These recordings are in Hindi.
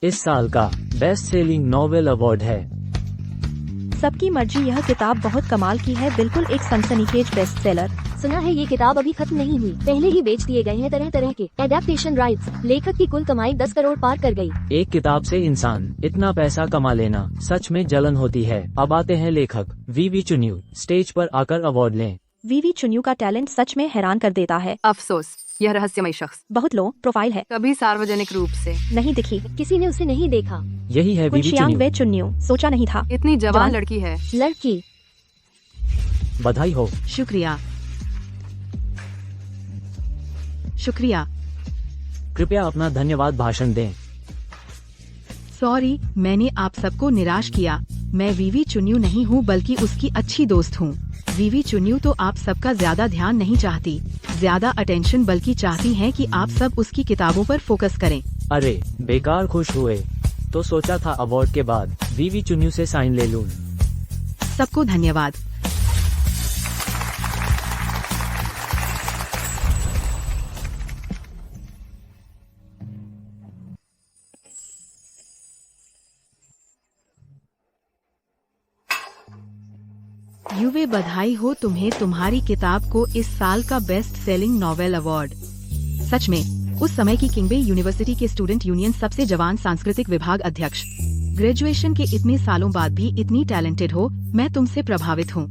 इस साल का बेस्ट सेलिंग नॉवेल अवार्ड है। सबकी मर्जी यह किताब बहुत कमाल की है, बिल्कुल एक सनसनीखेज बेस्ट सेलर। सुना है ये किताब अभी खत्म नहीं हुई, पहले ही बेच दिए गए हैं तरह तरह के एडेप्टेशन राइट्स। लेखक की कुल कमाई 10 करोड़ पार कर गई। एक किताब से इंसान इतना पैसा कमा लेना सच में जलन होती है। अब आते हैं लेखक वीवी चुन्यू, स्टेज पर आकर अवार्ड लें। वीवी चुन्यू का टैलेंट सच में हैरान कर देता है। अफसोस, यह रहस्यमय शख्स बहुत लो प्रोफाइल है, कभी सार्वजनिक रूप से नहीं दिखी। किसी ने उसे नहीं देखा। यही है वीवी कुंशियांग वे चुन्यू। चुन्यू, सोचा नहीं था। इतनी जवान जवान। लड़की है। लड़की बधाई हो। शुक्रिया शुक्रिया। कृपया अपना धन्यवाद भाषण दें। सॉरी, मैंने आप सबको निराश किया। मैं वीवी चुन्यू नहीं हूँ बल्कि उसकी अच्छी दोस्त हूँ। वीवी चुन्यू तो आप सबका ज्यादा ध्यान नहीं चाहती, ज्यादा अटेंशन, बल्कि चाहती हैं कि आप सब उसकी किताबों पर फोकस करें। अरे बेकार खुश हुए तो सोचा था अवार्ड के बाद वीवी चुन्यू से साइन ले लूं। सबको धन्यवाद। युवे, बधाई हो तुम्हें तुम्हारी किताब को इस साल का बेस्ट सेलिंग नॉवेल अवार्ड। सच में उस समय की किंगबे यूनिवर्सिटी के स्टूडेंट यूनियन सबसे जवान सांस्कृतिक विभाग अध्यक्ष। ग्रेजुएशन के इतने सालों बाद भी इतनी टैलेंटेड हो, मैं तुमसे प्रभावित हूँ।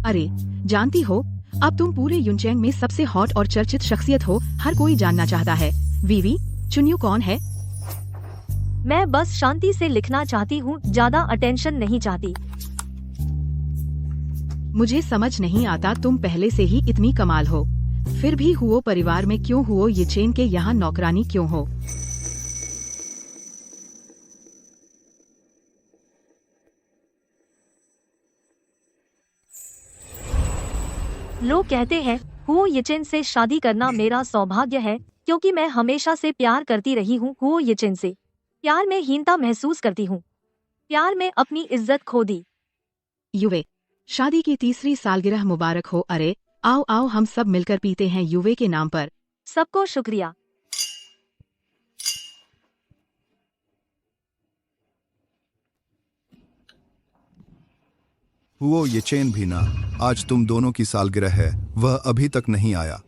अरे जानती हो, अब तुम पूरे यूनचैंग में सबसे हॉट और चर्चित शख्सियत हो। हर कोई जानना चाहता है वीवी चुन्यू कौन है। मैं बस शांति से लिखना चाहती हूँ, ज्यादा अटेंशन नहीं चाहती। मुझे समझ नहीं आता, तुम पहले से ही इतनी कमाल हो, फिर भी हुओ परिवार में क्यों हुओ ये चेन के यहाँ नौकरानी क्यों हो। लोग कहते हैं हुओ येचेन से शादी करना मेरा सौभाग्य है, क्योंकि मैं हमेशा से प्यार करती रही हूँ हुओ येचेन से। प्यार में हीनता महसूस करती हूँ, प्यार में अपनी इज्जत खो दी। युवे, शादी की तीसरी सालगिरह मुबारक हो। अरे आओ आओ, हम सब मिलकर पीते हैं युवे के नाम पर। सबको शुक्रिया। हुओ येचेन भी ना, आज तुम दोनों की सालगिरह है, वह अभी तक नहीं आया।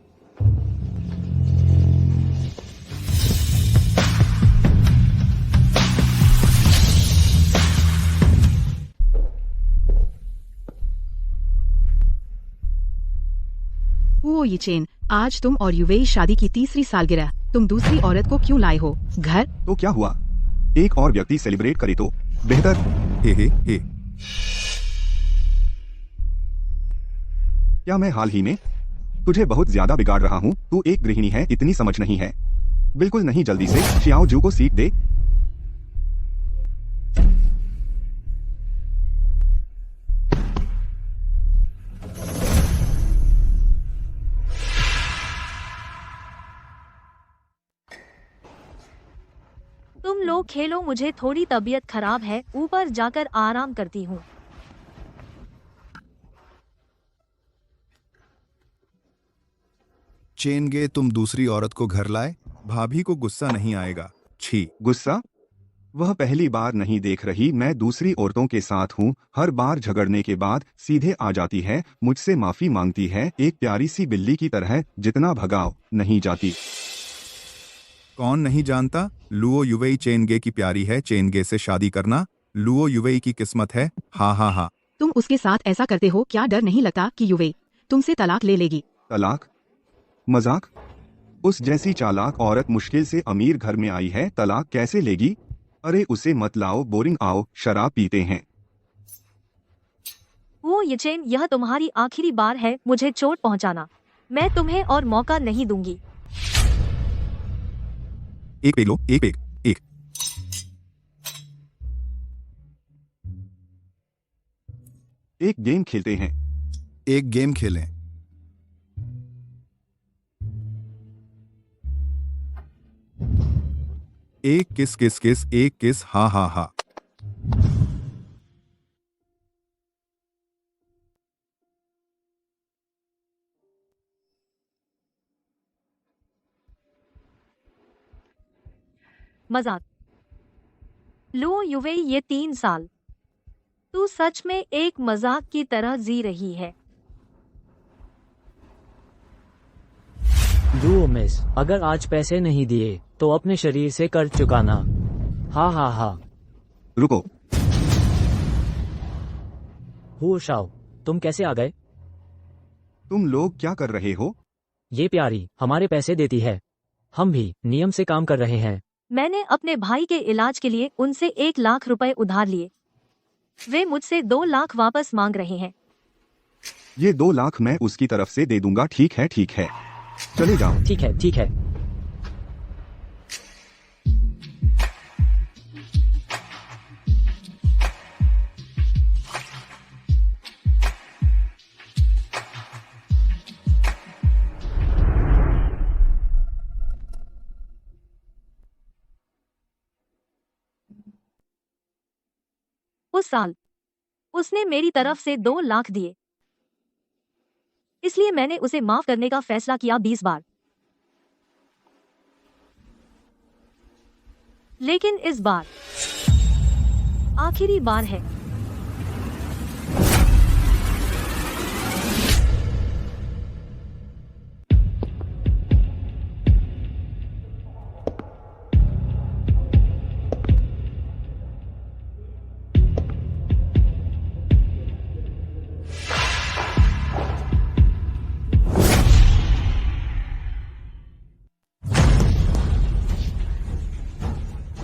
हुओ येचेन, आज तुम और युवे शादी की तीसरी सालगिरह, तुम दूसरी औरत को क्यों लाए हो घर? तो क्या हुआ, एक और व्यक्ति सेलिब्रेट करे तो बेहतर। हे। क्या मैं हाल ही में तुझे बहुत ज्यादा बिगाड़ रहा हूँ? तू एक गृहिणी है, इतनी समझ नहीं है। बिल्कुल नहीं, जल्दी से शियाओ जू को सीट दे। तुम लोग खेलो, मुझे थोड़ी तबीयत खराब है, ऊपर जाकर आराम करती हूँ। चेनगे, तुम दूसरी औरत को घर लाए, भाभी को गुस्सा नहीं आएगा? छी। गुस्सा? वह पहली बार नहीं देख रही मैं दूसरी औरतों के साथ हूँ। हर बार झगड़ने के बाद सीधे आ जाती है, मुझसे माफी मांगती है, एक प्यारी सी बिल्ली की तरह, जितना भगाओ नहीं जाती। कौन नहीं जानता, लुओ युवेई चेनगे की प्यारी है, चेनगे से शादी करना लुओ युवेई की किस्मत है। हा। तुम उसके साथ ऐसा करते हो, क्या डर नहीं लगता कि युवे तुमसे तलाक ले लेगी? तलाक? मजाक? उस जैसी चालाक औरत मुश्किल से अमीर घर में आई है, तलाक कैसे लेगी? अरे उसे मत लाओ, बोरिंग, आओ शराब पीते हैं। हुओ येचेन, यह तुम्हारी आखिरी बार है मुझे चोट पहुंचाना। मैं तुम्हें और मौका नहीं दूंगी। एक पेग लो, एक पेग, एक। एक गेम खेलते हैं। एक गेम खेलें। एक किस किस किस, एक किस, हा। मजाक। लो युवे, ये 3 साल तू सच में एक मजाक की तरह जी रही है। लुओ मिस, अगर आज पैसे नहीं दिए तो अपने शरीर से कर्ज चुकाना। हा हा हा। रुको, हो शाओ, तुम कैसे आ गए? तुम लोग क्या कर रहे हो? ये प्यारी हमारे पैसे देती है, हम भी नियम से काम कर रहे हैं। मैंने अपने भाई के इलाज के लिए उनसे 1 लाख रुपए उधार लिए। वे मुझसे 2 लाख वापस मांग रहे हैं। ये 2 लाख मैं उसकी तरफ से दे दूंगा। ठीक है, ठीक है, चले जाओ। ठीक है, ठीक है। उस साल उसने मेरी तरफ से 2 लाख दिए, इसलिए मैंने उसे माफ करने का फैसला किया 20 बार। लेकिन इस बार आखिरी बार है।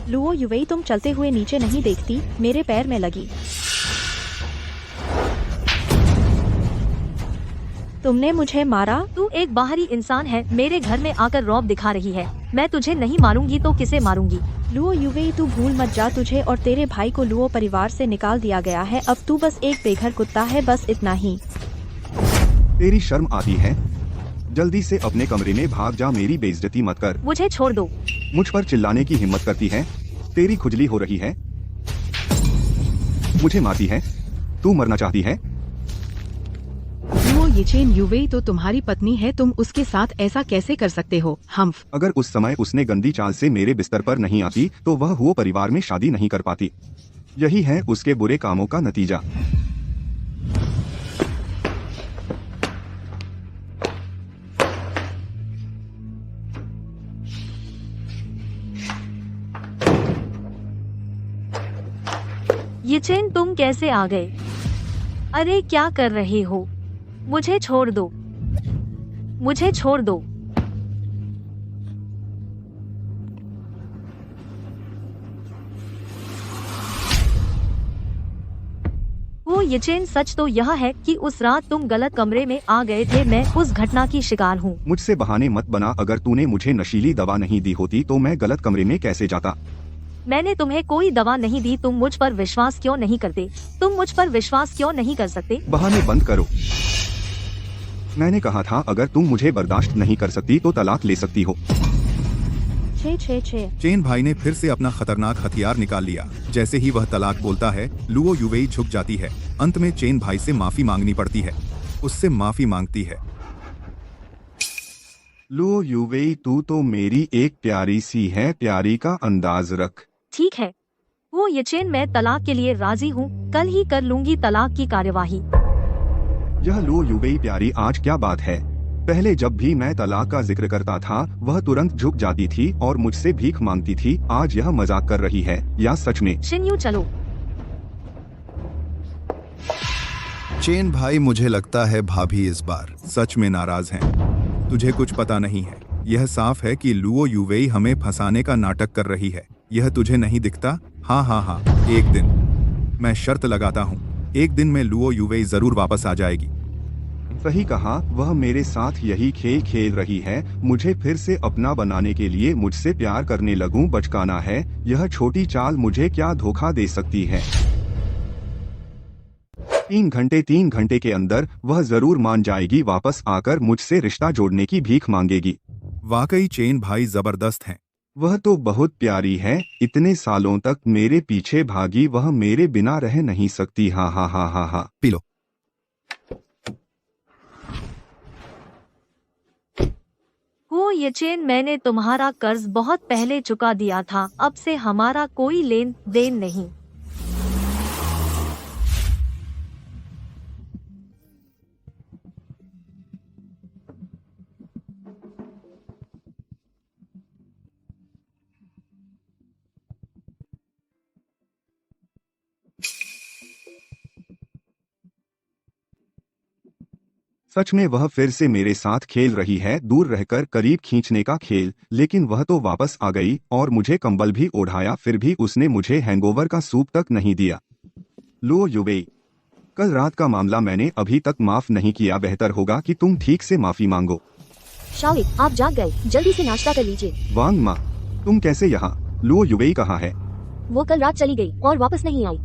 लुओ युवेई, तुम चलते हुए नीचे नहीं देखती, मेरे पैर में लगी। तुमने मुझे मारा। तू एक बाहरी इंसान है, मेरे घर में आकर रौब दिखा रही है। मैं तुझे नहीं मारूंगी तो किसे मारूंगी? लुओ युवेई, तू भूल मत जा, तुझे और तेरे भाई को लुओ परिवार से निकाल दिया गया है। अब तू बस एक बेघर कुत्ता है, बस इतना ही। तेरी शर्म आती है? जल्दी से अपने कमरे में भाग जा, मेरी बेइज्जती मत कर। मुझे छोड़ दो। मुझ पर चिल्लाने की हिम्मत करती है? तेरी खुजली हो रही है? मुझे मारती है? तू मरना चाहती है? लुओ येचेन, युवेई तो तुम्हारी पत्नी है, तुम उसके साथ ऐसा कैसे कर सकते हो? हम्फ। अगर उस समय उसने गंदी चाल से मेरे बिस्तर पर नहीं आती तो वह हुओ परिवार में शादी नहीं कर पाती। यही है उसके बुरे कामों का नतीजा। येचेन, तुम कैसे आ गए? अरे क्या कर रहे हो? मुझे छोड़ दो, मुझे छोड़ दो। वो येचेन, सच तो यह है कि उस रात तुम गलत कमरे में आ गए थे। मैं उस घटना की शिकार हूँ। मुझसे बहाने मत बना। अगर तूने मुझे नशीली दवा नहीं दी होती तो मैं गलत कमरे में कैसे जाता? मैंने तुम्हें कोई दवा नहीं दी। तुम मुझ पर विश्वास क्यों नहीं करते? तुम मुझ पर विश्वास क्यों नहीं कर सकते? बहाने बंद करो। मैंने कहा था अगर तुम मुझे बर्दाश्त नहीं कर सकती तो तलाक ले सकती हो। छे छे छे। चेन भाई ने फिर से अपना खतरनाक हथियार निकाल लिया। जैसे ही वह तलाक बोलता है, लुओ युवेई झुक जाती है। अंत में चेन भाई से माफी मांगनी पड़ती है। उससे माफी मांगती है। लुओ युवेई, तू तो मेरी एक प्यारी सी है, प्यारी का अंदाज रख। ठीक है वो येचेन, मैं तलाक के लिए राजी हूँ। कल ही कर लूंगी तलाक की कार्यवाही। यह लुओ युवेई प्यारी, आज क्या बात है? पहले जब भी मैं तलाक का जिक्र करता था वह तुरंत झुक जाती थी और मुझसे भीख मांगती थी। आज यह मजाक कर रही है या सच में? शिन्यू, चलो। चेन भाई, मुझे लगता है भाभी इस बार सच में नाराज हैं। तुझे कुछ पता नहीं है। यह साफ है कि लुओ युवेई हमें फंसाने का नाटक कर रही है। यह तुझे नहीं दिखता? हाँ हाँ हाँ, एक दिन मैं शर्त लगाता हूँ, एक दिन में लुओ युवेई जरूर वापस आ जाएगी। सही कहा, वह मेरे साथ यही खेल खेल रही है। मुझे फिर से अपना बनाने के लिए मुझसे प्यार करने लगूं, बचकाना है। यह छोटी चाल मुझे क्या धोखा दे सकती है? 3 घंटे के अंदर वह जरूर मान जाएगी, वापस आकर मुझसे रिश्ता जोड़ने की भीख मांगेगी। वाकई चेन भाई जबरदस्त हैं। वह तो बहुत प्यारी है। इतने सालों तक मेरे पीछे भागी, वह मेरे बिना रह नहीं सकती। हा हा हा हा हा। P low. हाँ। हो ये चेन, मैंने तुम्हारा कर्ज बहुत पहले चुका दिया था, अब से हमारा कोई लेन देन नहीं। सच में वह फिर से मेरे साथ खेल रही है, दूर रहकर करीब खींचने का खेल। लेकिन वह तो वापस आ गई और मुझे कंबल भी ओढ़ाया, फिर भी उसने मुझे हैंगओवर का सूप तक नहीं दिया। लो युवेई, कल रात का मामला मैंने अभी तक माफ नहीं किया, बेहतर होगा कि तुम ठीक से माफी मांगो। शाओई, आप जाग गए, जल्दी से नाश्ता कर लीजिए। वांग माँ, तुम कैसे यहाँ? लो युवेई कहाँ है? वो कल रात चली गई और वापस नहीं आई।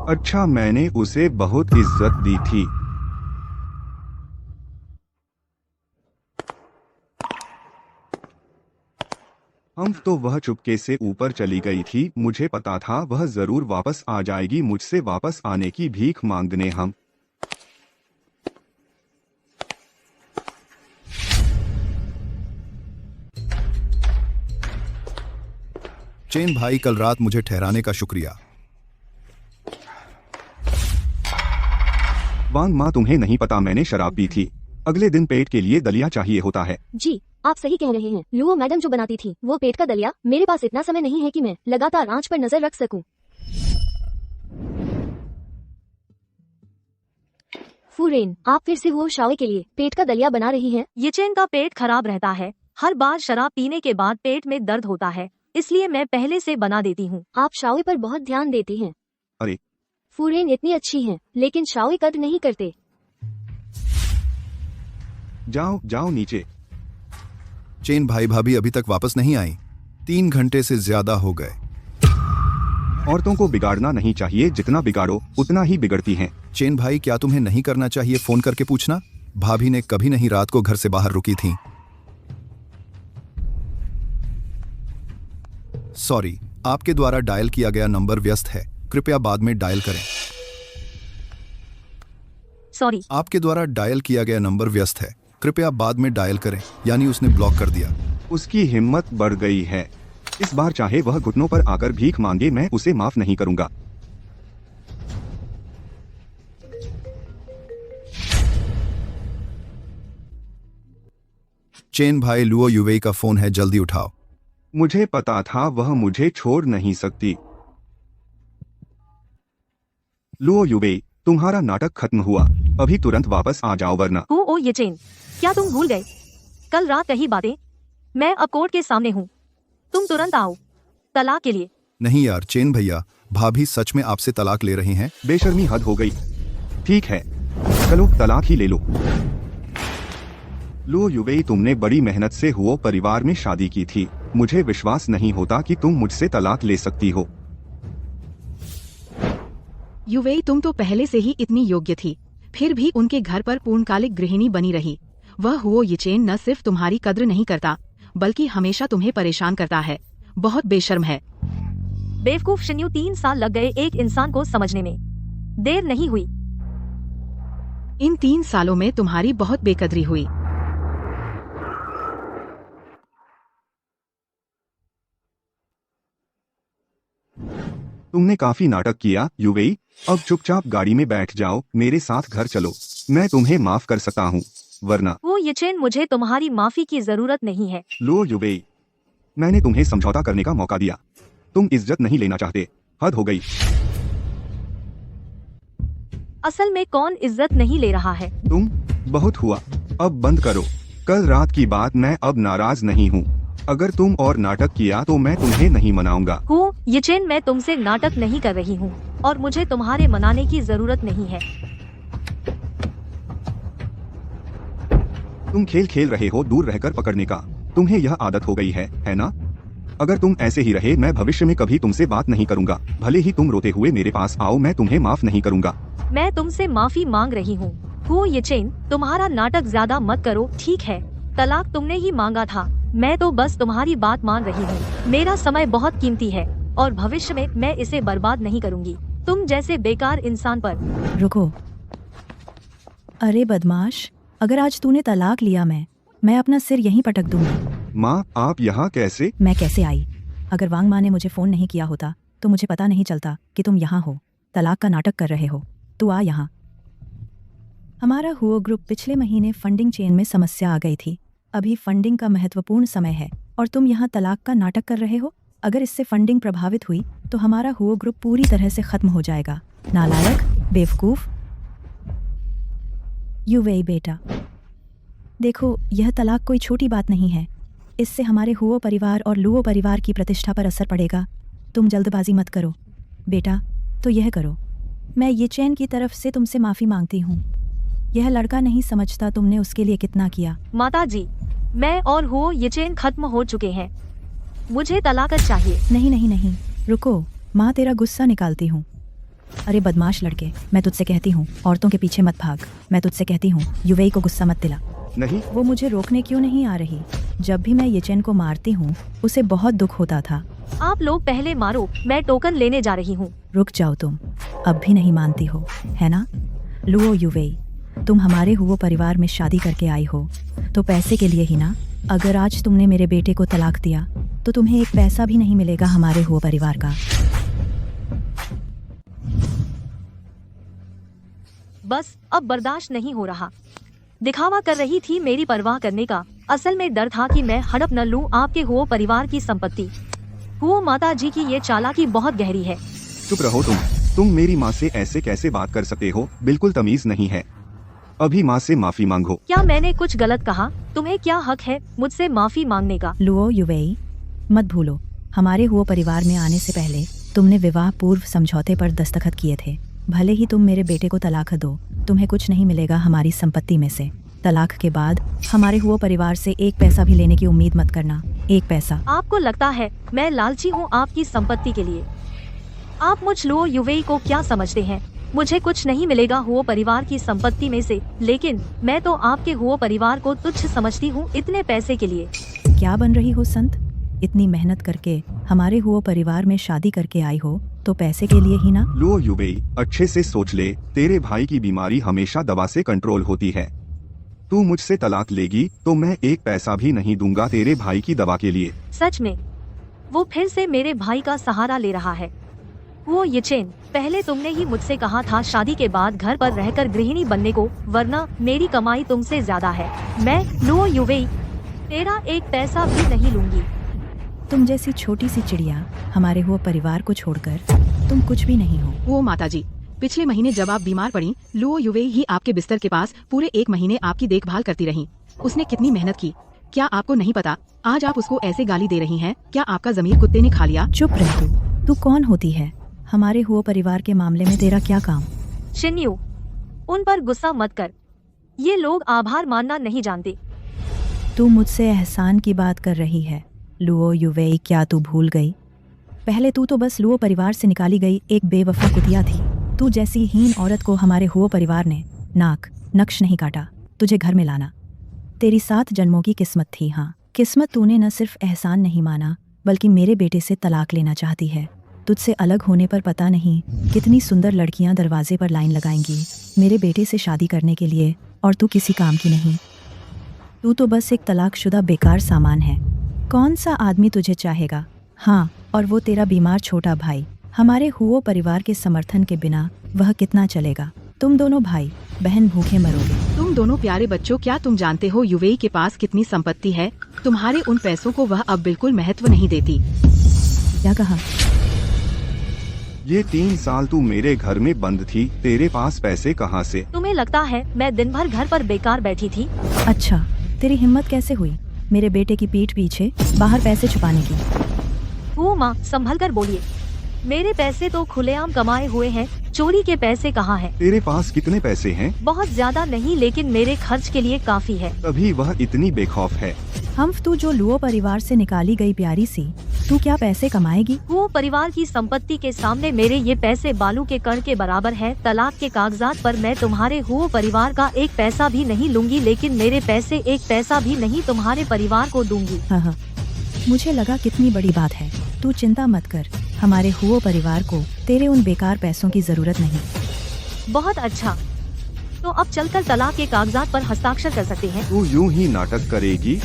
अच्छा, मैंने उसे बहुत इज्जत दी थी। हम तो वह चुपके से ऊपर चली गई थी, मुझे पता था वह जरूर वापस आ जाएगी, मुझसे वापस आने की भीख मांगने। हम चेन भाई, कल रात मुझे ठहराने का शुक्रिया। वांग माँ, तुम्हें नहीं पता मैंने शराब पी थी। अगले दिन पेट के लिए दलिया चाहिए होता है। जी, आप सही कह रहे हैं। लुओ मैडम जो बनाती थी वो पेट का दलिया। मेरे पास इतना समय नहीं है कि मैं लगातार आंच पर नजर रख सकूं। फूरेन, आप फिर से वो शाओई के लिए पेट का दलिया बना रही हैं? ये चेन का पेट खराब रहता है, हर बार शराब पीने के बाद पेट में दर्द होता है, इसलिए मैं पहले से बना देती हूँ। आप शाओई पर बहुत ध्यान देती हैं। अरे, फूरेन इतनी अच्छी हैं, लेकिन शाओई कद्र नहीं करते। जाओ जाओ नीचे। चेन भाई, भाभी अभी तक वापस नहीं आई, 3 घंटे से ज्यादा हो गए। औरतों को बिगाड़ना नहीं चाहिए, जितना बिगाड़ो उतना ही बिगड़ती हैं। चेन भाई, क्या तुम्हें नहीं करना चाहिए फोन करके पूछना? भाभी ने कभी नहीं रात को घर से बाहर रुकी थी। सॉरी, आपके द्वारा डायल किया गया नंबर व्यस्त है, कृपया बाद में डायल करें। सॉरी, आपके द्वारा डायल किया गया नंबर व्यस्त है, कृपया बाद में डायल करें। यानी उसने ब्लॉक कर दिया। उसकी हिम्मत बढ़ गई है। इस बार चाहे वह घुटनों पर आकर भीख मांगे, मैं उसे माफ नहीं करूंगा। चेन भाई, लुओ युवेई का फोन है, जल्दी उठाओ। मुझे पता था वह मुझे छोड़ नहीं सकती। लुओ युवेई, तुम्हारा नाटक खत्म हुआ, अभी तुरंत वापस आ जाओ वरना। ओ ये चेन, क्या तुम भूल गए कल रात कही बातें? मैं अब कोर्ट के सामने हूँ, तुम तुरंत आओ तलाक के लिए। नहीं यार चेन भैया, भाभी सच में आपसे तलाक ले रही हैं? बेशर्मी हद हो गई। ठीक है, चलो तलाक ही ले लो। लो युवेई, तुमने बड़ी मेहनत से हुओ परिवार में शादी की थी, मुझे विश्वास नहीं होता कि तुम मुझसे तलाक ले सकती हो। युवेई, तुम तो पहले से ही इतनी योग्य थी, फिर भी उनके घर पर पूर्णकालिक गृहिणी बनी रही। वह हुओ यिचेन न सिर्फ तुम्हारी कद्र नहीं करता, बल्कि हमेशा तुम्हें परेशान करता है। बहुत बेशर्म है। बेवकूफ शिन्यू, 3 साल लग गए एक इंसान को समझने में, देर नहीं हुई। इन 3 सालों में तुम्हारी बहुत बेकदरी हुई। तुमने काफी नाटक किया युवेई, अब चुपचाप गाड़ी में बैठ जाओ, मेरे साथ घर चलो। मैं तुम्हें माफ कर सकता हूँ, वरना। वो यिचेन, मुझे तुम्हारी माफी की जरूरत नहीं है। लो युवेई, मैंने तुम्हें समझौता करने का मौका दिया, तुम इज्जत नहीं लेना चाहते, हद हो गई। असल में कौन इज्जत नहीं ले रहा है? तुम। बहुत हुआ, अब बंद करो। कल रात की बात, मैं अब नाराज नहीं हूँ। अगर तुम और नाटक किया तो मैं तुम्हें नहीं मनाऊंगा। हूँ यिचेन, मैं तुमसे नाटक नहीं कर रही हूँ और मुझे तुम्हारे मनाने की जरूरत नहीं है। तुम खेल खेल रहे हो दूर रहकर पकड़ने का, तुम्हें यह आदत हो गई है ना? अगर तुम ऐसे ही रहे, मैं भविष्य में कभी तुमसे बात नहीं करूंगा, भले ही तुम रोते हुए मेरे पास आओ, मैं तुम्हें माफ नहीं करूंगा। मैं तुमसे माफी मांग रही हूँ। यिचेन, तुम्हारा नाटक ज्यादा मत करो, ठीक है? तलाक तुमने ही मांगा था, मैं तो बस तुम्हारी बात मान रही हूँ। मेरा समय बहुत कीमती है और भविष्य में मैं इसे बर्बाद नहीं करूँगी तुम जैसे बेकार इंसान पर। रुको, अरे बदमाश, अगर आज तूने तलाक लिया मैं अपना सिर यहीं पटक दूंगी। माँ, आप यहाँ कैसे? मैं कैसे आई? अगर वांग माँ ने मुझे फोन नहीं किया होता तो मुझे पता नहीं चलता कि तुम यहाँ हो। तलाक का नाटक कर रहे हो। तू आ यहाँ। हमारा हुओ ग्रुप पिछले महीने फंडिंग चेन में समस्या आ गई थी। अभी फंडिंग का महत्वपूर्ण समय है और तुम यहाँ तलाक का नाटक कर रहे हो। अगर इससे फंडिंग प्रभावित हुई तो हमारा हुओ ग्रुप पूरी तरह से खत्म हो जाएगा। नालायक, बेवकूफ। यूवेई बेटा, देखो, यह तलाक कोई छोटी बात नहीं है। इससे हमारे हुओ परिवार और लुओ परिवार की प्रतिष्ठा पर असर पड़ेगा। तुम जल्दबाजी मत करो बेटा, तो यह करो। मैं ये चैन की तरफ से तुमसे माफ़ी मांगती हूँ। यह लड़का नहीं समझता तुमने उसके लिए कितना किया। माताजी, मैं और हुओ ये चेन खत्म हो चुके हैं। मुझे तलाक चाहिए। नहीं नहीं नहीं, रुको। माँ, तेरा गुस्सा निकालती हूँ। अरे बदमाश लड़के, मैं तुझसे कहती हूँ औरतों के पीछे मत भाग। मैं तुझसे कहती हूँ यूवेई को गुस्सा मत दिला। नहीं, वो मुझे रोकने क्यों नहीं आ रही? जब भी मैं ये चैन को मारती हूँ उसे बहुत दुख होता था। आप लोग पहले मारो, मैं टोकन लेने जा रही हूँ। रुक जाओ तुम, अब भी नहीं मानती हो, है ना? लुओ यूवेई, तुम हमारे हुओ परिवार में शादी करके आई हो तो पैसे के लिए ही ना? अगर आज तुमने मेरे बेटे को तलाक दिया तो तुम्हें एक पैसा भी नहीं मिलेगा हमारे हुओ परिवार का। बस अब बर्दाश्त नहीं हो रहा। दिखावा कर रही थी मेरी परवाह करने का। असल में डर था कि मैं हड़प न लूं आपके हुओ परिवार की संपत्ति। हुओ माता जी की ये चालाकी बहुत गहरी है। चुप रहो तुम मेरी माँ से ऐसे कैसे बात कर सकते हो? बिल्कुल तमीज नहीं है। अभी माँ से माफी मांगो। क्या मैंने कुछ गलत कहा? तुम्हें क्या हक है मुझसे माफी मांगने का? लुओ यूवेई, मत भूलो, हमारे हुओ परिवार में आने से पहले तुमने विवाह पूर्व समझौते पर दस्तखत किए थे। भले ही तुम मेरे बेटे को तलाक दो, तुम्हें कुछ नहीं मिलेगा हमारी संपत्ति में से। तलाक के बाद हमारे हुओ परिवार से एक पैसा भी लेने की उम्मीद मत करना। एक पैसा। आपको लगता है मैं लालची हूँ आपकी संपत्ति के लिए? आप मुझ लुओ यूवेई को क्या समझते हैं? मुझे कुछ नहीं मिलेगा हुओ परिवार की संपत्ति में से, लेकिन मैं तो आपके हुओ परिवार को तुच्छ समझती हूँ इतने पैसे के लिए। क्या बन रही हो संत? इतनी मेहनत करके हमारे हुओ परिवार में शादी करके आई हो तो पैसे के लिए ही ना? लुओ यूवेई, अच्छे से सोच ले, तेरे भाई की बीमारी हमेशा दवा से कंट्रोल होती है। तू मुझसे तलाक लेगी तो मैं एक पैसा भी नहीं दूंगा तेरे भाई की दवा के लिए। सच में? वो फिर से मेरे भाई का सहारा ले रहा है। वो ये चेन, पहले तुमने ही मुझसे कहा था शादी के बाद घर पर रहकर गृहिणी बनने को, वरना मेरी कमाई तुमसे ज्यादा है। मैं लुओ यूवेई तेरा एक पैसा भी नहीं लूंगी। तुम जैसी छोटी सी चिड़िया हमारे हुओ परिवार को छोड़कर तुम कुछ भी नहीं हो। वो माताजी, पिछले महीने जब आप बीमार पड़ी, लुओ यूवेई ही आपके बिस्तर के पास पूरे 1 महीने आपकी देखभाल करती रही। उसने कितनी मेहनत की, क्या आपको नहीं पता? आज आप उसको ऐसे गाली दे रही हैं। क्या आपका जमीर कुत्ते ने खा लिया? चुप रह तू कौन होती है? हमारे हुओ परिवार के मामले में तेरा क्या काम? शिन्यू, उन पर गुस्सा मत कर। ये लोग आभार मानना नहीं जानते। तू मुझसे एहसान की बात कर रही है। लुओ यूवेई, क्या तू भूल गई? पहले तू तो बस लुओ परिवार से निकाली गई एक बेवफा कुतिया थी। तू जैसी हीन औरत को हमारे हुओ परिवार ने नाक नक्श नहीं काटा तुझे घर में लाना। तेरी 7 जन्मों की किस्मत थी। हाँ, किस्मत। तूने न सिर्फ एहसान नहीं माना बल्कि मेरे बेटे से तलाक लेना चाहती है। तुझसे अलग होने पर पता नहीं कितनी सुंदर लड़कियां दरवाजे पर लाइन लगाएंगी मेरे बेटे से शादी करने के लिए, और तू किसी काम की नहीं। तू तो बस एक तलाकशुदा बेकार सामान है। कौन सा आदमी तुझे चाहेगा? हाँ, और वो तेरा बीमार छोटा भाई। हमारे हुओ परिवार के समर्थन के बिना वह कितना चलेगा? तुम दोनों भाई बहन भूखे मरोगे। तुम दोनों प्यारे बच्चों, क्या तुम जानते हो यूवेई के पास कितनी संपत्ति है? तुम्हारे उन पैसों को वह अब बिल्कुल महत्व नहीं देती। क्या कहा? ये 3 साल तू मेरे घर में बंद थी, तेरे पास पैसे कहाँ से? तुम्हें लगता है मैं दिन भर घर पर बेकार बैठी थी? अच्छा, तेरी हिम्मत कैसे हुई मेरे बेटे की पीठ पीछे बाहर पैसे छुपाने की? वो माँ, संभल कर बोलिए। मेरे पैसे तो खुलेआम कमाए हुए हैं, चोरी के पैसे कहाँ हैं? तेरे पास कितने पैसे हैं? बहुत ज्यादा नहीं, लेकिन मेरे खर्च के लिए काफी है। तभी वह इतनी बेखौफ है। हम्फ, तू जो लुओ परिवार से निकाली गई प्यारी सी, तू क्या पैसे कमाएगी? वो परिवार की संपत्ति के सामने मेरे ये पैसे बालू के कण के बराबर है। तलाक के कागजात पर मैं तुम्हारे हुओ परिवार का एक पैसा भी नहीं लूंगी, लेकिन मेरे पैसे एक पैसा भी नहीं तुम्हारे परिवार को दूंगी। हाँ, मुझे लगा कितनी बड़ी बात है। तू चिंता मत कर, हमारे हुओ परिवार को तेरे उन बेकार पैसों की जरूरत नहीं। बहुत अच्छा, तो अब चलकर तलाक के कागजात पर हस्ताक्षर कर सकते हैं। तू यूं ही नाटक करेगी?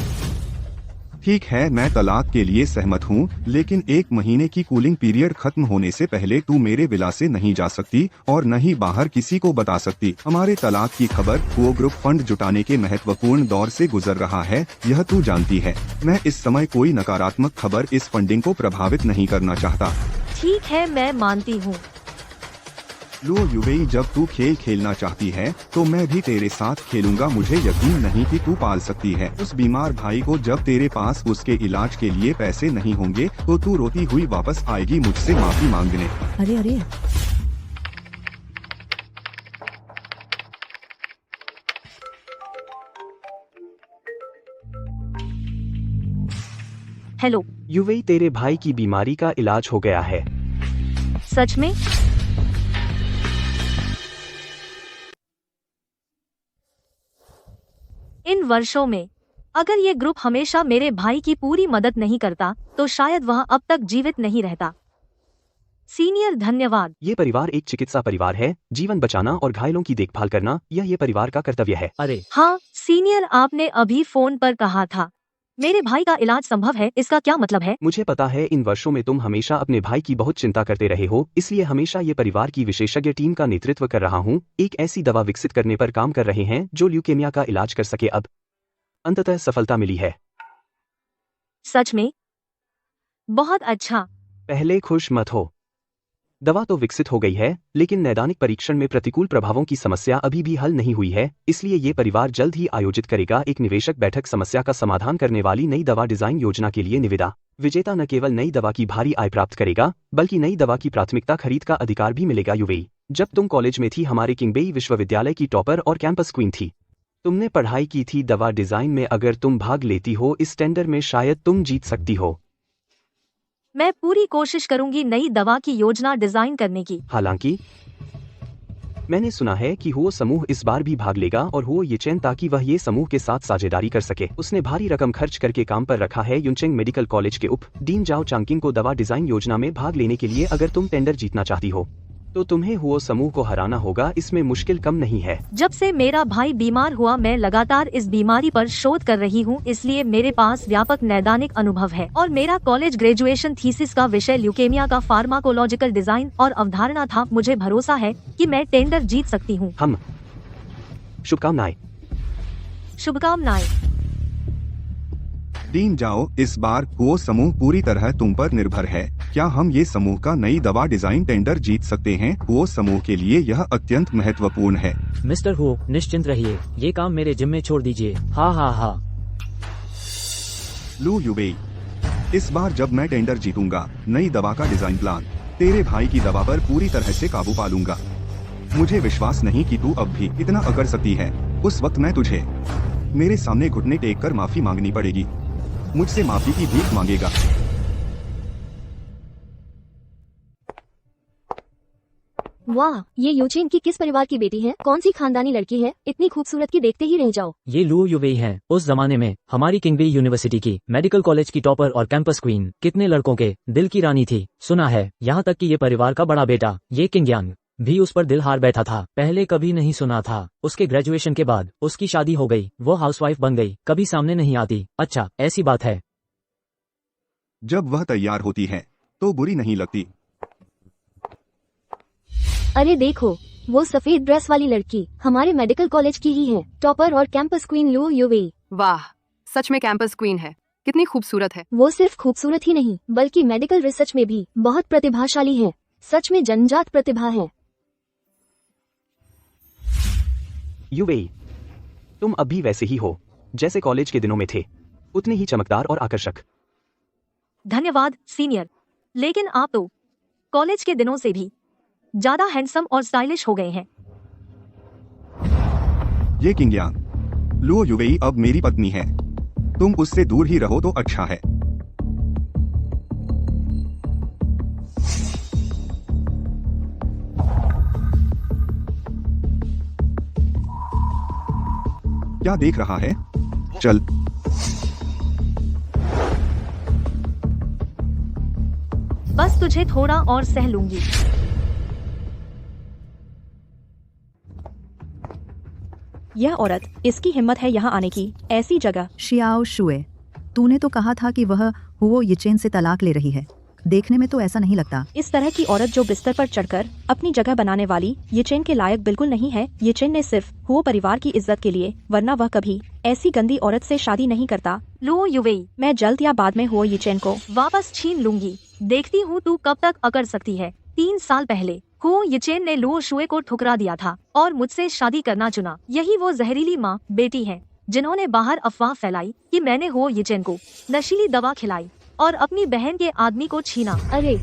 ठीक है, मैं तलाक के लिए सहमत हूँ, लेकिन 1 महीने की कूलिंग पीरियड खत्म होने से पहले तू मेरे विला से नहीं जा सकती और न ही बाहर किसी को बता सकती। हमारे तलाक की खबर हुओ ग्रुप फंड जुटाने के महत्वपूर्ण दौर से गुजर रहा है, यह तू जानती है। मैं इस समय कोई नकारात्मक खबर इस फंडिंग को प्रभावित नहीं करना चाहता। ठीक है, मैं मानती हूँ। लुओ युवेई, जब तू खेल खेलना चाहती है तो मैं भी तेरे साथ खेलूंगा। मुझे यकीन नहीं कि तू पाल सकती है उस बीमार भाई को। जब तेरे पास उसके इलाज के लिए पैसे नहीं होंगे तो तू रोती हुई वापस आएगी मुझसे माफी मांगने। अरे अरे, हेलो, युवेई, तेरे भाई की बीमारी का इलाज हो गया है। सच में? इन वर्षों में अगर ये ग्रुप हमेशा मेरे भाई की पूरी मदद नहीं करता तो शायद वह अब तक जीवित नहीं रहता। सीनियर, धन्यवाद। ये परिवार एक चिकित्सा परिवार है। जीवन बचाना और घायलों की देखभाल करना यह ये परिवार का कर्तव्य है। अरे हाँ सीनियर, आपने अभी फोन पर कहा था मेरे भाई का इलाज संभव है, इसका क्या मतलब है? मुझे पता है, इन वर्षों में तुम हमेशा अपने भाई की बहुत चिंता करते रहे हो, इसलिए हमेशा ये परिवार की विशेषज्ञ टीम का नेतृत्व कर रहा हूँ। एक ऐसी दवा विकसित करने पर काम कर रहे हैं जो ल्यूकेमिया का इलाज कर सके। अब अंततः सफलता मिली है। सच में? बहुत अच्छा। पहले खुश मत हो। दवा तो विकसित हो गई है, लेकिन नैदानिक परीक्षण में प्रतिकूल प्रभावों की समस्या अभी भी हल नहीं हुई है, इसलिए ये परिवार जल्द ही आयोजित करेगा एक निवेशक बैठक समस्या का समाधान करने वाली नई दवा डिजाइन योजना के लिए। निविदा विजेता न केवल नई दवा की भारी आय प्राप्त करेगा, बल्कि नई दवा की प्राथमिकता खरीद का अधिकार भी मिलेगा। युवेई, जब तुम कॉलेज में थी, हमारे किंगबेई विश्वविद्यालय की टॉपर और कैंपस क्वीन थी। तुमने पढ़ाई की थी दवा डिजाइन में। अगर तुम भाग लेती हो इस टेंडर में, शायद तुम जीत सकती हो। मैं पूरी कोशिश करूंगी नई दवा की योजना डिजाइन करने की। हालांकि मैंने सुना है कि हुओ समूह इस बार भी भाग लेगा और हुओ येचेन, ताकि वह ये समूह के साथ साझेदारी कर सके। उसने भारी रकम खर्च करके काम पर रखा है युनचेंग मेडिकल कॉलेज के उप डीन जाओ चांकिंग को दवा डिजाइन योजना में भाग लेने के लिए। अगर तुम टेंडर जीतना चाहती हो तो तुम्हें हुओ समूह को हराना होगा, इसमें मुश्किल कम नहीं है। जब से मेरा भाई बीमार हुआ मैं लगातार इस बीमारी पर शोध कर रही हूँ, इसलिए मेरे पास व्यापक नैदानिक अनुभव है और मेरा कॉलेज ग्रेजुएशन थीसिस का विषय ल्यूकेमिया का फार्माकोलॉजिकल डिजाइन और अवधारणा था। मुझे भरोसा है कि मैं टेंडर जीत सकती हूँ। हम शुभकामनाएं। शुभकामनाएं। टीम जाओ, इस बार हुओ समूह पूरी तरह तुम पर निर्भर है। क्या हम ये समूह का नई दवा डिजाइन टेंडर जीत सकते हैं? हुओ समूह के लिए यह अत्यंत महत्वपूर्ण है। मिस्टर हु, निश्चिंत रहिए, ये काम मेरे जिम्मे छोड़ दीजिए। हाँ हाँ हाँ। लू युवेई, इस बार जब मैं टेंडर जीतूंगा, नई दवा का डिजाइन प्लान तेरे भाई की दवा पर पूरी तरह से काबू पा लूंगा। मुझे विश्वास नहीं कि तू अब भी इतना कर सकती है। उस वक्त मैं तुझे मेरे सामने घुटने टेक कर माफी मांगनी पड़ेगी। मुझसे माफी की भीख मांगेगा। वाह, ये यूचेन की किस परिवार की बेटी है? कौन सी खानदानी लड़की है? इतनी खूबसूरत की देखते ही रह जाओ। ये लुओ युवेई हैं, उस जमाने में हमारी किंगबेई यूनिवर्सिटी की मेडिकल कॉलेज की टॉपर और कैंपस क्वीन। कितने लड़कों के दिल की रानी थी, सुना है। यहाँ तक कि ये परिवार का बड़ा बेटा ये किंगयांग भी उस पर दिल हार बैठा था। पहले कभी नहीं सुना था। उसके ग्रेजुएशन के बाद उसकी शादी हो गई, वो हाउसवाइफ बन गई, कभी सामने नहीं आती। अच्छा, ऐसी बात है। जब वह तैयार होती है तो बुरी नहीं लगती। अरे देखो, वो सफेद ड्रेस वाली लड़की हमारे मेडिकल कॉलेज की ही है, टॉपर और कैंपस क्वीन लुओ युवेई। वाह, सच में कैंपस क्वीन है। कितनी खूबसूरत है। वो सिर्फ खूबसूरत ही नहीं बल्कि मेडिकल रिसर्च में भी बहुत प्रतिभाशाली है। सच में जन्मजात प्रतिभा है। युवेई, तुम अब भी वैसे ही हो जैसे कॉलेज के दिनों में थे, उतने ही चमकदार और आकर्षक। धन्यवाद सीनियर, लेकिन आप तो कॉलेज के दिनों से भी ज्यादा हैंडसम और स्टाइलिश हो गए हैं। ये किंगयांग, लुओ युवेई अब मेरी पत्नी है। तुम उससे दूर ही रहो तो अच्छा है। क्या देख रहा है? चल। बस तुझे थोड़ा और सह लूंगी। यह औरत, इसकी हिम्मत है यहाँ आने की, ऐसी जगह। शियाओ शुए, तूने तो कहा था कि वह हुओ यिचेन से तलाक ले रही है, देखने में तो ऐसा नहीं लगता। इस तरह की औरत जो बिस्तर पर चढ़कर अपनी जगह बनाने वाली यिचेन के लायक बिल्कुल नहीं है। यिचेन ने सिर्फ हुओ परिवार की इज्जत के लिए, वरना वह कभी ऐसी गंदी औरत से शादी नहीं करता। लुओ युवेई, मैं जल्द या बाद में हुओ यिचेन को वापस छीन लूंगी। देखती हूँ तू कब तक अकड़ सकती है। 3 साल पहले हुओ यिचेन ने लुओ शुए को ठुकरा दिया था और मुझसे शादी करना चुना। यही वो जहरीली माँ बेटी है जिन्होंने बाहर अफवाह फैलाई कि मैंने हुओ यिचेन को नशीली दवा खिलाई और अपनी बहन के आदमी को छीना। अरे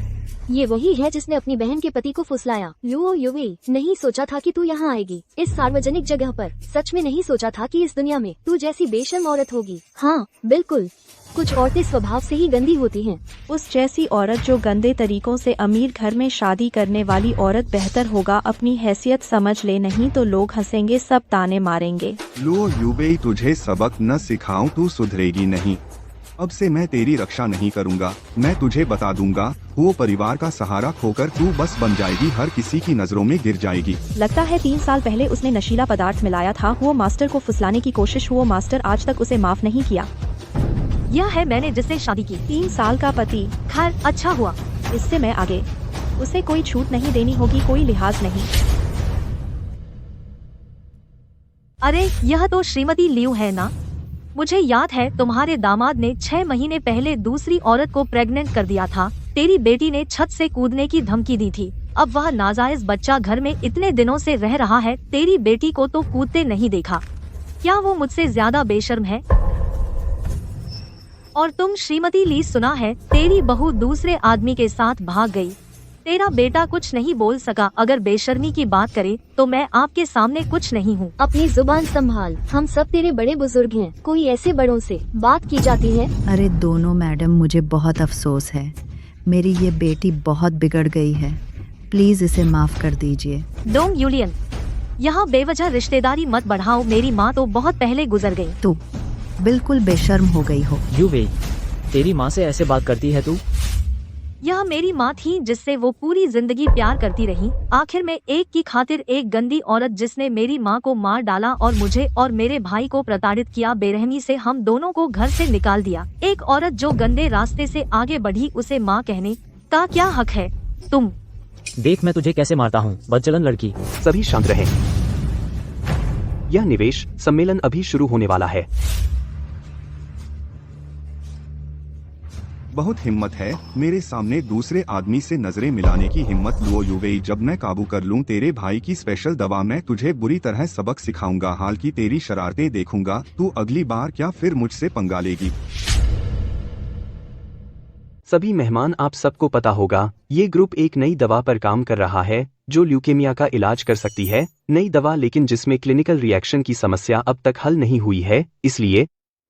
ये वही है जिसने अपनी बहन के पति को फुसलाया। लुओ युवेई, नहीं सोचा था कि तू यहाँ आएगी इस सार्वजनिक जगह पर। सच में नहीं सोचा था कि इस दुनिया में तू जैसी बेशर्म औरत होगी। हाँ बिल्कुल, कुछ औरतें स्वभाव से ही गंदी होती हैं। उस जैसी औरत जो गंदे तरीकों से अमीर घर में शादी करने वाली औरत बेहतर होगा अपनी हैसियत समझ ले, नहीं तो लोग हंसेंगे, सब ताने मारेंगे। लुओ युवेई, तुझे सबक न सिखाऊं, तू सुधरेगी नहीं। अब से मैं तेरी रक्षा नहीं करूंगा। मैं तुझे बता दूंगा, वो परिवार का सहारा खोकर तू बस बन जाएगी, हर किसी की नजरों में गिर जाएगी। लगता है 3 साल पहले उसने नशीला पदार्थ मिलाया था। वो मास्टर को फुसलाने की कोशिश, वो मास्टर आज तक उसे माफ नहीं किया। यह है मैंने जिससे शादी की। 3 साल का पति। खैर अच्छा हुआ। इससे मैं आगे उसे कोई छूट नहीं देनी होगी, कोई लिहाज नहीं। अरे यह तो श्रीमती लियू है ना? मुझे याद है तुम्हारे दामाद ने 6 महीने पहले दूसरी औरत को प्रेग्नेंट कर दिया था। तेरी बेटी ने छत से कूदने की धमकी दी थी। अब वह नाजायज बच्चा घर में इतने दिनों से रह रहा है। तेरी बेटी को तो कूदते नहीं देखा। क्या वो मुझसे ज्यादा बेशर्म है? और तुम श्रीमती ली, सुना है तेरी बहू दूसरे आदमी के साथ भाग गई। तेरा बेटा कुछ नहीं बोल सका। अगर बेशर्मी की बात करे तो मैं आपके सामने कुछ नहीं हूँ। अपनी जुबान संभाल, हम सब तेरे बड़े बुजुर्ग हैं। कोई ऐसे बड़ों से बात की जाती है? अरे दोनों मैडम, मुझे बहुत अफसोस है, मेरी ये बेटी बहुत बिगड़ गई है, प्लीज इसे माफ कर दीजिए। डोंग यूलियन, यहाँ बेवजह रिश्तेदारी मत बढ़ाओ। मेरी माँ तो बहुत पहले गुजर गई। तू बिल्कुल बेशर्म हो गई हो। युवेई, तेरी माँ से ऐसे बात करती है तू? यह मेरी माँ थी जिससे वो पूरी जिंदगी प्यार करती रही। आखिर में एक की खातिर एक गंदी औरत जिसने मेरी माँ को मार डाला और मुझे और मेरे भाई को प्रताड़ित किया। बेरहमी से हम दोनों को घर से निकाल दिया। एक औरत जो गंदे रास्ते से आगे बढ़ी, उसे माँ कहने का क्या हक है? तुम देख मैं तुझे कैसे मारता हूँ, बदचलन लड़की। सभी शांत रहें। यह निवेश सम्मेलन अभी शुरू होने वाला है। बहुत हिम्मत है मेरे सामने दूसरे आदमी से नजरें मिलाने की हिम्मत। लुओ युवेई, जब मैं काबू कर लूं तेरे भाई की स्पेशल दवा, मैं तुझे बुरी तरह सबक सिखाऊंगा। हाल की तेरी शरारतें देखूंगा। तू अगली बार क्या फिर मुझसे पंगा लेगी? सभी मेहमान, आप सबको पता होगा ये ग्रुप एक नई दवा पर काम कर रहा है जो ल्यूकेमिया का इलाज कर सकती है। नई दवा, लेकिन जिसमें क्लिनिकल रिएक्शन की समस्या अब तक हल नहीं हुई है। इसलिए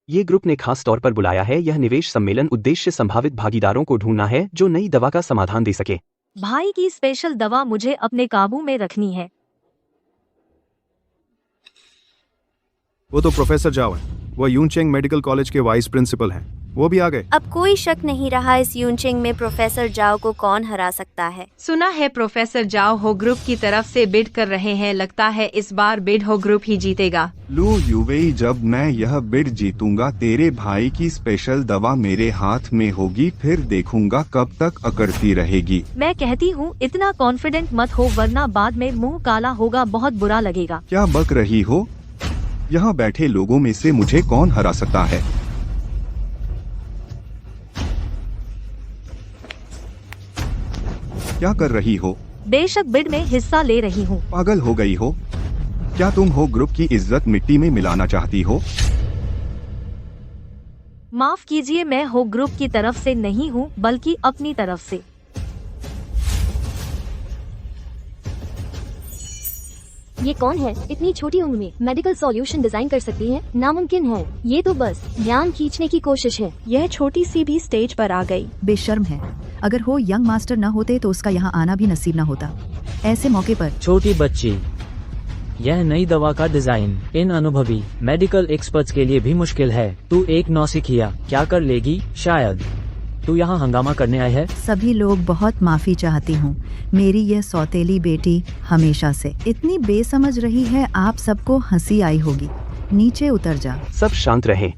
ये ग्रुप ने खास तौर पर बुलाया है। यह निवेश सम्मेलन उद्देश्य संभावित भागीदारों को ढूंढना है जो नई दवा का समाधान दे सके। भाई की स्पेशल दवा मुझे अपने काबू में रखनी है। वो तो प्रोफेसर जाओ है, वो यूनचेंग मेडिकल कॉलेज के वाइस प्रिंसिपल हैं, वो भी आ गए। अब कोई शक नहीं रहा इस यूनचेंग में प्रोफेसर जाओ को कौन हरा सकता है। सुना है प्रोफेसर जाओ हो ग्रुप की तरफ से बिड कर रहे हैं। लगता है इस बार बिड हो ग्रुप ही जीतेगा। लुओ युवेई, जब मैं यह बिड जीतूंगा तेरे भाई की स्पेशल दवा मेरे हाथ में होगी, फिर देखूंगा कब तक अकड़ती रहेगी। मैं कहती हूँ इतना कॉन्फिडेंट मत हो, वरना बाद में मुंह काला होगा, बहुत बुरा लगेगा। क्या बक रही हो? यहाँ बैठे लोगों में से मुझे कौन हरा सकता है? क्या कर रही हो? बेशक बिड में हिस्सा ले रही हूँ। पागल हो गई हो? क्या तुम हो ग्रुप की इज्जत मिट्टी में मिलाना चाहती हो? माफ कीजिए, मैं हो ग्रुप की तरफ से नहीं हूँ बल्कि अपनी तरफ से। ये कौन है? इतनी छोटी उम्र में मेडिकल सॉल्यूशन डिजाइन कर सकती है? नामुमकिन है। ये तो बस ध्यान खींचने की कोशिश है। यह छोटी सी भी स्टेज पर आ गई। बेशर्म है। अगर हो यंग मास्टर न होते तो उसका यहाँ आना भी नसीब न होता। ऐसे मौके पर छोटी बच्ची, यह नई दवा का डिजाइन इन अनुभवी मेडिकल एक्सपर्ट्स के लिए भी मुश्किल है। तू एक नौसिखिया क्या कर लेगी? शायद तू यहाँ हंगामा करने आए है। सभी लोग बहुत माफी चाहती हूँ, मेरी यह सौतेली बेटी हमेशा से इतनी बेसमझ रही है, आप सबको हंसी आई होगी। नीचे उतर जा। सब शांत रहें।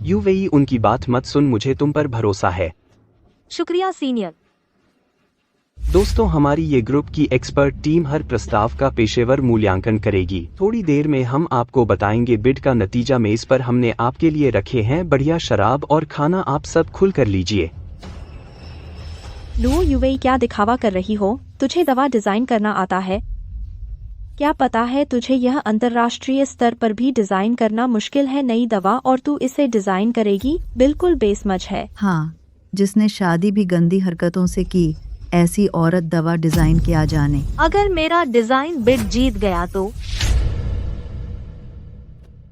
यूवेई उनकी बात मत सुन, मुझे तुम पर भरोसा है। शुक्रिया सीनियर। दोस्तों, हमारी ये ग्रुप की एक्सपर्ट टीम हर प्रस्ताव का पेशेवर मूल्यांकन करेगी। थोड़ी देर में हम आपको बताएंगे बिड का नतीजा। मेज पर हमने आपके लिए रखे हैं बढ़िया शराब और खाना, आप सब खुल कर लीजिए। लुओ यूवेई, क्या दिखावा कर रही हो? तुझे दवा डिजाइन करना आता है? क्या पता है तुझे यह अंतर्राष्ट्रीय स्तर पर भी डिजाइन करना मुश्किल है? नई दवा और तू इसे डिजाइन करेगी? बिल्कुल बेसमझ है। हाँ, जिसने शादी भी गंदी हरकतों से की, ऐसी औरत दवा डिजाइन किया जाने। अगर मेरा डिजाइन बिड जीत गया तो?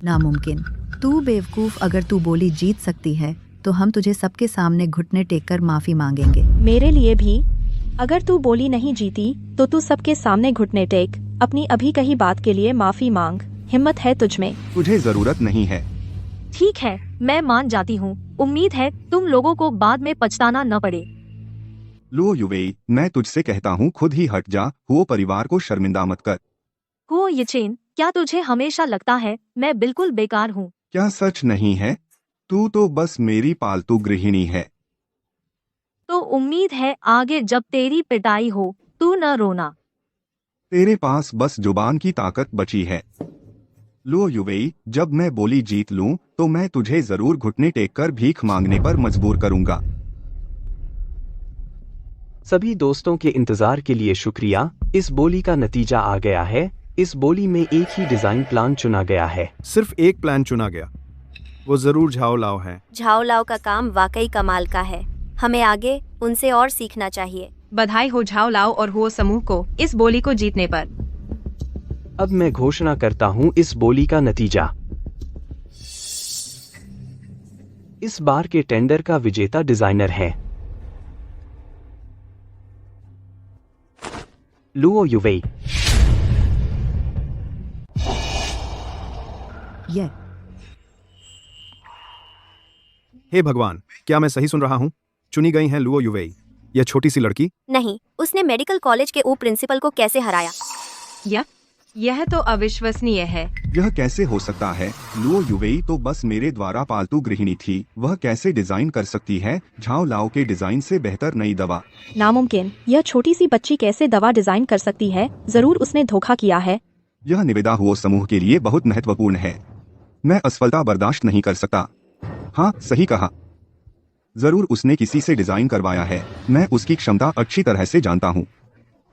नामुमकिन। तू बेवकूफ, अगर तू बोली जीत सकती है तो हम तुझे सबके सामने घुटने टेक कर माफी मांगेंगे। मेरे लिए भी? अगर तू बोली नहीं जीती तो तू सबके सामने घुटने टेक, अपनी अभी कही बात के लिए माफी मांग। हिम्मत है तुझ में? तुझे जरूरत नहीं है। ठीक है, मैं मान जाती हूँ। उम्मीद है तुम लोगों को बाद में पछताना न पड़े। लुओ यूवेई, मैं तुझसे कहता हूँ खुद ही हट जा, हुओ परिवार को शर्मिंदा मत कर। हुओ येचेन, क्या तुझे हमेशा लगता है मैं बिल्कुल बेकार हूँ? क्या सच नहीं है? तू तो बस मेरी पालतू गृहिणी है। तो उम्मीद है आगे जब तेरी पिटाई हो तू न रोना। तेरे पास बस जुबान की ताकत बची है। लुओ यूवेई, जब मैं बोली जीत लूं तो मैं तुझे जरूर घुटने टेक कर भीख मांगने पर मजबूर करूंगा। सभी दोस्तों के इंतजार के लिए शुक्रिया। इस बोली का नतीजा आ गया है। इस बोली में एक ही डिजाइन प्लान चुना गया है। सिर्फ एक प्लान चुना गया, वो जरूर झाओ लाओ है। झाओ लाओ का काम वाकई कमाल का है। हमें आगे उनसे और सीखना चाहिए। बधाई हो झाओ लाओ और हुओ समूह को इस बोली को जीतने पर। अब मैं घोषणा करता हूँ इस बोली का नतीजा। इस बार के टेंडर का विजेता डिजाइनर है लुओ यूवेई। ये हे भगवान, क्या मैं सही सुन रहा हूँ? चुनी गई हैं लुओ यूवेई, यह छोटी सी लड़की। नहीं, उसने मेडिकल कॉलेज के उप प्रिंसिपल को कैसे हराया? यह तो अविश्वसनीय है। यह कैसे हो सकता है? लुओ यूवेई तो बस मेरे द्वारा पालतू गृहिणी थी। वह कैसे डिजाइन कर सकती है झाओ लाओ के डिजाइन से बेहतर नई दवा? नामुमकिन। यह छोटी सी बच्ची कैसे दवा डिजाइन कर सकती है? जरूर उसने धोखा किया है। यह निविदा हुओ समूह के लिए बहुत महत्वपूर्ण है। मैं असफलता बर्दाश्त नहीं कर सकता। हाँ, सही कहा। जरूर उसने किसी से डिजाइन करवाया है। मैं उसकी क्षमता अच्छी तरह से जानता हूँ।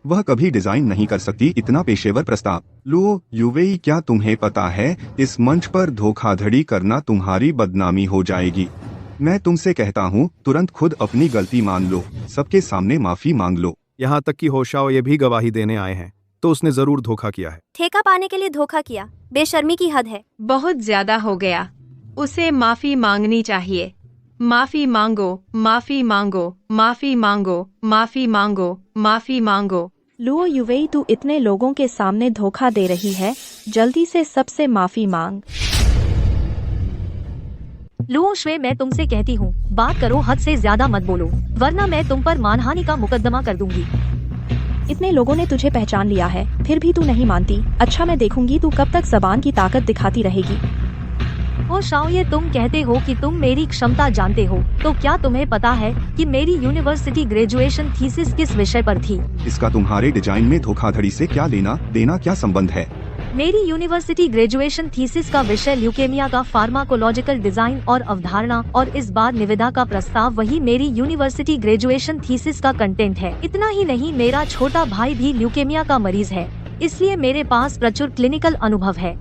वह कभी डिजाइन नहीं कर सकती इतना पेशेवर प्रस्ताव। लुओ यूवेई, क्या तुम्हें पता है इस मंच पर धोखाधड़ी करना तुम्हारी बदनामी हो जाएगी। मैं तुमसे कहता हूँ तुरंत खुद अपनी गलती मान लो, सबके सामने माफी मांग लो। यहाँ तक कि होशाओ ये भी गवाही देने आए हैं, तो उसने जरूर धोखा किया है। ठेका पाने के लिए धोखा किया, बेशर्मी की हद है। बहुत ज्यादा हो गया। उसे माफी मांगनी चाहिए। माफी मांगो, माफी मांगो, माफी मांगो, माफी मांगो, माफी मांगो। लुओ यूवेई, तू इतने लोगों के सामने धोखा दे रही है, जल्दी से सबसे माफी मांग। लुओ श्वे, मैं तुमसे कहती हूँ बात करो, हद से ज्यादा मत बोलो, वरना मैं तुम पर मानहानि का मुकदमा कर दूंगी। इतने लोगों ने तुझे पहचान लिया है, फिर भी तू नहीं मानती। अच्छा, मैं देखूंगी तू कब तक जबान की ताकत दिखाती रहेगी। ओ शाओ, ये तुम कहते हो कि तुम मेरी क्षमता जानते हो, तो क्या तुम्हें पता है कि मेरी यूनिवर्सिटी ग्रेजुएशन थीसिस किस विषय पर थी? इसका तुम्हारे डिजाइन में धोखाधड़ी से क्या लेना देना, क्या संबंध है? मेरी यूनिवर्सिटी ग्रेजुएशन थीसिस का विषय ल्यूकेमिया का फार्माकोलॉजिकल डिजाइन और अवधारणा, और इस बार निविदा का प्रस्ताव वही मेरी यूनिवर्सिटी ग्रेजुएशन थीसिस का कंटेंट है। इतना ही नहीं, मेरा छोटा भाई भी ल्यूकेमिया का मरीज है, इसलिए मेरे पास प्रचुर क्लिनिकल अनुभव है।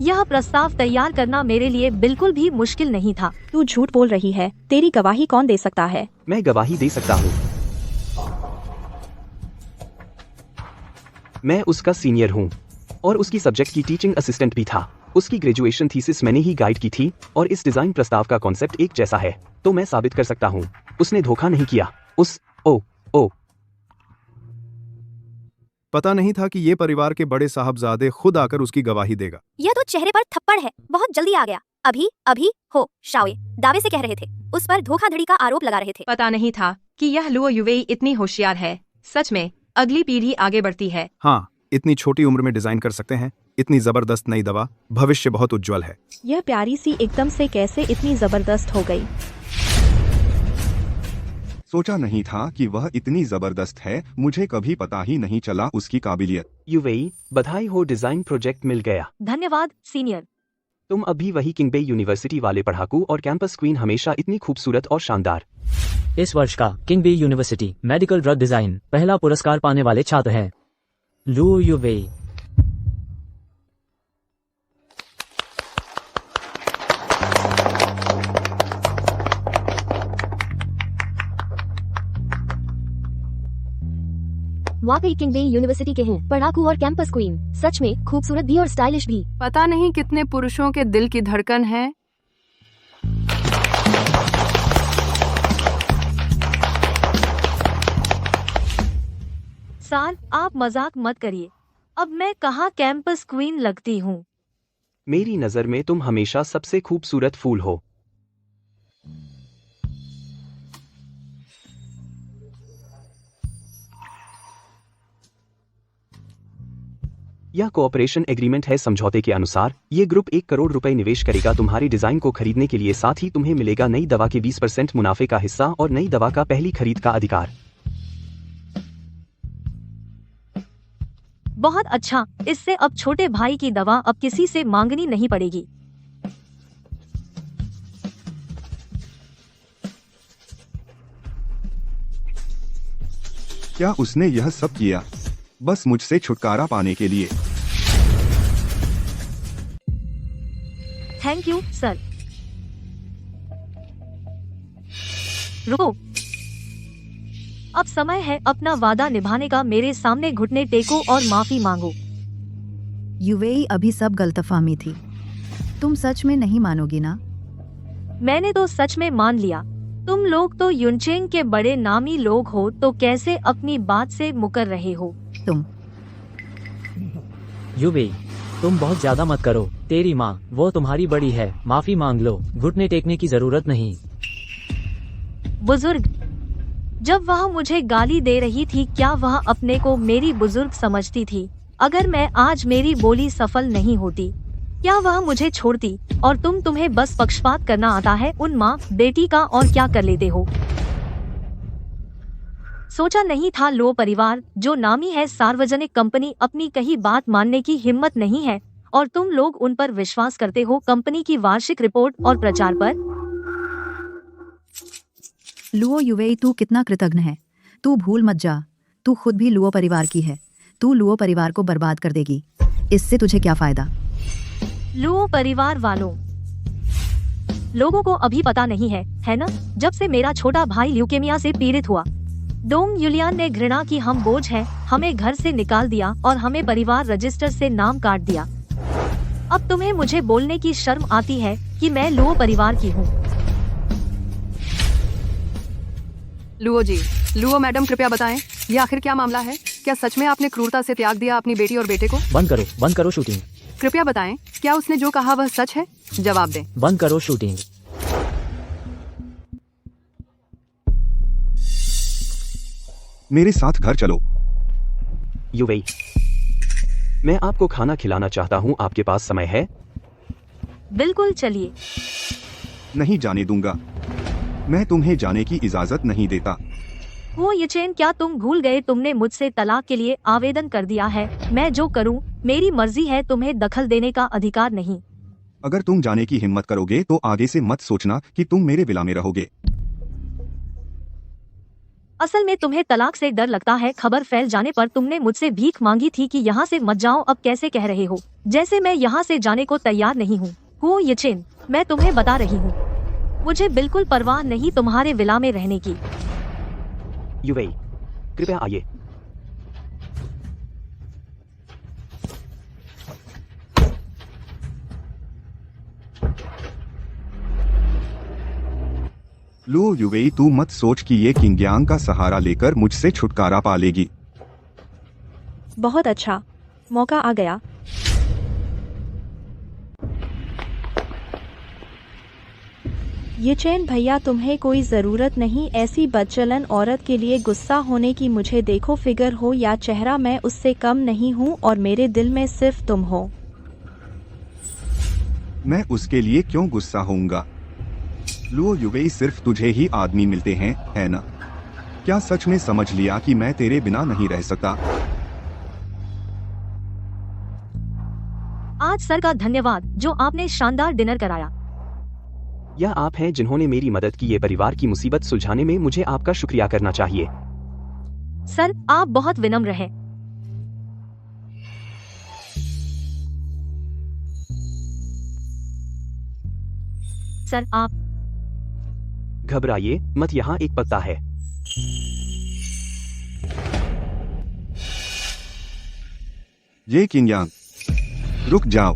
यह प्रस्ताव तैयार करना मेरे लिए बिल्कुल भी मुश्किल नहीं था। तू झूठ बोल रही है। तेरी गवाही कौन दे सकता है? मैं गवाही दे सकता हूँ। मैं उसका सीनियर हूँ और उसकी सब्जेक्ट की टीचिंग असिस्टेंट भी था। उसकी ग्रेजुएशन थीसिस मैंने ही गाइड की थी और इस डिजाइन प्रस्ताव का कॉन्सेप्ट एक जैसा है, तो मैं साबित कर सकता हूँ उसने धोखा नहीं किया। ओ पता नहीं था कि ये परिवार के बड़े साहबजादे खुद आकर उसकी गवाही देगा। यह तो चेहरे पर थप्पड़ है, बहुत जल्दी आ गया। अभी हो शाओए दावे से कह रहे थे, उस पर धोखाधड़ी का आरोप लगा रहे थे। पता नहीं था कि यह लुओ यूवेई इतनी होशियार है। सच में अगली पीढ़ी आगे बढ़ती है। हाँ, इतनी छोटी उम्र में डिजाइन कर सकते हैं। इतनी जबरदस्त नई दवा, भविष्य बहुत उज्जवल है। यह प्यारी सी एकदम से कैसे इतनी जबरदस्त हो गई? सोचा नहीं था कि वह इतनी जबरदस्त है, मुझे कभी पता ही नहीं चला उसकी काबिलियत। यूवेई, बधाई हो, डिजाइन प्रोजेक्ट मिल गया। धन्यवाद सीनियर। तुम अभी वही किंगबे यूनिवर्सिटी वाले पढ़ाकू और कैंपस क्वीन, हमेशा इतनी खूबसूरत और शानदार। इस वर्ष का किंगबे यूनिवर्सिटी मेडिकल ड्रग डिजाइन पहला पुरस्कार पाने वाले छात्र हैं लुओ यूवेई। वाकई किंगबे यूनिवर्सिटी के हैं, पढ़ाकू और कैंपस क्वीन। सच में खूबसूरत भी और स्टाइलिश भी। पता नहीं कितने पुरुषों के दिल की धड़कन है। सर, आप मजाक मत करिए। अब मैं कहाँ कैंपस क्वीन लगती हूँ? मेरी नजर में तुम हमेशा सबसे खूबसूरत फूल हो। यह कोऑपरेशन एग्रीमेंट है। समझौते के अनुसार ये ग्रुप 1 करोड़ रुपए निवेश करेगा तुम्हारी डिजाइन को खरीदने के लिए। साथ ही तुम्हें मिलेगा नई दवा के 20% मुनाफे का हिस्सा और नई दवा का पहली खरीद का अधिकार। बहुत अच्छा, इससे अब छोटे भाई की दवा अब किसी से मांगनी नहीं पड़ेगी। क्या उसने यह सब किया बस मुझसे छुटकारा पाने के लिए? Thank you sir. रुको, अब समय है अपना वादा निभाने का। मेरे सामने घुटने टेको और माफी मांगो। यूवेई, अभी सब गलतफहमी थी। तुम सच में नहीं मानोगी ना? मैंने तो सच में मान लिया। तुम लोग तो युनचेंग के बड़े नामी लोग हो, तो कैसे अपनी बात से मुकर रहे हो? तुम यूवेई, तुम बहुत ज्यादा मत करो। तेरी माँ, वो तुम्हारी बड़ी है, माफी मांग लो। घुटने टेकने की जरूरत नहीं। बुजुर्ग, जब वह मुझे गाली दे रही थी, क्या वह अपने को मेरी बुजुर्ग समझती थी? अगर मैं आज मेरी बोली सफल नहीं होती, क्या वह मुझे छोड़ती? और तुम्हें बस पक्षपात करना आता है उन माँ बेटी का, और क्या कर लेते हो? सोचा नहीं था लो परिवार, जो नामी है सार्वजनिक कंपनी, अपनी कही बात मानने की हिम्मत नहीं है, और तुम लोग उन पर विश्वास करते हो कंपनी की वार्षिक रिपोर्ट और प्रचार पर। लुओ यूवेई, तू कितना कृतज्ञ है। तू भूल मत जा, तू खुद भी लुओ परिवार की है। तू लुओ परिवार को बर्बाद कर देगी, इससे तुझे क्या फायदा? लुओ परिवार वालों, लोगों को अभी पता नहीं है ना? जब से मेरा छोटा भाई ल्यूकेमिया से पीड़ित हुआ, डोंग यूलियान ने घृणा की हम बोझ हैं, हमें घर से निकाल दिया और हमें परिवार रजिस्टर से नाम काट दिया। अब तुम्हें मुझे बोलने की शर्म आती है कि मैं लुओ परिवार की हूँ। लुओ जी, लुओ मैडम, कृपया बताएं, ये आखिर क्या मामला है? क्या सच में आपने क्रूरता से त्याग दिया अपनी बेटी और बेटे को? बंद करो शूटिंग। कृपया बताएं, क्या उसने जो कहा वह सच है? जवाब दें। बंद करो शूटिंग। मेरे साथ घर चलो। यूवेई, मैं आपको खाना खिलाना चाहता हूँ, आपके पास समय है? बिल्कुल, चलिए। नहीं जाने दूंगा, मैं तुम्हें जाने की इजाजत नहीं देता। वो ये चैन, क्या तुम भूल गए तुमने मुझसे तलाक के लिए आवेदन कर दिया है? मैं जो करूं मेरी मर्जी है, तुम्हें दखल देने का अधिकार नहीं। अगर तुम जाने की हिम्मत करोगे तो आगे से मत सोचना कि तुम मेरे विला में रहोगे। असल में तुम्हें तलाक से डर लगता है। खबर फैल जाने पर तुमने मुझसे भीख मांगी थी कि यहाँ से मत जाओ, अब कैसे कह रहे हो जैसे मैं यहाँ से जाने को तैयार नहीं हूँ। वो ये चैन, मैं तुम्हें बता रही हूँ, मुझे बिल्कुल परवाह नहीं तुम्हारे विला में रहने की। यूवेई, कृपया आइए। लो यूवेई, तू मत सोच कि ये किंगयांग का सहारा लेकर मुझसे छुटकारा पा लेगी। बहुत अच्छा, मौका आ गया। ये चैन भैया तुम्हें कोई ज़रूरत नहीं ऐसी बदचलन औरत के लिए गुस्सा होने की। मुझे देखो, फिगर हो या चेहरा मैं उससे कम नहीं हूँ और मेरे दिल में सिर्फ तुम हो। मैं उसके लिए क्यों गुस्सा होऊंगा? लुओ युवेई, सिर्फ तुझे ही आदमी मिलते हैं, है ना? क्या सच में समझ लिया कि मैं तेरे बिना नहीं रह सकता? आज सर का धन्यवाद जो आपने शानदार डिनर कराया। यह आप हैं जिन्होंने मेरी मदद की। ये परिवार की मुसीबत सुलझाने में मुझे आपका शुक्रिया करना चाहिए। सर आप बहुत विनम्र हैं। सर आप घबराइए मत, यहाँ एक पत्ता है। ये किंगयांग, रुक जाओ।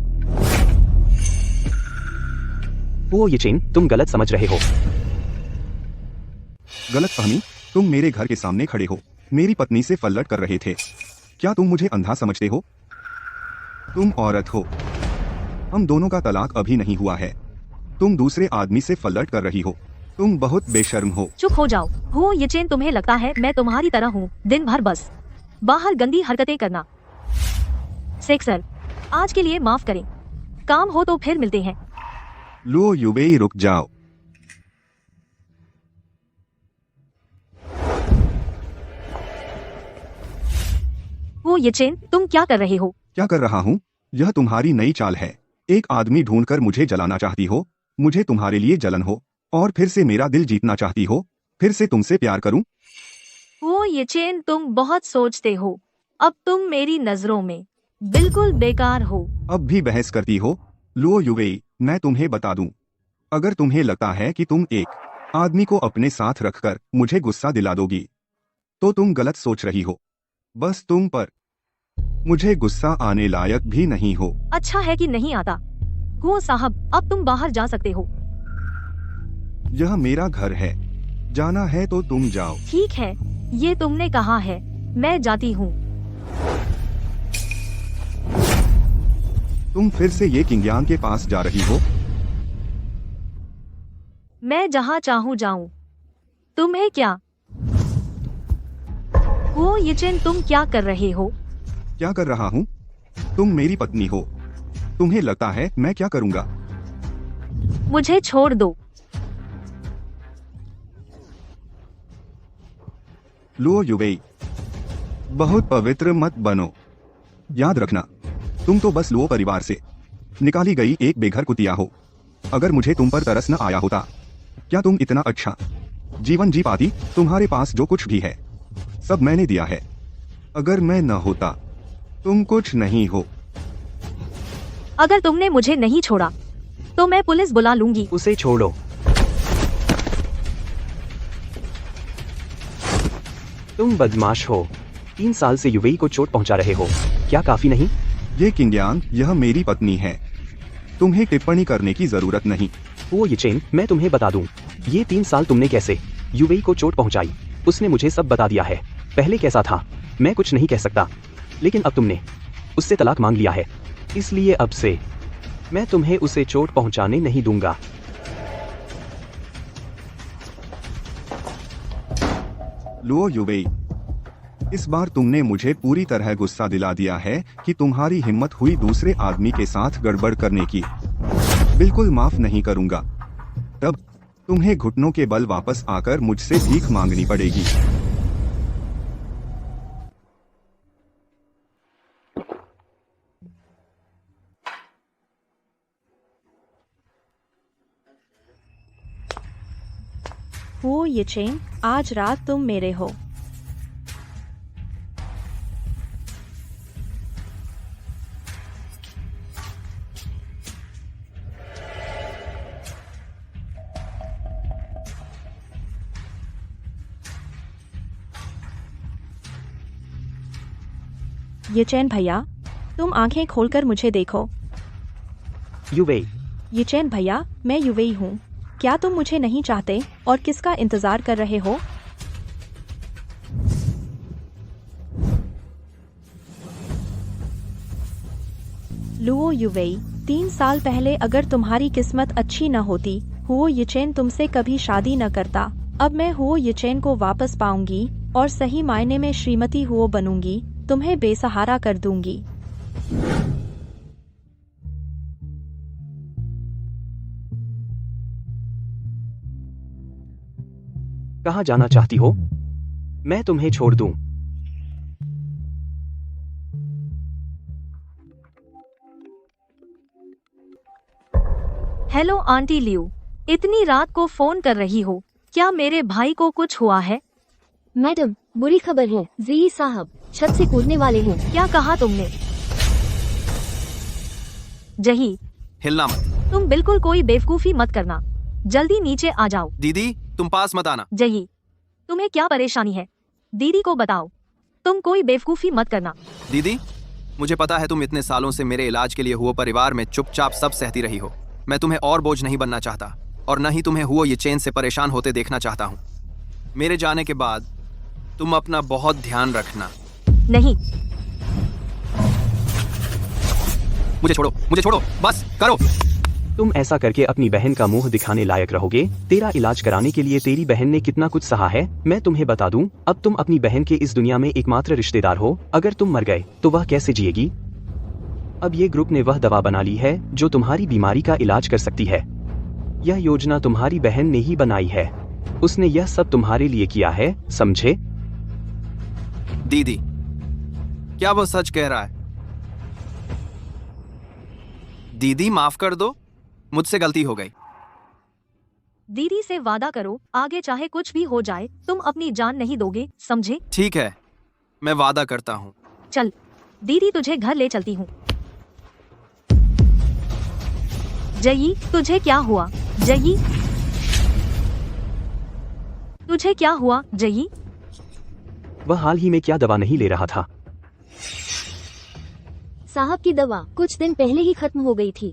वो ये चेन, तुम गलत समझ रहे हो। गलतफहमी? तुम मेरे घर के सामने खड़े हो, मेरी पत्नी से फल्लट कर रहे थे। क्या तुम मुझे अंधा समझते हो? तुम औरत हो। हम दोनों का तलाक अभी नहीं हुआ है। तुम दूसरे आदमी से फल्लट कर रही हो। तुम बहुत बेशर्म हो। चुप हो जाओ। हो ये चेन, तुम्हें लगता है मैं तुम्हारी तरह हूँ दिन भर बस बाहर गंदी हरकतें करना? सेक्स सर, आज के लिए माफ करें, काम हो तो फिर मिलते हैं। लुओ युवेई, रुक जाओ। वो ये चेन, तुम क्या कर रहे हो? क्या कर रहा हूँ? यह तुम्हारी नई चाल है। एक आदमी ढूंढकर मुझे जलाना चाहती हो, मुझे तुम्हारे लिए जलन हो, और फिर से मेरा दिल जीतना चाहती हो, फिर से तुमसे प्यार करूं। वो ये चेन, तुम बहुत सोचते हो। अब तुम मेरी नजरों में बिल्कुल बेकार हो। अब भी बहस करती हो? लुओ युवेई, मैं तुम्हें बता दूं, अगर तुम्हें लगता है कि तुम एक आदमी को अपने साथ रखकर मुझे गुस्सा दिला दोगी, तो तुम गलत सोच रही हो। बस तुम पर मुझे गुस्सा आने लायक भी नहीं हो। अच्छा है कि नहीं आता। वो साहब, अब तुम बाहर जा सकते हो। यह मेरा घर है, जाना है तो तुम जाओ। ठीक है, ये तुमने कहा है, मैं जाती हूँ। तुम फिर से ये किंगयांग के पास जा रही हो? मैं जहाँ चाहूँ जाऊँ, तुम्हें क्या? वो ये चेन, तुम क्या कर रहे हो? क्या कर रहा हूँ? तुम मेरी पत्नी हो, तुम्हें लगता है मैं क्या करूँगा? मुझे छोड़ दो। लुओ युवेई, बहुत पवित्र मत बनो। याद रखना, तुम तो बस लुओ परिवार से निकाली गई एक बेघर कुतिया हो। अगर मुझे तुम पर तरस न आया होता, क्या तुम इतना अच्छा जीवन जी पाती? तुम्हारे पास जो कुछ भी है, सब मैंने दिया है। अगर मैं न होता, तुम कुछ नहीं हो। अगर तुमने मुझे नहीं छोड़ा, तो मैं पुलिस बुला लूंगी। उसे छोड़ो। तुम बदमाश हो। 3 साल से युवेई को चोट पहुंचा रहे हो, क्या काफी नहीं? ये किंगयांग, यह मेरी पत्नी है, तुम्हें टिप्पणी करने की जरूरत नहीं। वो ये चेन, मैं तुम्हें बता दूं, ये 3 साल तुमने कैसे युवेई को चोट पहुंचाई, उसने मुझे सब बता दिया है। पहले कैसा था मैं कुछ नहीं कह सकता, लेकिन अब तुमने उससे तलाक मांग लिया है, इसलिए अब से मैं तुम्हें उसे चोट पहुंचाने नहीं दूंगा। लुओ युवेई, इस बार तुमने मुझे पूरी तरह गुस्सा दिला दिया है कि तुम्हारी हिम्मत हुई दूसरे आदमी के साथ गड़बड़ करने की। बिल्कुल माफ नहीं करूंगा। तब तुम्हें घुटनों के बल वापस आकर मुझसे भीख मांगनी पड़ेगी। वो ये चेन, आज रात तुम मेरे हो। ये चैन भैया, तुम आंखें खोलकर मुझे देखो। युवेई, ये चैन भैया, मैं युवेई हूँ। क्या तुम मुझे नहीं चाहते और किसका इंतजार कर रहे हो? लुओ युवेई, 3 साल पहले अगर तुम्हारी किस्मत अच्छी न होती हुओ यिचेन तुमसे कभी शादी न करता। अब मैं हुओ यिचेन को वापस पाऊंगी और सही मायने में श्रीमती हुओ बनूंगी, तुम्हें बेसहारा कर दूंगी। कहाँ जाना चाहती हो? मैं तुम्हें छोड़ दूं। हेलो आंटी लियू, इतनी रात को फोन कर रही हो, क्या मेरे भाई को कुछ हुआ है? मैडम, बुरी खबर है, जी साहब छत से कूदने वाले हैं। क्या कहा तुमने? जही, हिलना मत। तुम बिल्कुल कोई बेवकूफी मत करना, जल्दी नीचे आ जाओ। दीदी, तुम पास मत आना। जही, तुम्हें क्या परेशानी है? दीदी को बताओ, तुम कोई बेवकूफी मत करना। दीदी, मुझे पता है तुम इतने सालों से मेरे इलाज के लिए हुओ परिवार में चुपचाप सब सहती रही हो। मैं तुम्हें और बोझ नहीं बनना चाहता और न ही तुम्हें हुओ यिचेन से परेशान होते देखना चाहता हूँ। मेरे जाने के बाद तुम अपना बहुत ध्यान रखना। नहीं, मुझे छोड़ो, बस करो। तुम ऐसा करके अपनी बहन का मुंह दिखाने लायक रहोगे? तेरा इलाज कराने के लिए तेरी बहन ने कितना कुछ सहा है, मैं तुम्हें बता दूं। अब तुम अपनी बहन के इस दुनिया में एकमात्र रिश्तेदार हो। अगर तुम मर गए तो वह कैसे जिएगी? अब ये ग्रुप ने वह दवा बना ली है जो तुम्हारी बीमारी का इलाज कर सकती है। यह योजना तुम्हारी बहन ने ही बनाई है। उसने यह सब तुम्हारे लिए किया है, समझे? दीदी, क्या वो सच कह रहा है? दीदी माफ कर दो, मुझसे गलती हो गई। दीदी से वादा करो, आगे चाहे कुछ भी हो जाए तुम अपनी जान नहीं दोगे, समझे? ठीक है, मैं वादा करता हूँ। चल, दीदी तुझे घर ले चलती हूँ। जयी, तुझे क्या हुआ? जयी, तुझे क्या हुआ? जयी, वह हाल ही में क्या दवा नहीं ले रहा था? साहब की दवा कुछ दिन पहले ही खत्म हो गई थी,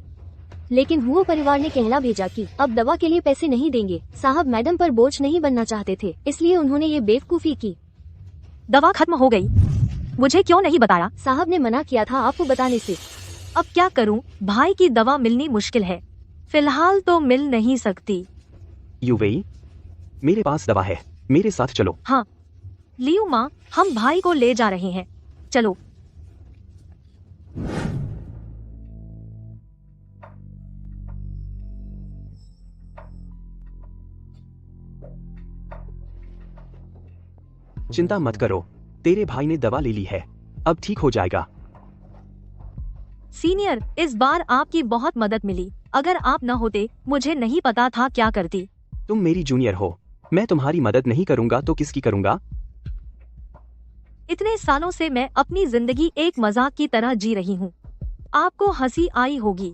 लेकिन हुओ परिवार ने कहला भेजा कि अब दवा के लिए पैसे नहीं देंगे। साहब मैडम पर बोझ नहीं बनना चाहते थे, इसलिए उन्होंने ये बेवकूफी की। दवा खत्म हो गई? मुझे क्यों नहीं बताया? साहब ने मना किया था आपको बताने से। अब क्या करूं? भाई की दवा मिलनी मुश्किल है, फिलहाल तो मिल नहीं सकती। युवेई, मेरे पास दवा है, मेरे साथ चलो। हाँ लियू माँ, हम भाई को ले जा रहे हैं, चलो। चिंता मत करो, तेरे भाई ने दवा ले ली है, अब ठीक हो जाएगा। सीनियर, इस बार आपकी बहुत मदद मिली, अगर आप न होते मुझे नहीं पता था क्या करती। तुम मेरी जूनियर हो, मैं तुम्हारी मदद नहीं करूंगा तो किसकी करूंगा? इतने सालों से मैं अपनी जिंदगी एक मजाक की तरह जी रही हूँ, आपको हंसी आई होगी।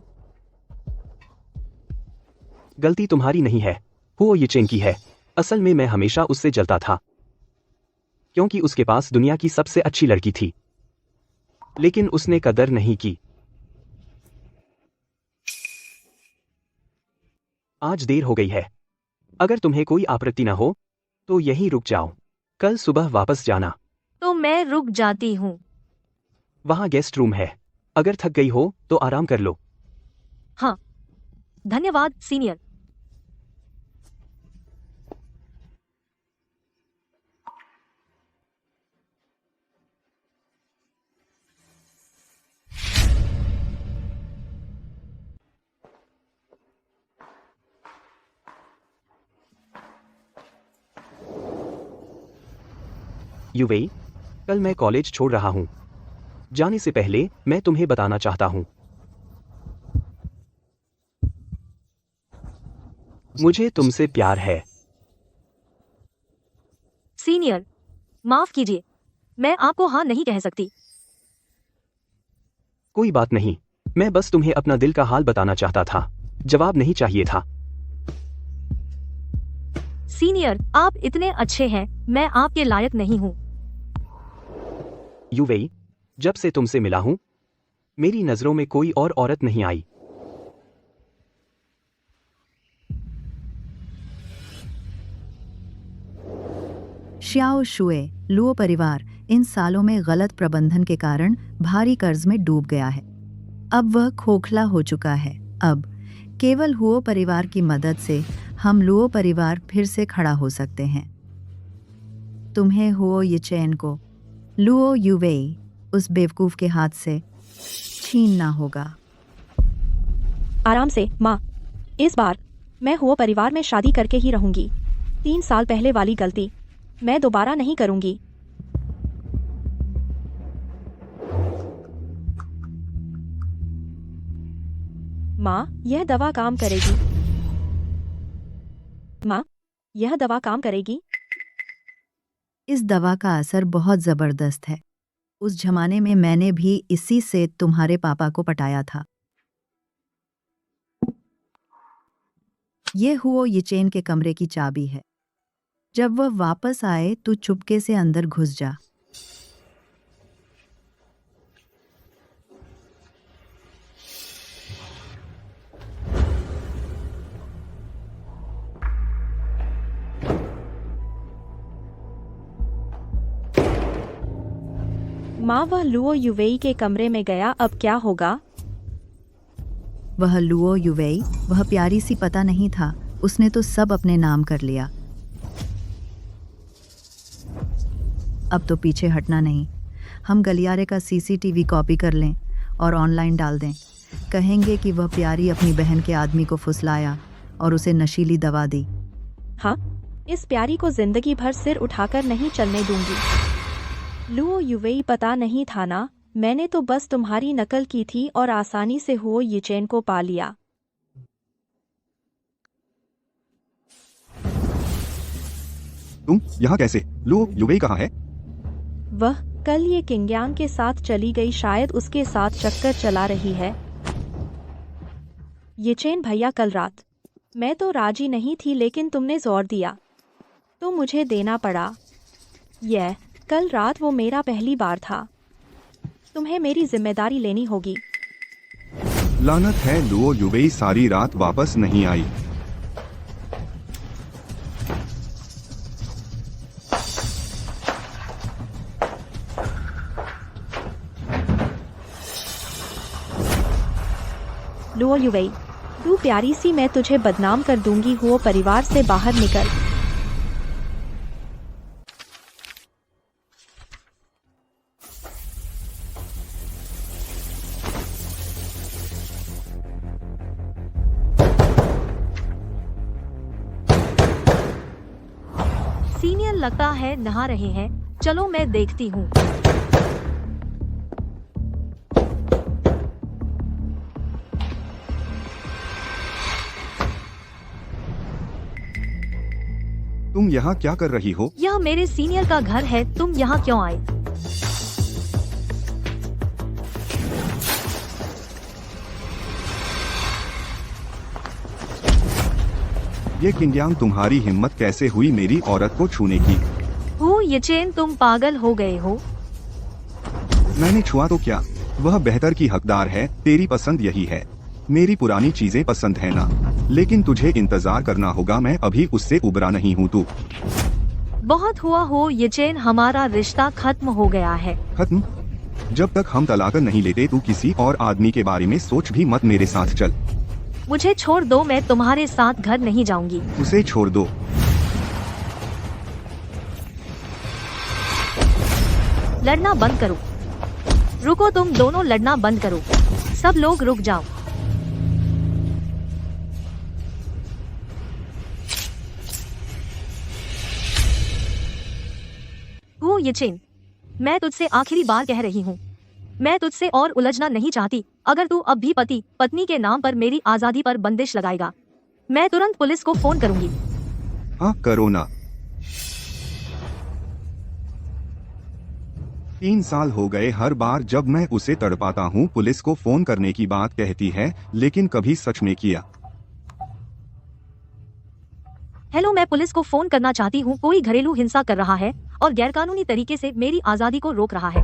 गलती तुम्हारी नहीं है, हुओ यिचेन की है। असल में मैं हमेशा उससे जलता था, क्योंकि उसके पास दुनिया की सबसे अच्छी लड़की थी, लेकिन उसने कदर नहीं की। आज देर हो गई है, अगर तुम्हें कोई आपत्ति न हो तो यहीं रुक जाओ, कल सुबह वापस जाना। तो मैं रुक जाती हूँ। वहाँ गेस्ट रूम है, अगर थक गई हो तो आराम कर लो। हाँ, धन्यवाद सीनियर। युवेई, कल मैं कॉलेज छोड़ रहा हूँ। जाने से पहले मैं तुम्हें बताना चाहता हूँ, मुझे तुमसे प्यार है। सीनियर, माफ कीजिए, मैं आपको हाँ नहीं कह सकती। कोई बात नहीं, मैं बस तुम्हें अपना दिल का हाल बताना चाहता था, जवाब नहीं चाहिए था। सीनियर, आप इतने अच्छे हैं, मैं आपके लायक नहीं हूँ। युवेई, जब से तुमसे मिला हूं, मेरी नजरों में कोई और औरत नहीं आई। श्याओ शुए, लुओ परिवार इन सालों में गलत प्रबंधन के कारण भारी कर्ज में डूब गया है। अब वह खोखला हो चुका है। अब केवल हुओ परिवार की मदद से हम लुओ परिवार फिर से खड़ा हो सकते हैं। तुम्हें हुओ येचेन को लुओ युवेई उस बेवकूफ के हाथ से छीनना होगा। आराम से माँ, इस बार मैं हुओ परिवार में शादी करके ही रहूंगी। 3 साल पहले वाली गलती मैं दोबारा नहीं करूंगी। माँ, यह दवा काम करेगी। माँ, यह दवा काम करेगी। इस दवा का असर बहुत जबरदस्त है। उस जमाने में मैंने भी इसी से तुम्हारे पापा को पटाया था। ये हुओ येचेन के कमरे की चाबी है। जब वह वापस आए तो चुपके से अंदर घुस जा। माँ, वह लुओ युवेई के कमरे में गया, अब क्या होगा? वह लुओ युवेई, वह प्यारी सी पता नहीं था, उसने तो सब अपने नाम कर लिया। अब तो पीछे हटना नहीं। हम गलियारे का सीसीटीवी कॉपी कर लें और ऑनलाइन डाल दें। कहेंगे कि वह प्यारी अपनी बहन के आदमी को फुसलाया और उसे नशीली दवा दी। हाँ, इस प्यारी को जिंदगी भर सिर उठाकर नहीं चलने दूंगी। लुओ युवेई पता नहीं था ना, मैंने तो बस तुम्हारी नकल की थी और आसानी से हुओ येचेन को पा लिया। तुम यहाँ कैसे? लुओ युवेई कहाँ है? वह कल ये किंग्यांग के साथ चली गई, शायद उसके साथ चक्कर चला रही है। येचेन भैया, कल रात मैं तो राजी नहीं थी, लेकिन तुमने जोर दिया तो मुझे देना पड़ा। कल रात वो मेरा पहली बार था। तुम्हें मेरी जिम्मेदारी लेनी होगी। लानत है, लुओ युवेई सारी रात वापस नहीं आई। लुओ युवेई, तू प्यारी सी, मैं तुझे बदनाम कर दूंगी। हुओ परिवार से बाहर निकल। सीनियर लगता है नहा रहे हैं, चलो मैं देखती हूँ। तुम यहाँ क्या कर रही हो? यह मेरे सीनियर का घर है, तुम यहाँ क्यों आए? ये किंग्यांग, तुम्हारी हिम्मत कैसे हुई मेरी औरत को छूने की? हुओ येचेन, तुम पागल हो गए हो? मैंने छुआ तो क्या? वह बेहतर की हकदार है। तेरी पसंद यही है। मेरी पुरानी चीजें पसंद है ना, लेकिन तुझे इंतजार करना होगा। मैं अभी उससे उबरा नहीं हूँ। तू बहुत हुआ हो येचेन, हमारा रिश्ता खत्म हो गया है। खत्म? जब तक हम तलाक नहीं लेते तू किसी और आदमी के बारे में सोच भी मत। मेरे साथ चल। मुझे छोड़ दो, मैं तुम्हारे साथ घर नहीं जाऊंगी। उसे छोड़ दो। लड़ना बंद करो। रुको, तुम दोनों लड़ना बंद करो। सब लोग रुक जाओ। हुओ येचेन, मैं तुझसे आखिरी बार कह रही हूँ, मैं तुझसे और उलझना नहीं चाहती। अगर तू अब भी पति पत्नी के नाम पर मेरी आजादी पर बंदिश लगाएगा, मैं तुरंत पुलिस को फोन करूंगी। हाँ, करो ना। 3 साल हो गए। हर बार जब मैं उसे तड़पाता हूँ पुलिस को फोन करने की बात कहती है, लेकिन कभी सच में किया। हेलो, मैं पुलिस को फोन करना चाहती हूँ। कोई घरेलू हिंसा कर रहा है और गैरकानूनी तरीके से मेरी आजादी को रोक रहा है।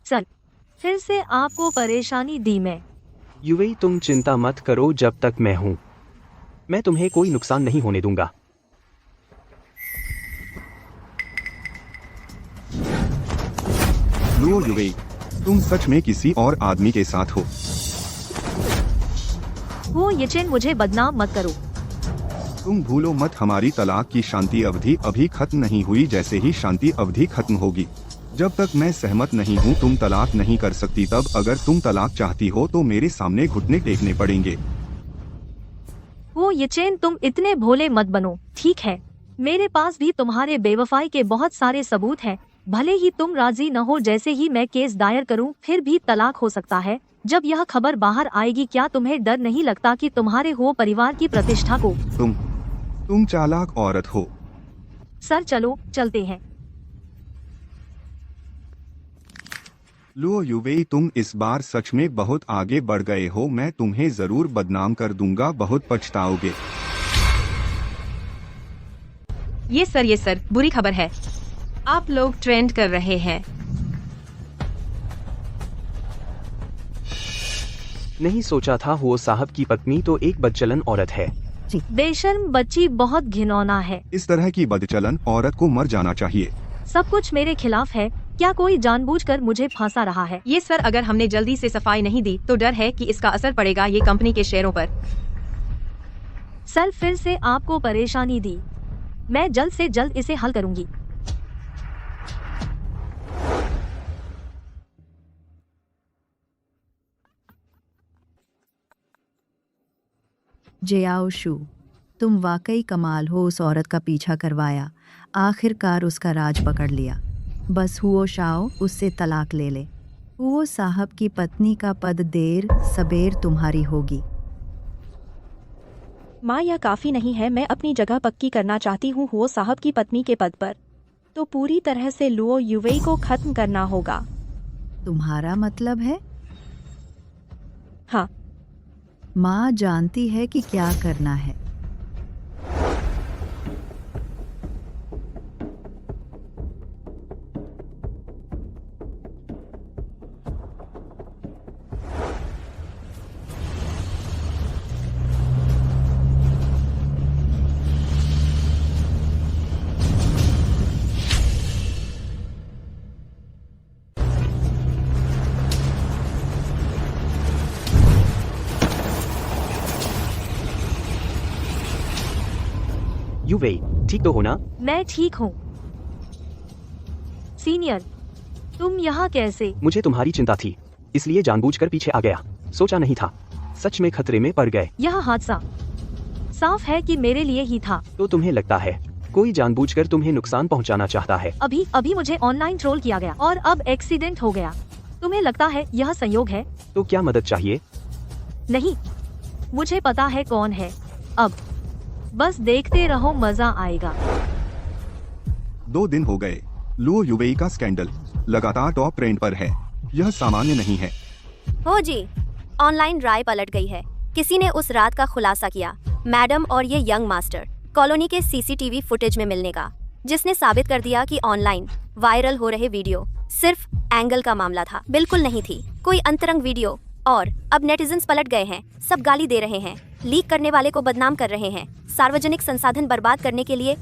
सर, फिर से आपको परेशानी दी मैं। युवेई, तुम चिंता मत करो, जब तक मैं हूँ मैं तुम्हें कोई नुकसान नहीं होने दूंगा। लुओ युवेई, तुम सच में किसी और आदमी के साथ हो? हुओ येचेन, मुझे बदनाम मत करो। तुम भूलो मत, हमारी तलाक की शांति अवधि अभी खत्म नहीं हुई। जैसे ही शांति अवधि खत्म होगी, जब तक मैं सहमत नहीं हूँ तुम तलाक नहीं कर सकती। तब अगर तुम तलाक चाहती हो तो मेरे सामने घुटने टेकने पड़ेंगे। हुओ येचेन, तुम इतने भोले मत बनो, ठीक है? मेरे पास भी तुम्हारे बेवफाई के बहुत सारे सबूत हैं। भले ही तुम राजी न हो, जैसे ही मैं केस दायर करूं, फिर भी तलाक हो सकता है। जब यह खबर बाहर आएगी, क्या तुम्हें डर नहीं लगता कि तुम्हारे हुओ परिवार की प्रतिष्ठा को? तुम चालाक औरत हो। सर चलो चलते हैं। लुओ युवेई, तुम इस बार सच में बहुत आगे बढ़ गए हो। मैं तुम्हें जरूर बदनाम कर दूंगा, बहुत पछताओगे। ये सर बुरी खबर है। आप लोग ट्रेंड कर रहे हैं। नहीं सोचा था हुओ साहब की पत्नी तो एक बदचलन औरत है। बेशर्म बच्ची बहुत घिनौना है। इस तरह की बदचलन औरत को मर जाना चाहिए। सब कुछ मेरे खिलाफ है। क्या कोई जानबूझकर मुझे फांसा रहा है? ये सर, अगर हमने जल्दी से सफाई नहीं दी तो डर है कि इसका असर पड़ेगा ये कंपनी के शेयरों पर। सर फिर से आपको परेशानी दी। मैं जल्द से जल्द इसे हल करूंगी। जियाओ शू, तुम वाकई कमाल हो। उस औरत का पीछा करवाया, आखिरकार उसका राज पकड़ लिया। बस हुओ शाओ उससे तलाक ले ले। हुओ साहब की पत्नी का पद देर सबेर तुम्हारी होगी। माँ, यह काफ़ी नहीं है। मैं अपनी जगह पक्की करना चाहती हूँ हुओ साहब की पत्नी के पद पर। तो पूरी तरह से लुओ युवेई को खत्म करना होगा। तुम्हारा मतलब है? हाँ। माँ जानती है कि क्या करना है। युवेई, ठीक तो हो ना? मैं ठीक हूँ। सीनियर, तुम यहाँ कैसे? मुझे तुम्हारी चिंता थी, इसलिए जानबूझकर पीछे आ गया। सोचा नहीं था, सच में खतरे में पड़ गए। यह हादसा साफ है कि मेरे लिए ही था। तो तुम्हें लगता है कोई जानबूझकर तुम्हें नुकसान पहुंचाना चाहता है? अभी मुझे ऑनलाइन ट्रोल किया गया और अब एक्सीडेंट हो गया। तुम्हें लगता है यह संयोग है? तो क्या मदद चाहिए? नहीं, मुझे पता है कौन है। अब बस देखते रहो, मजा आएगा। 2 दिन हो गए। लुओ युवेई का स्कैंडल लगातार टॉप ट्रेंड पर है। यह सामान्य नहीं है। हो जी, ऑनलाइन राय पलट गई है। किसी ने उस रात का खुलासा किया, मैडम और ये यंग मास्टर कॉलोनी के सीसीटीवी फुटेज में मिलने का, जिसने साबित कर दिया कि ऑनलाइन वायरल हो रहे वीडियो सिर्फ एंगल का मामला था, बिल्कुल नहीं थी कोई अंतरंग वीडियो। और अब नेटिजन्स पलट गए हैं, सब गाली दे रहे हैं, लीक करने वाले को बदनाम कर रहे हैं, सार्वजनिक संसाधन बर्बाद करने के लिए।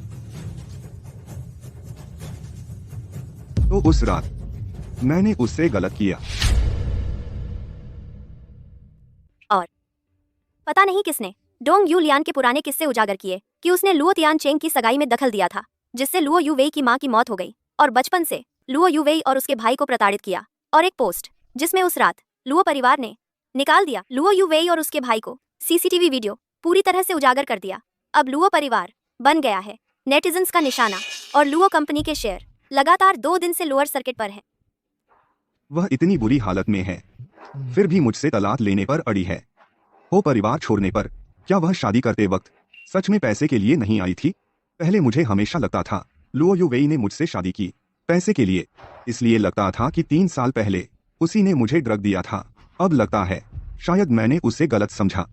तो उस रात मैंने उससे गलत किया। और पता नहीं किसने डोंग यू लियान के पुराने किस्से उजागर किए कि उसने लुओ तियान चेंग की सगाई में दखल दिया था, जिससे लुओ युवेई की मां की मौत हो गई, और बचपन से लुओ युवेई और उसके भाई को प्रताड़ित किया। और एक पोस्ट जिसमें उस रात लुओ परिवार ने निकाल दिया लुओ युवेई और उसके भाई को, सीसीटीवी वीडियो पूरी तरह से उजागर कर दिया। अब लुओ परिवार बन गया है नेटिजन्स का निशाना, और लुओ कंपनी के शेयर लगातार 2 दिन से लोअर सर्किट पर है। वह इतनी बुरी हालत में है, फिर भी मुझसे तलाक लेने पर अड़ी है। वो परिवार छोड़ने पर। क्या वह शादी करते वक्त सच में पैसे के लिए नहीं आई थी? पहले मुझे हमेशा लगता था लुओ युवेई ने मुझसे शादी की पैसे के लिए, इसलिए लगता था कि 3 साल पहले उसी ने मुझे ड्रग दिया था। अब लगता है शायद मैंने उसे गलत समझा।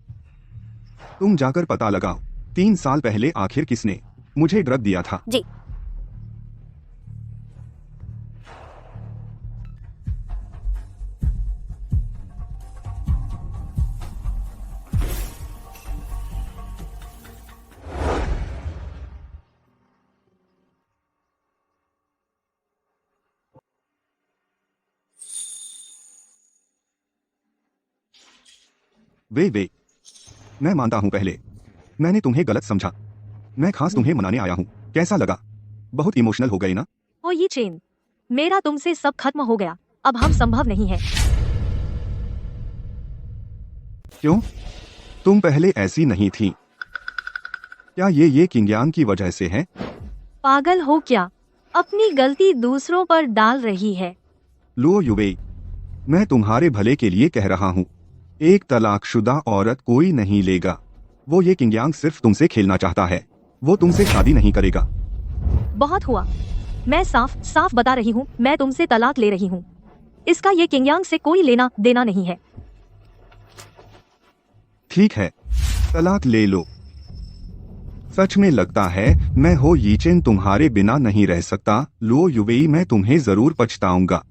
तुम जाकर पता लगाओ 3 साल पहले आखिर किसने मुझे ड्रग दिया था। जी। वे मैं मानता हूँ पहले मैंने तुम्हें गलत समझा। मैं खास तुम्हें मनाने आया हूँ। कैसा लगा? बहुत इमोशनल हो गई ना? ओ ये चेन, मेरा तुमसे सब खत्म हो गया। अब हम संभव नहीं है। क्यों? तुम पहले ऐसी नहीं थी। क्या ये किंग्यांग की वजह से है? पागल हो क्या? अपनी गलती दूसरों पर डाल रही है। लुओ युवेई, मैं तुम्हारे भले के लिए कह रहा हूँ। एक तलाकशुदा औरत कोई नहीं लेगा। वो ये किंग्यांग सिर्फ तुमसे खेलना चाहता है। वो तुमसे शादी नहीं करेगा। बहुत हुआ। मैं साफ साफ बता रही हूँ, मैं तुमसे तलाक ले रही हूँ। इसका ये किंग्यांग से कोई लेना देना नहीं है। ठीक है, तलाक ले लो। सच में लगता है मैं हो यीचेन तुम्हारे बिना नहीं रह सकता। लुओ युवेई, मैं तुम्हें जरूर पछताऊंगा।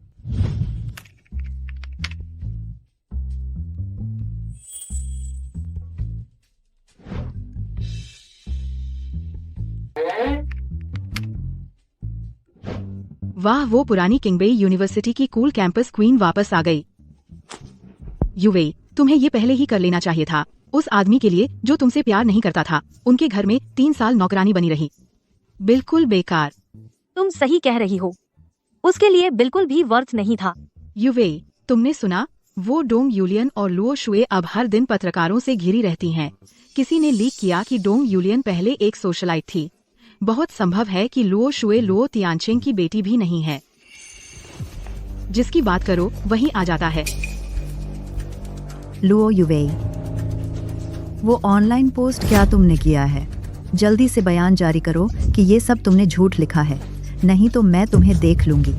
वाह, वो पुरानी किंगबेई यूनिवर्सिटी की कूल कैंपस क्वीन वापस आ गई। युवेई, तुम्हें ये पहले ही कर लेना चाहिए था। उस आदमी के लिए जो तुमसे प्यार नहीं करता था, उनके घर में 3 साल नौकरानी बनी रही। बिल्कुल बेकार। तुम सही कह रही हो, उसके लिए बिल्कुल भी वर्थ नहीं था। युवेई, तुमने सुना? वो डोंग यूलियन और लुओ शुए अब हर दिन पत्रकारों से घिरी रहती हैं। किसी ने लीक किया कि डोंग यूलियन पहले एक सोशलाइट थी। बहुत संभव है कि लुओ शुए लुओ तियानचेंग की बेटी भी नहीं है। जिसकी बात करो वही आ जाता है। लुओ युवेई, वो ऑनलाइन पोस्ट क्या तुमने किया है? जल्दी से बयान जारी करो कि ये सब तुमने झूठ लिखा है, नहीं तो मैं तुम्हें देख लूंगी।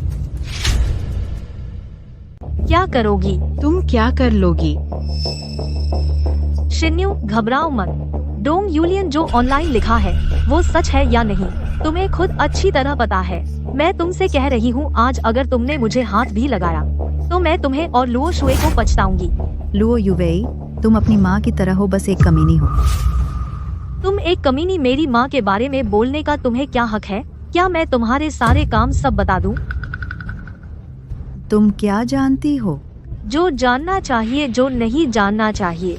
क्या करोगी? तुम क्या कर लोगी? शिन्यू, घबराओ मत। डोंग यूलियन जो ऑनलाइन लिखा है वो सच है या नहीं, तुम्हें खुद अच्छी तरह पता है। मैं तुमसे कह रही हूँ, आज अगर तुमने मुझे हाथ भी लगाया तो मैं तुम्हें और लुओ शुए को पछताऊंगी। लुओ युवेई, तुम अपनी माँ की तरह हो, बस एक कमीनी हो। तुम एक कमीनी? मेरी माँ के बारे में बोलने का तुम्हें क्या हक है? क्या मैं तुम्हारे सारे काम सब बता दूं? तुम क्या जानती हो? जो जानना चाहिए, जो नहीं जानना चाहिए,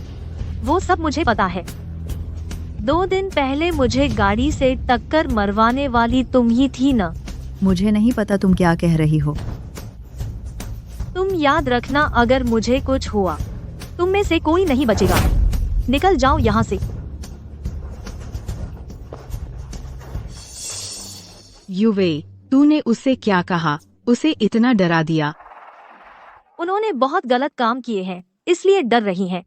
वो सब मुझे पता है। 2 दिन पहले मुझे गाड़ी से टक्कर मरवाने वाली तुम ही थी ना? मुझे नहीं पता तुम क्या कह रही हो। तुम याद रखना, अगर मुझे कुछ हुआ तुम में से कोई नहीं बचेगा। निकल जाओ यहाँ से। युवेई, तूने उससे क्या कहा? उसे इतना डरा दिया? उन्होंने बहुत गलत काम किए हैं, इसलिए डर रही हैं।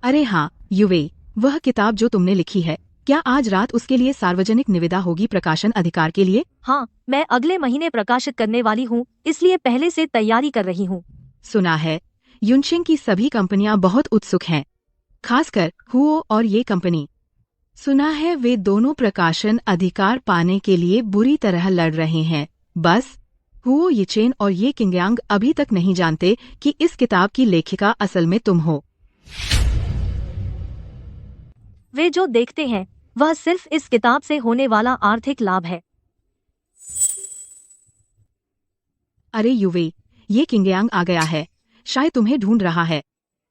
अरे हाँ युवेई, वह किताब जो तुमने लिखी है, क्या आज रात उसके लिए सार्वजनिक निविदा होगी प्रकाशन अधिकार के लिए? हाँ, मैं अगले महीने प्रकाशित करने वाली हूँ, इसलिए पहले से तैयारी कर रही हूँ। सुना है युनशिंग की सभी कंपनियां बहुत उत्सुक हैं, खासकर हुओ और ये कंपनी। सुना है वे दोनों प्रकाशन अधिकार पाने के लिए बुरी तरह लड़ रहे हैं। बस हुओ यीचेन और ये किंग्यांग अभी तक नहीं जानते कि इस किताब की लेखिका असल में तुम हो। वे जो देखते हैं वह सिर्फ इस किताब से होने वाला आर्थिक लाभ है। अरे युवेई, ये किंग्यांग आ गया है, शायद तुम्हें ढूंढ रहा है।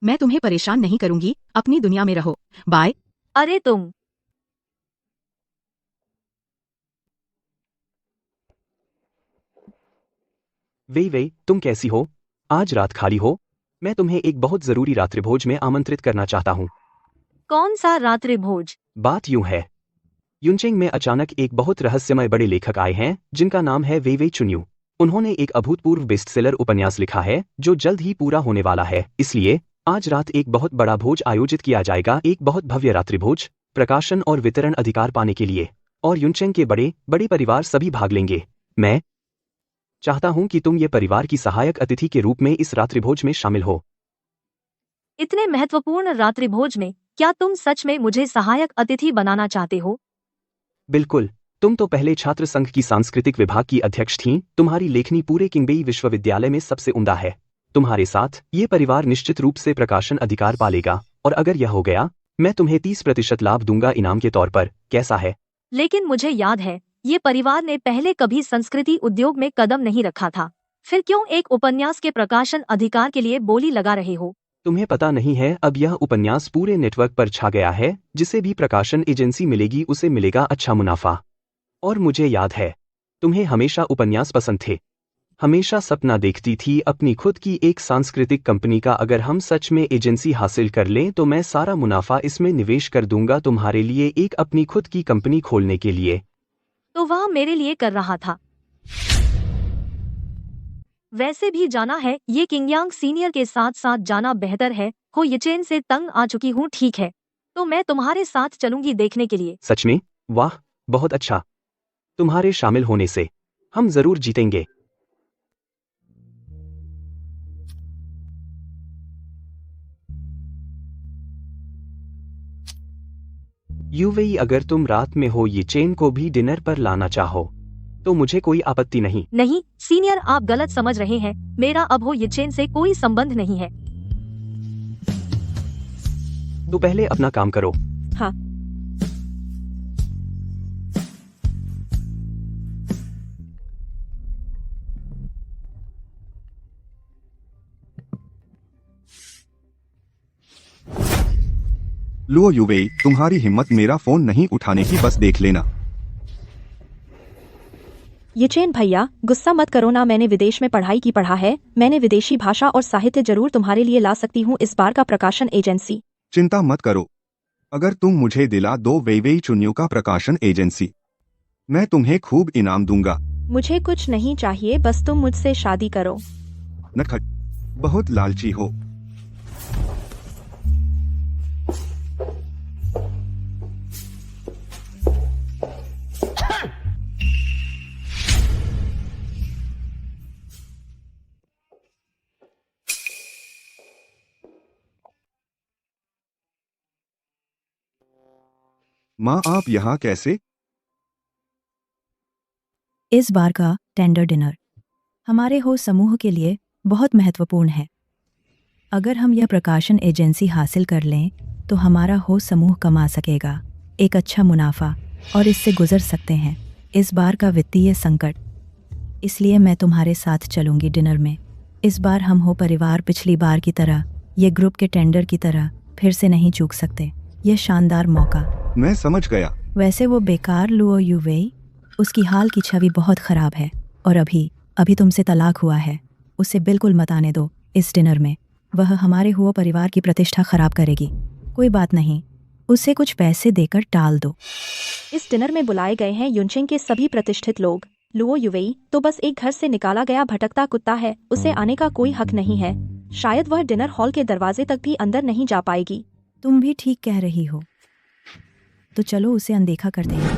मैं तुम्हें परेशान नहीं करूंगी, अपनी दुनिया में रहो। बाय। अरे तुम वे तुम कैसी हो? आज रात खाली हो? मैं तुम्हें एक बहुत जरूरी रात्रिभोज में आमंत्रित करना चाहता हूँ। कौन सा रात्रिभोज? बात यूं है, युनचेंग में अचानक एक बहुत रहस्यमय बड़े लेखक आए हैं जिनका नाम है वे चुन्यू। उन्होंने एक अभूतपूर्व बेस्टसेलर उपन्यास लिखा है जो जल्द ही पूरा होने वाला है, इसलिए आज रात एक बहुत बड़ा भोज आयोजित किया जाएगा, एक बहुत भव्य रात्रिभोज, प्रकाशन और वितरण अधिकार पाने के लिए, और युनचेंग के बड़े बड़े परिवार सभी भाग लेंगे। मैं चाहता हूं कि तुम ये परिवार की सहायक अतिथि के रूप में इस रात्रिभोज में शामिल हो। इतने महत्वपूर्ण रात्रिभोज में क्या तुम सच में मुझे सहायक अतिथि बनाना चाहते हो? बिल्कुल, तुम तो पहले छात्र संघ की सांस्कृतिक विभाग की अध्यक्ष थीं, तुम्हारी लेखनी पूरे किंगबेई विश्वविद्यालय में सबसे उम्दा है। तुम्हारे साथ ये परिवार निश्चित रूप से प्रकाशन अधिकार पालेगा, और अगर यह हो गया, मैं तुम्हें 30% लाभ दूंगा इनाम के तौर पर। कैसा है? लेकिन मुझे याद है, ये परिवार ने पहले कभी संस्कृति उद्योग में कदम नहीं रखा था, फिर क्यों एक उपन्यास के प्रकाशन अधिकार के लिए बोली लगा रहे हो? तुम्हें पता नहीं है, अब यह उपन्यास पूरे नेटवर्क पर छा गया है। जिसे भी प्रकाशन एजेंसी मिलेगी उसे मिलेगा अच्छा मुनाफा। और मुझे याद है, तुम्हें हमेशा उपन्यास पसंद थे, हमेशा सपना देखती थी अपनी खुद की एक सांस्कृतिक कंपनी का। अगर हम सच में एजेंसी हासिल कर लें तो मैं सारा मुनाफा इसमें निवेश कर दूंगा तुम्हारे लिए एक अपनी खुद की कंपनी खोलने के लिए। तो वह मेरे लिए कर रहा था। वैसे भी जाना है, ये किंगयांग सीनियर के साथ साथ जाना बेहतर है। हो येचेन से तंग आ चुकी हूँ। ठीक है, तो मैं तुम्हारे साथ चलूंगी देखने के लिए। सच में? वाह, बहुत अच्छा। तुम्हारे शामिल होने से हम जरूर जीतेंगे। यूवेई, अगर तुम रात में हो येचेन को भी डिनर पर लाना चाहो तो मुझे कोई आपत्ति नहीं। नहीं सीनियर, आप गलत समझ रहे हैं। मेरा अब हो येचेन से कोई संबंध नहीं है। तो पहले अपना काम करो। हाँ। लुओ युवेई, तुम्हारी हिम्मत मेरा फोन नहीं उठाने की, बस देख लेना। येचेन भैया, गुस्सा मत करो ना, मैंने विदेश में पढ़ा है। मैंने विदेशी भाषा और साहित्य जरूर तुम्हारे लिए ला सकती हूँ इस बार का प्रकाशन एजेंसी। चिंता मत करो, अगर तुम मुझे दिला दो वेइवेई चुन्यू का प्रकाशन एजेंसी, मैं तुम्हें खूब इनाम दूंगा। मुझे कुछ नहीं चाहिए, बस तुम मुझसे शादी करो। नखट, बहुत लालची हो। माँ, आप यहाँ कैसे? इस बार का टेंडर डिनर हमारे हो समूह के लिए बहुत महत्वपूर्ण है। अगर हम यह प्रकाशन एजेंसी हासिल कर लें तो हमारा हो समूह कमा सकेगा एक अच्छा मुनाफा और इससे गुजर सकते हैं इस बार का वित्तीय संकट। इसलिए मैं तुम्हारे साथ चलूंगी डिनर में। इस बार हम हो परिवार पिछली बार की तरह, ये ग्रुप के टेंडर की तरह फिर से नहीं चूक सकते। यह शानदार मौका। मैं समझ गया। वैसे वो बेकार लुओ युवेई, उसकी हाल की छवि बहुत खराब है और अभी तुमसे तलाक हुआ है। उसे बिल्कुल मत आने दो इस डिनर में, वह हमारे हुआ परिवार की प्रतिष्ठा खराब करेगी। कोई बात नहीं, उसे कुछ पैसे देकर टाल दो। इस डिनर में बुलाए गए हैं युनचिंग के सभी प्रतिष्ठित लोग। लुओ युवेई तो बस एक घर से निकाला गया भटकता कुत्ता है, उसे आने का कोई हक नहीं है। शायद वह डिनर हॉल के दरवाजे तक भी अंदर नहीं जा पाएगी। तुम भी ठीक कह रही हो, तो चलो उसे अनदेखा करते हैं।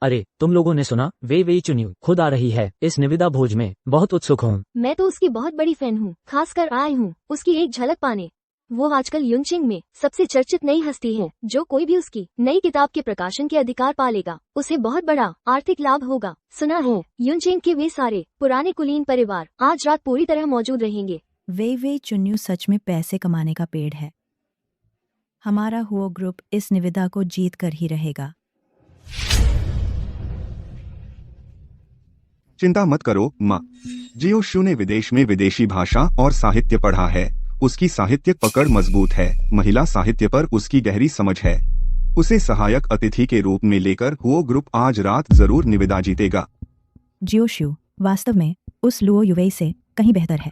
अरे तुम लोगों ने सुना, वेइवेई चुन्यू खुद आ रही है इस निविदा भोज में। बहुत उत्सुक हूँ। मैं तो उसकी बहुत बड़ी फैन हूँ, खासकर आई हूँ उसकी एक झलक पाने। वो आजकल युनचिंग में सबसे चर्चित नई हस्ती है। जो कोई भी उसकी नई किताब के प्रकाशन के अधिकार पालेगा उसे बहुत बड़ा आर्थिक लाभ होगा। सुना है युनचिंग के वे सारे पुराने कुलीन परिवार आज रात पूरी तरह मौजूद रहेंगे। वेइवेई चुन्यू सच में पैसे कमाने का पेड़ है। हमारा हुआ ग्रुप इस निविदा को जीत कर ही रहेगा। चिंता मत करो माँ, जियोशु ने विदेश में विदेशी भाषा और साहित्य पढ़ा है। उसकी साहित्यिक पकड़ मजबूत है। महिला साहित्य पर उसकी गहरी समझ है। उसे सहायक अतिथि के रूप में लेकर हुआ ग्रुप आज रात जरूर निविदा जीतेगा। जियोशु वास्तव में उस लुओ युवेई से कहीं बेहतर है।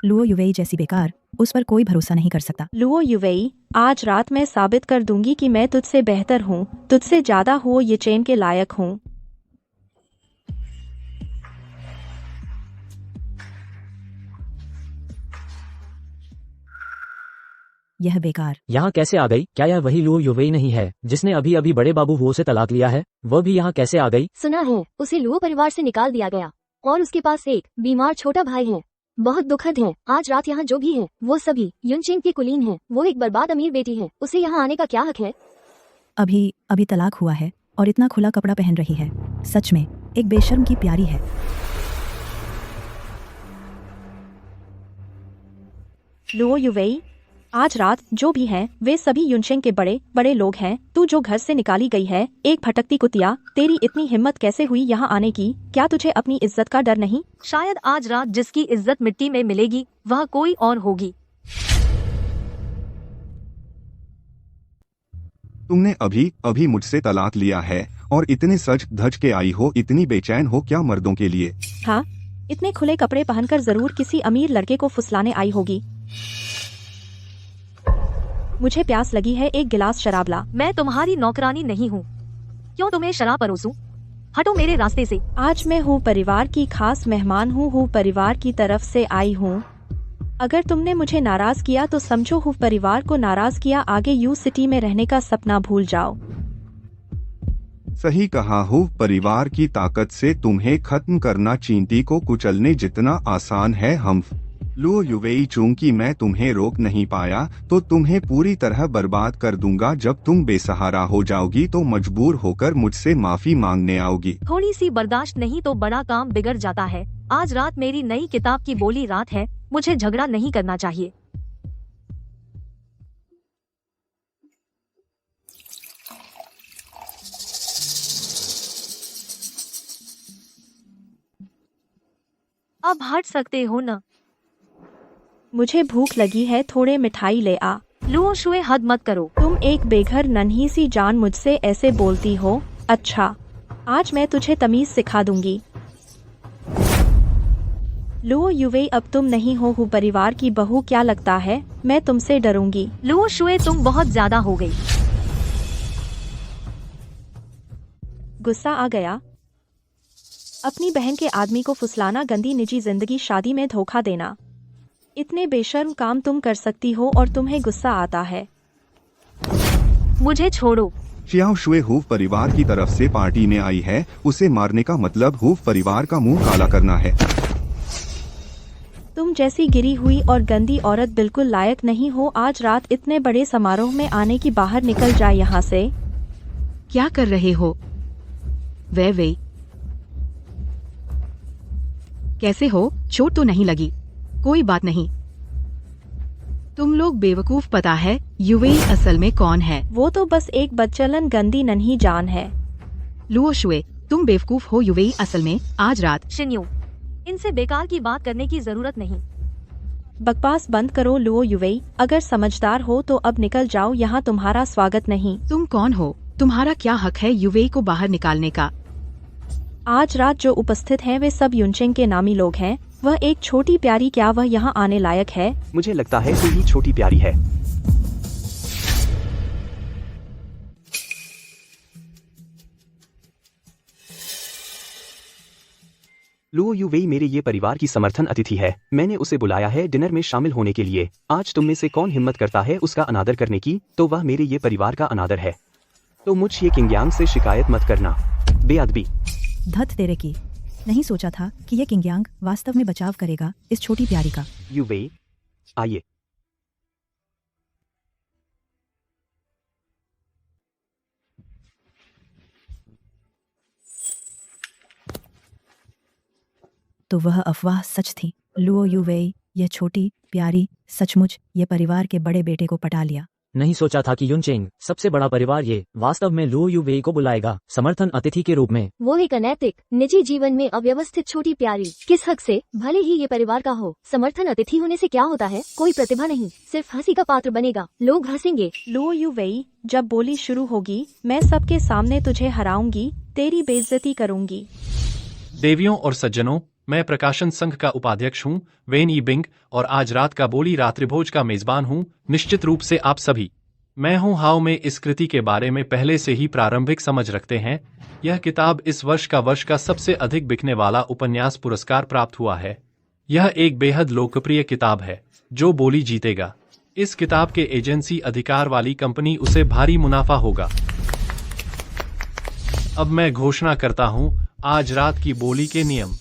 लुओ युवेई जैसी बेकार, उस पर कोई भरोसा नहीं कर सकता। लुओ युवेई, आज रात मैं साबित कर दूंगी कि मैं तुझसे बेहतर हूँ, तुझसे ज्यादा हो येचेन के लायक हूँ। यह बेकार यहाँ कैसे आ गई? क्या यह वही लुओ युवेई नहीं है जिसने अभी अभी बड़े बाबू हुओ से तलाक लिया है? वह भी यहाँ कैसे आ गई? सुना है उसे लुओ परिवार से निकाल दिया गया और उसके पास एक बीमार छोटा भाई है। बहुत दुखद है। आज रात यहाँ जो भी है वो सभी युनचिंग की कुलीन है। वो एक बर्बाद अमीर बेटी है, उसे यहाँ आने का क्या हक है? अभी तलाक हुआ है और इतना खुला कपड़ा पहन रही है। सच में एक बेशर्म की प्यारी है। लुओ युवेई, आज रात जो भी हैं वे सभी युनचेंग के बड़े बड़े लोग हैं। तू जो घर से निकाली गई है, एक भटकती कुतिया, तेरी इतनी हिम्मत कैसे हुई यहाँ आने की? क्या तुझे अपनी इज्जत का डर नहीं? शायद आज रात जिसकी इज्जत मिट्टी में मिलेगी वह कोई और होगी। तुमने अभी अभी मुझसे तलाक लिया है और इतने सज धज के आई हो, इतनी बेचैन हो क्या मर्दों के लिए? हाँ, इतने खुले कपड़े पहनकर जरूर किसी अमीर लड़के को फुसलाने आई होगी। मुझे प्यास लगी है, एक गिलास शराब ला। मैं तुम्हारी नौकरानी नहीं हूँ, क्यों तुम्हें शराब परोसूं? हटो मेरे रास्ते से। आज मैं हूँ परिवार की खास मेहमान हूँ परिवार की तरफ से आई हूँ। अगर तुमने मुझे नाराज किया तो समझो हूँ परिवार को नाराज किया। आगे यू सिटी में रहने का सपना भूल जाओ। सही कहा हूँ, परिवार की ताकत से तुम्हें खत्म करना चींटी को कुचलने जितना आसान है। हम लुओ युवेई, चूंकि मैं तुम्हें रोक नहीं पाया तो तुम्हें पूरी तरह बर्बाद कर दूंगा। जब तुम बेसहारा हो जाओगी तो मजबूर होकर मुझसे माफी मांगने आओगी। थोड़ी सी बर्दाश्त नहीं तो बड़ा काम बिगड़ जाता है। आज रात मेरी नई किताब की बोली रात है, मुझे झगड़ा नहीं करना चाहिए। अब हट सकते हो न? मुझे भूख लगी है, थोड़े मिठाई ले आ। लुओ शुए, हद मत करो। तुम एक बेघर नन्ही सी जान मुझसे ऐसे बोलती हो? अच्छा, आज मैं तुझे तमीज सिखा दूंगी। लुओ युवेई, अब तुम नहीं हो परिवार की बहू, क्या लगता है मैं तुमसे डरूंगी? लुओ शुए, तुम बहुत ज्यादा हो गई। गुस्सा आ गया? अपनी बहन के आदमी को फुसलाना, गंदी निजी जिंदगी, शादी में धोखा देना, इतने बेशर्म काम तुम कर सकती हो और तुम्हें गुस्सा आता है? मुझे छोड़ो। शियाओ शुए हूफ परिवार की तरफ से पार्टी में आई है, उसे मारने का मतलब हूफ परिवार का मुंह काला करना है। तुम जैसी गिरी हुई और गंदी औरत बिल्कुल लायक नहीं हो आज रात इतने बड़े समारोह में आने की। बाहर निकल जाए यहाँ से। क्या कर रहे हो? वे कैसे हो? चोट तो नहीं लगी? कोई बात नहीं। तुम लोग बेवकूफ, पता है युवेई असल में कौन है? वो तो बस एक बदचलन गंदी नन्ही जान है। लुओ शुए, तुम बेवकूफ हो। युवेई असल में आज रात। शिन्यू, इनसे बेकार की बात करने की जरूरत नहीं। बकवास बंद करो लुओ युवेई, अगर समझदार हो तो अब निकल जाओ, यहाँ तुम्हारा स्वागत नहीं। तुम कौन हो? तुम्हारा क्या हक है युवेई को बाहर निकालने का? आज रात जो उपस्थित हैं वे सब युनचेंग के नामी लोग हैं। वह एक छोटी प्यारी, क्या वह यहाँ आने लायक है? मुझे लगता है कि ये छोटी प्यारी है। लुओ युवेई मेरे ये परिवार की समर्थन अतिथि है। मैंने उसे बुलाया है डिनर में शामिल होने के लिए। आज तुम में से कौन हिम्मत करता है उसका अनादर करने की, तो वह मेरे ये परिवार का अनादर है। तो मुझ ये किंगयांग से शिकायत मत करना, बेअदबी। धत तेरे की, नहीं सोचा था कि ये किंगयांग वास्तव में बचाव करेगा इस छोटी प्यारी का। युवेई, आइए। तो वह अफवाह सच थी। लुओ युवेई, यह छोटी प्यारी, सचमुच ये परिवार के बड़े बेटे को पटा लिया। नहीं सोचा था कि युनचेंग, सबसे बड़ा परिवार, ये वास्तव में लुओ युवेई को बुलाएगा समर्थन अतिथि के रूप में। वो एक अनैतिक, निजी जीवन में अव्यवस्थित छोटी प्यारी, किस हक से? भले ही ये परिवार का हो, समर्थन अतिथि होने से क्या होता है? कोई प्रतिभा नहीं, सिर्फ हंसी का पात्र बनेगा, लोग हंसेंगे। लुओ युवेई, जब बोली शुरू होगी मैं सबके सामने तुझे हराऊंगी, तेरी बेइज्जती करूंगी। देवियों और सज्जनों, मैं प्रकाशन संघ का उपाध्यक्ष हूँ वेन ई बिंग, और आज रात का बोली रात्रिभोज का मेजबान हूँ। निश्चित रूप से आप सभी, मैं हूँ हाउ में इस कृति के बारे में पहले से ही प्रारंभिक समझ रखते हैं। यह किताब इस वर्ष का सबसे अधिक बिकने वाला उपन्यास पुरस्कार प्राप्त हुआ है। यह एक बेहद लोकप्रिय किताब है जो बोली जीतेगा। इस किताब के एजेंसी अधिकार वाली कंपनी उसे भारी मुनाफा होगा। अब मैं घोषणा करता हूँ आज रात की बोली के नियम।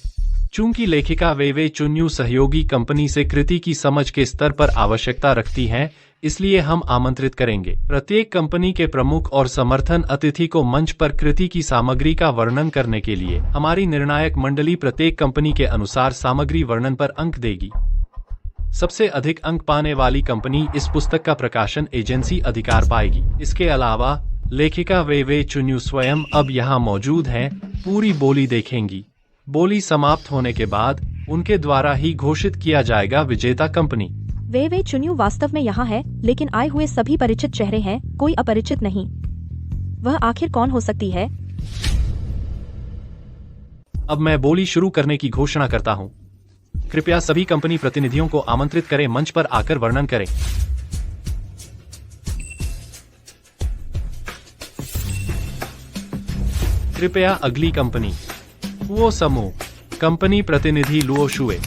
चूंकि लेखिका वे चुन्यू सहयोगी कंपनी से कृति की समझ के स्तर पर आवश्यकता रखती हैं, इसलिए हम आमंत्रित करेंगे प्रत्येक कंपनी के प्रमुख और समर्थन अतिथि को मंच पर कृति की सामग्री का वर्णन करने के लिए। हमारी निर्णायक मंडली प्रत्येक कंपनी के अनुसार सामग्री वर्णन पर अंक देगी। सबसे अधिक अंक पाने वाली कंपनी इस पुस्तक का प्रकाशन एजेंसी अधिकार पाएगी। इसके अलावा लेखिका वे चुन्यू स्वयं अब यहाँ मौजूद हैं, पूरी बोली देखेंगी। बोली समाप्त होने के बाद उनके द्वारा ही घोषित किया जाएगा विजेता कंपनी। वे चुन्यू वास्तव में यहाँ है, लेकिन आए हुए सभी परिचित चेहरे हैं, कोई अपरिचित नहीं। वह आखिर कौन हो सकती है? अब मैं बोली शुरू करने की घोषणा करता हूँ। कृपया सभी कंपनी प्रतिनिधियों को आमंत्रित करें, मंच पर आकर वर्णन करें। कृपया अगली कंपनी। वो समूह। कंपनी प्रतिनिधि लुओ शुए।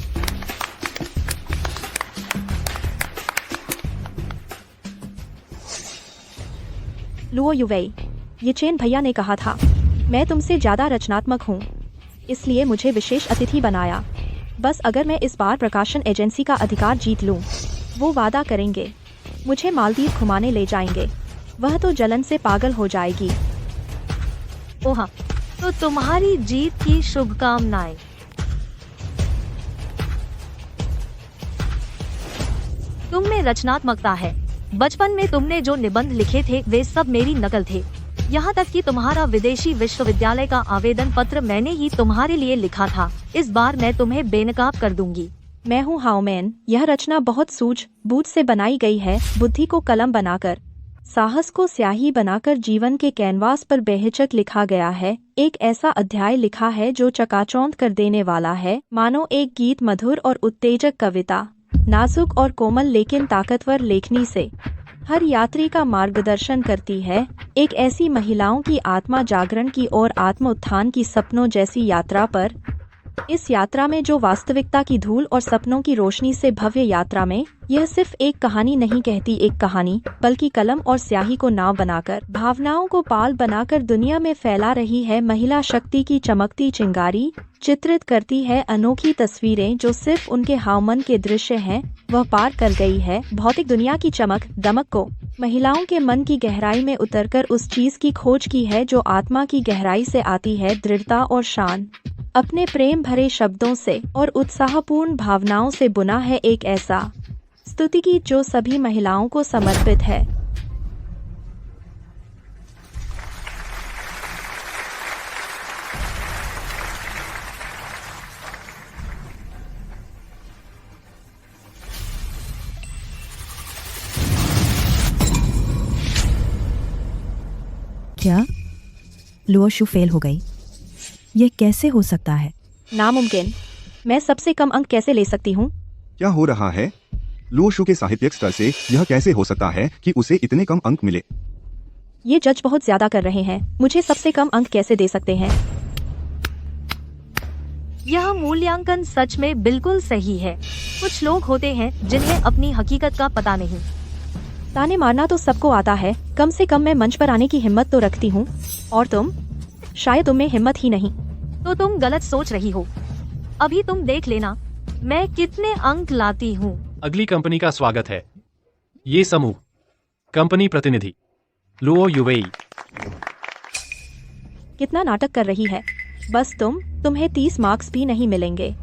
लुओ युवेई, ये चेन भैया ने कहा था, मैं तुमसे ज्यादा रचनात्मक हूँ, इसलिए मुझे विशेष अतिथि बनाया। बस अगर मैं इस बार प्रकाशन एजेंसी का अधिकार जीत लूँ, वो वादा करेंगे मुझे मालदीव घुमाने ले जाएंगे। वह तो जलन से पागल हो जाएगी। ओह, तो तुम्हारी जीत की शुभकामनाएं। तुम में रचनात्मकता है। बचपन में तुमने जो निबंध लिखे थे वे सब मेरी नकल थे। यहाँ तक कि तुम्हारा विदेशी विश्वविद्यालय का आवेदन पत्र मैंने ही तुम्हारे लिए लिखा था। इस बार मैं तुम्हें बेनकाब कर दूंगी। मैं हूँ हाउमैन। यह रचना बहुत सूझबूझ से बनाई गई है, बुद्धि को कलम बनाकर, साहस को स्याही बनाकर जीवन के कैनवास पर बेहिचक लिखा गया है। एक ऐसा अध्याय लिखा है जो चकाचौंध कर देने वाला है, मानो एक गीत, मधुर और उत्तेजक कविता, नाजुक और कोमल लेकिन ताकतवर लेखनी से हर यात्री का मार्गदर्शन करती है। एक ऐसी महिलाओं की आत्मा जागरण की और आत्म उत्थान की सपनों जैसी यात्रा पर। इस यात्रा में जो वास्तविकता की धूल और सपनों की रोशनी से भव्य यात्रा में, यह सिर्फ एक कहानी नहीं कहती एक कहानी, बल्कि कलम और स्याही को नाव बनाकर, भावनाओं को पाल बनाकर दुनिया में फैला रही है। महिला शक्ति की चमकती चिंगारी चित्रित करती है अनोखी तस्वीरें जो सिर्फ उनके हावमन के दृश्य हैं। वह पार कर गई है भौतिक दुनिया की चमक दमक को, महिलाओं के मन की गहराई में उतरकर उस चीज की खोज की है जो आत्मा की गहराई से आती है, दृढ़ता और शान। अपने प्रेम भरे शब्दों से और उत्साहपूर्ण भावनाओं से बुना है एक ऐसा स्तुति गीत जो सभी महिलाओं को समर्पित है। क्या लुओशु फेल हो गई? यह कैसे हो सकता है? नामुमकिन। मैं सबसे कम अंक कैसे ले सकती हूँ? क्या हो रहा है? लुओशु के साहित्यिक स्तर से यह कैसे हो सकता है कि उसे इतने कम अंक मिले? ये जज बहुत ज्यादा कर रहे हैं। मुझे सबसे कम अंक कैसे दे सकते हैं? यह मूल्यांकन सच में बिल्कुल सही है। कुछ लोग होते हैं जिन्हें अपनी हकीकत का पता नहीं। ताने मारना तो सबको आता है, कम से कम मैं मंच पर आने की हिम्मत तो रखती हूँ। और तुम? शायद तुम में हिम्मत ही नहीं। तो तुम गलत सोच रही हो। अभी तुम देख लेना मैं कितने अंक लाती हूँ। अगली कंपनी का स्वागत है। ये समूह। कंपनी प्रतिनिधि लुओ युवेई। कितना नाटक कर रही है। बस तुम्हें 30 मार्क्स भी नहीं मिलेंगे।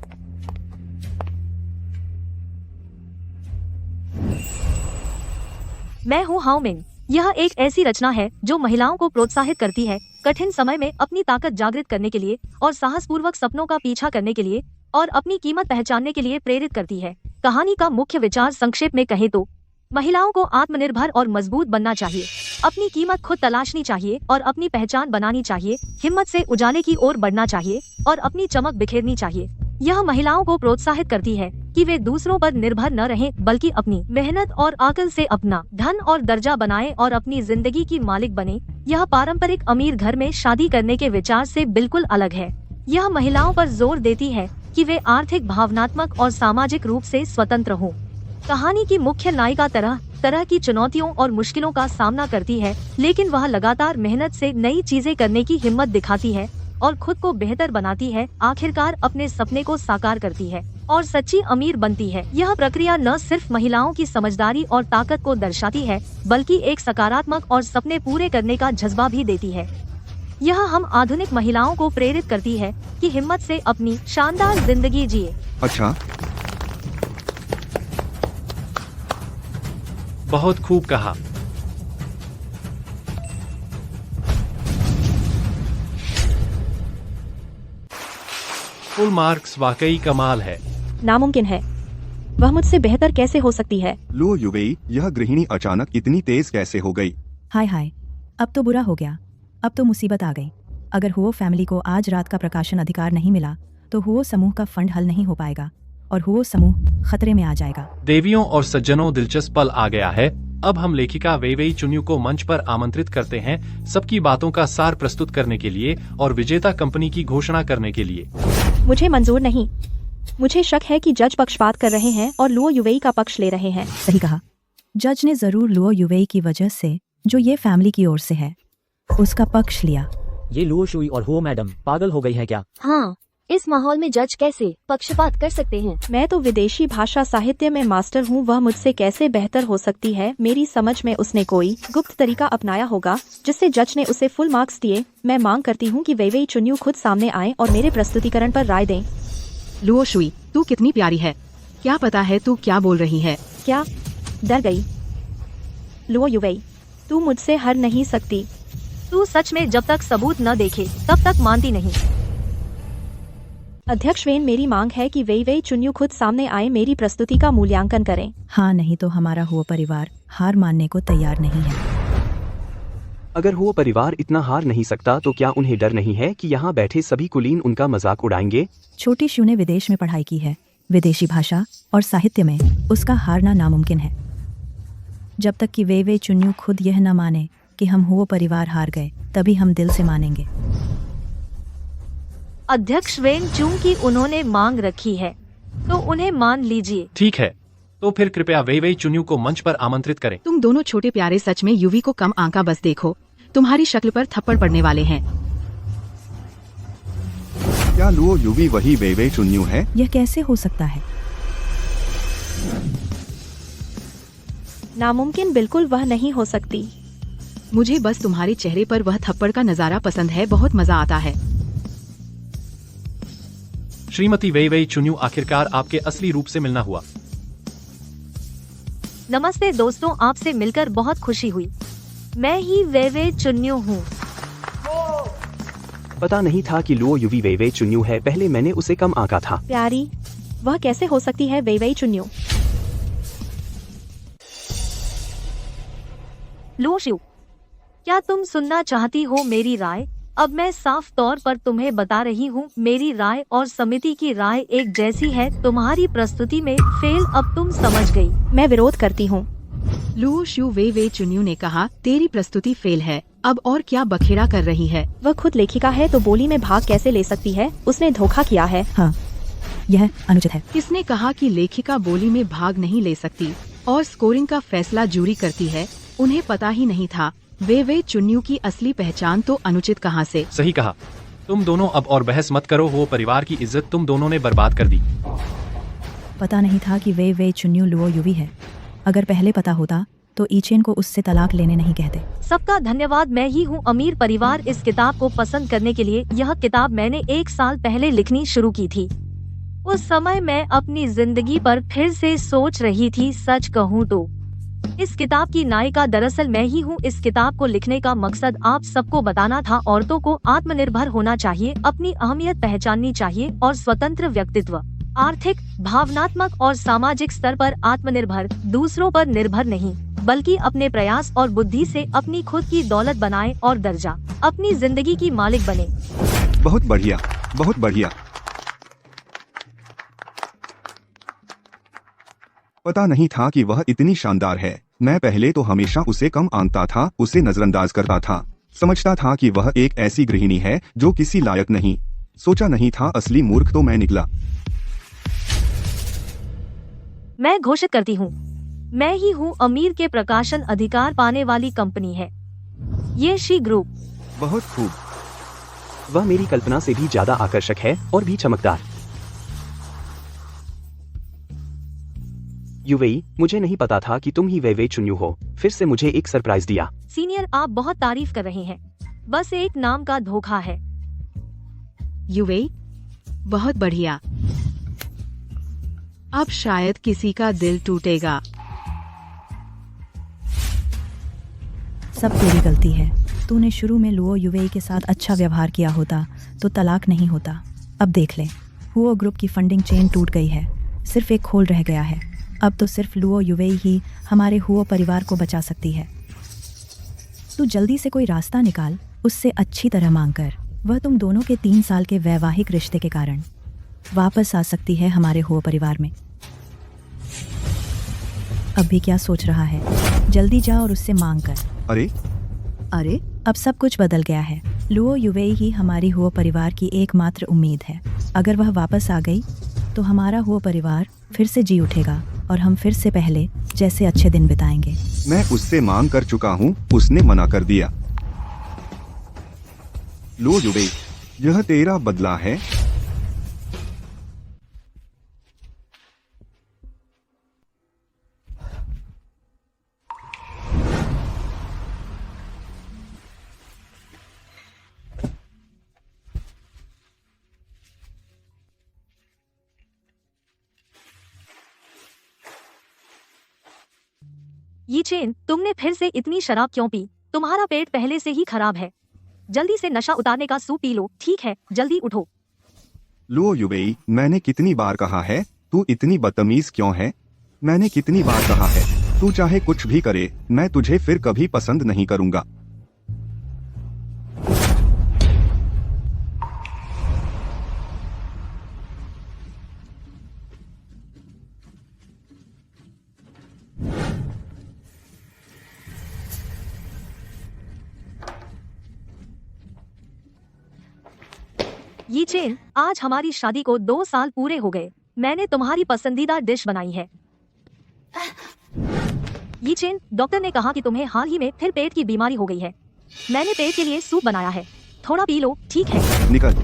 मैं हूँ हाउमिन। यह एक ऐसी रचना है जो महिलाओं को प्रोत्साहित करती है, कठिन समय में अपनी ताकत जागृत करने के लिए और साहसपूर्वक सपनों का पीछा करने के लिए और अपनी कीमत पहचानने के लिए प्रेरित करती है। कहानी का मुख्य विचार संक्षेप में कहे तो महिलाओं को आत्मनिर्भर और मजबूत बनना चाहिए, अपनी कीमत खुद तलाशनी चाहिए और अपनी पहचान बनानी चाहिए, हिम्मत से उजाले की ओर बढ़ना चाहिए और अपनी चमक बिखेरनी चाहिए। यह महिलाओं को प्रोत्साहित करती है कि वे दूसरों पर निर्भर न रहें, बल्कि अपनी मेहनत और अकल से अपना धन और दर्जा बनाएं और अपनी जिंदगी की मालिक बने। यह पारंपरिक अमीर घर में शादी करने के विचार से बिल्कुल अलग है। यह महिलाओं पर जोर देती है कि वे आर्थिक, भावनात्मक और सामाजिक रूप से स्वतंत्र हों। कहानी की मुख्य नायिका तरह तरह की चुनौतियों और मुश्किलों का सामना करती है, लेकिन वह लगातार मेहनत से नई चीजें करने की हिम्मत दिखाती है और खुद को बेहतर बनाती है। आखिरकार अपने सपने को साकार करती है और सच्ची अमीर बनती है। यह प्रक्रिया न सिर्फ महिलाओं की समझदारी और ताकत को दर्शाती है, बल्कि एक सकारात्मक और सपने पूरे करने का जज्बा भी देती है। यह हम आधुनिक महिलाओं को प्रेरित करती है कि हिम्मत से अपनी शानदार जिंदगी जिए। अच्छा, बहुत खूब कहा। फुल मार्क्स वाकई कमाल है। नामुमकिन है। वह मुझसे बेहतर कैसे हो सकती है? लुओ युवेई, यह गृहिणी अचानक इतनी तेज कैसे हो गई? हाय हाय, अब तो बुरा हो गया। अब तो मुसीबत आ गई। अगर हुओ फैमिली को आज रात का प्रकाशन अधिकार नहीं मिला तो हुओ समूह का फंड हल नहीं हो पाएगा और हुओ समूह खतरे में आ जाएगा। देवियों और सज्जनों, दिलचस्प पल आ गया है। अब हम लेखिका वेइवेई चुन्यू को मंच पर आमंत्रित करते हैं सबकी बातों का सार प्रस्तुत करने के लिए और विजेता कंपनी की घोषणा करने के लिए। मुझे मंजूर नहीं। मुझे शक है कि जज पक्षपात कर रहे हैं और लुओ युवेई का पक्ष ले रहे हैं। सही कहा। जज ने जरूर लुओ युवेई की वजह से, जो ये फैमिली की ओर से है, उसका पक्ष लिया। ये लुओ शुई और हुओ मैडम पागल हो गई है क्या? हाँ, इस माहौल में जज कैसे पक्षपात कर सकते हैं? मैं तो विदेशी भाषा साहित्य में मास्टर हूँ, वह मुझसे कैसे बेहतर हो सकती है? मेरी समझ में उसने कोई गुप्त तरीका अपनाया होगा जिससे जज ने उसे फुल मार्क्स दिए। मैं मांग करती हूँ कि वेइवेई चुन्यू खुद सामने आए और मेरे प्रस्तुतिकरण पर राय दें। लुओ शुई, तू कितनी प्यारी है। क्या पता है तू क्या बोल रही है? क्या? डर गई? लुओ युवेई, तू मुझसे हार नहीं सकती। तू सच में जब तक सबूत न देखे तब तक मानती नहीं। अध्यक्ष वेन, मेरी मांग है कि वेइवेई चुन्यू खुद सामने आए, मेरी प्रस्तुति का मूल्यांकन करें। हाँ, नहीं तो हमारा हुओ परिवार हार मानने को तैयार नहीं है। अगर हुओ परिवार इतना हार नहीं सकता तो क्या उन्हें डर नहीं है कि यहाँ बैठे सभी कुलीन उनका मजाक उड़ाएंगे? छोटी शू ने विदेश में पढ़ाई की है। विदेशी भाषा और साहित्य में उसका हारना नामुमकिन है। जब तक कि वेइवेई चुन्यू खुद यह न माने कि हम हुओ परिवार हार गए, तभी हम दिल से मानेंगे। अध्यक्ष वेन, चूंकि उन्होंने मांग रखी है तो उन्हें मान लीजिए। ठीक है, तो फिर कृपया वेइवेई चुन्यू को मंच पर आमंत्रित करें। तुम दोनों छोटे प्यारे सच में युवी को कम आंका, बस देखो तुम्हारी शक्ल पर थप्पड़ पड़ने वाले हैं। क्या लुओ युवी वही वेइवेई चुन्यू है? यह कैसे हो सकता है? नामुमकिन, बिल्कुल वह नहीं हो सकती। मुझे बस तुम्हारे चेहरे पर वह थप्पड़ का नजारा पसंद है, बहुत मजा आता है। श्रीमती वेइवेई चुन्यू, आखिरकार आपके असली रूप से मिलना हुआ। नमस्ते दोस्तों, आपसे मिलकर बहुत खुशी हुई। मैं ही वेइवेई चुन्यू हूँ। पता नहीं था कि लुओ युवी वेइवेई चुन्यू है, पहले मैंने उसे कम आंका था। प्यारी, वह कैसे हो सकती है वेइवेई चुन्यू? लुओ शू, क्या तुम सुनना चाहती हो मेरी राय? अब मैं साफ तौर पर तुम्हें बता रही हूँ, मेरी राय और समिति की राय एक जैसी है। तुम्हारी प्रस्तुति में फेल अब तुम समझ गई। मैं विरोध करती हूँ। लुओ शू वेइवेई चुन्यू ने कहा, तेरी प्रस्तुति फेल है। अब और क्या बखेड़ा कर रही है? वह खुद लेखिका है तो बोली में भाग कैसे ले सकती है? उसने धोखा किया है। हाँ, यह अनुचित है। किसने कहा कि लेखिका बोली में भाग नहीं ले सकती और स्कोरिंग का फैसला जूरी करती है? उन्हें पता ही नहीं था वेइवेई चुन्यू की असली पहचान, तो अनुचित कहाँ से? सही कहा। तुम दोनों अब और बहस मत करो। वो परिवार की इज्जत तुम दोनों ने बर्बाद कर दी। पता नहीं था कि वेइवेई चुन्यू लुओ युवी है। अगर पहले पता होता तो ईचेन को उससे तलाक लेने नहीं कहते। सबका धन्यवाद। मैं ही हूँ अमीर परिवार इस किताब को पसंद करने के लिए। यह किताब मैंने 1 साल पहले लिखनी शुरू की थी। उस समय मैं अपनी जिंदगी पर फिर से सोच रही थी। सच कहूँ तो इस किताब की नायिका दरअसल मैं ही हूँ। इस किताब को लिखने का मकसद आप सबको बताना था। औरतों को आत्मनिर्भर होना चाहिए, अपनी अहमियत पहचाननी चाहिए और स्वतंत्र व्यक्तित्व, आर्थिक, भावनात्मक और सामाजिक स्तर पर आत्मनिर्भर, दूसरों पर निर्भर नहीं, बल्कि अपने प्रयास और बुद्धि से अपनी खुद की दौलत बनाए और दर्जा अपनी जिंदगी की मालिक बने। बहुत बढ़िया, बहुत बढ़िया। पता नहीं था कि वह इतनी शानदार है। मैं पहले तो हमेशा उसे कम आंकता था, उसे नजरअंदाज करता था, समझता था कि वह एक ऐसी गृहिणी है जो किसी लायक नहीं। सोचा नहीं था असली मूर्ख तो मैं निकला। मैं घोषित करती हूँ, मैं ही हूँ अमीर के प्रकाशन अधिकार पाने वाली कंपनी है, ये शी ग्रुप। बहुत खूब। वह मेरी कल्पना से भी ज्यादा आकर्षक है और भी चमकदार। युवेई, मुझे नहीं पता था कि तुम ही वेइवेई चुन्यू हो। फिर से मुझे एक सरप्राइज दिया। सीनियर, आप बहुत तारीफ कर रहे हैं, बस एक नाम का धोखा है। युवेई, बहुत बढ़िया। अब शायद किसी का दिल टूटेगा। सब तेरी गलती है। तूने शुरू में लुओ युवेई के साथ अच्छा व्यवहार किया होता तो तलाक नहीं होता। अब देख ले, हुओ ग्रुप की फंडिंग चेन टूट गई है, सिर्फ एक खोल रह गया है। अब तो सिर्फ लुओ युवेई ही हमारे हुओ परिवार को बचा सकती है। तू जल्दी से कोई रास्ता निकाल, उससे अच्छी तरह मांग कर। वह तुम दोनों के 3 साल के वैवाहिक रिश्ते के कारण वापस आ सकती है हमारे हुओ परिवार में। अब भी क्या सोच रहा है? जल्दी जा और उससे मांग कर। अरे अब सब कुछ बदल गया है। लुओ युवेई ही हमारी हुओ परिवार की एकमात्र उम्मीद है। अगर वह वापस आ गई तो हमारा हुओ परिवार फिर से जी उठेगा और हम फिर से पहले जैसे अच्छे दिन बिताएंगे। मैं उससे मांग कर चुका हूँ, उसने मना कर दिया। लुओ युवेई, यह तेरा बदला है। ये चेन, तुमने फिर से इतनी शराब क्यों पी? तुम्हारा पेट पहले से ही खराब है। जल्दी से नशा उतारने का सूप पी लो। ठीक है, जल्दी उठो। लुओ युवेई, मैंने कितनी बार कहा है, तू इतनी बदतमीज क्यों है? मैंने कितनी बार कहा है, तू चाहे कुछ भी करे, मैं तुझे फिर कभी पसंद नहीं करूंगा। ये चेन, आज हमारी शादी को 2 साल पूरे हो गए। मैंने तुम्हारी पसंदीदा डिश बनाई है। ये चेन, डॉक्टर ने कहा कि तुम्हें हाल ही में फिर पेट की बीमारी हो गई है। मैंने पेट के लिए सूप बनाया है, थोड़ा पी लो। ठीक है, निकल।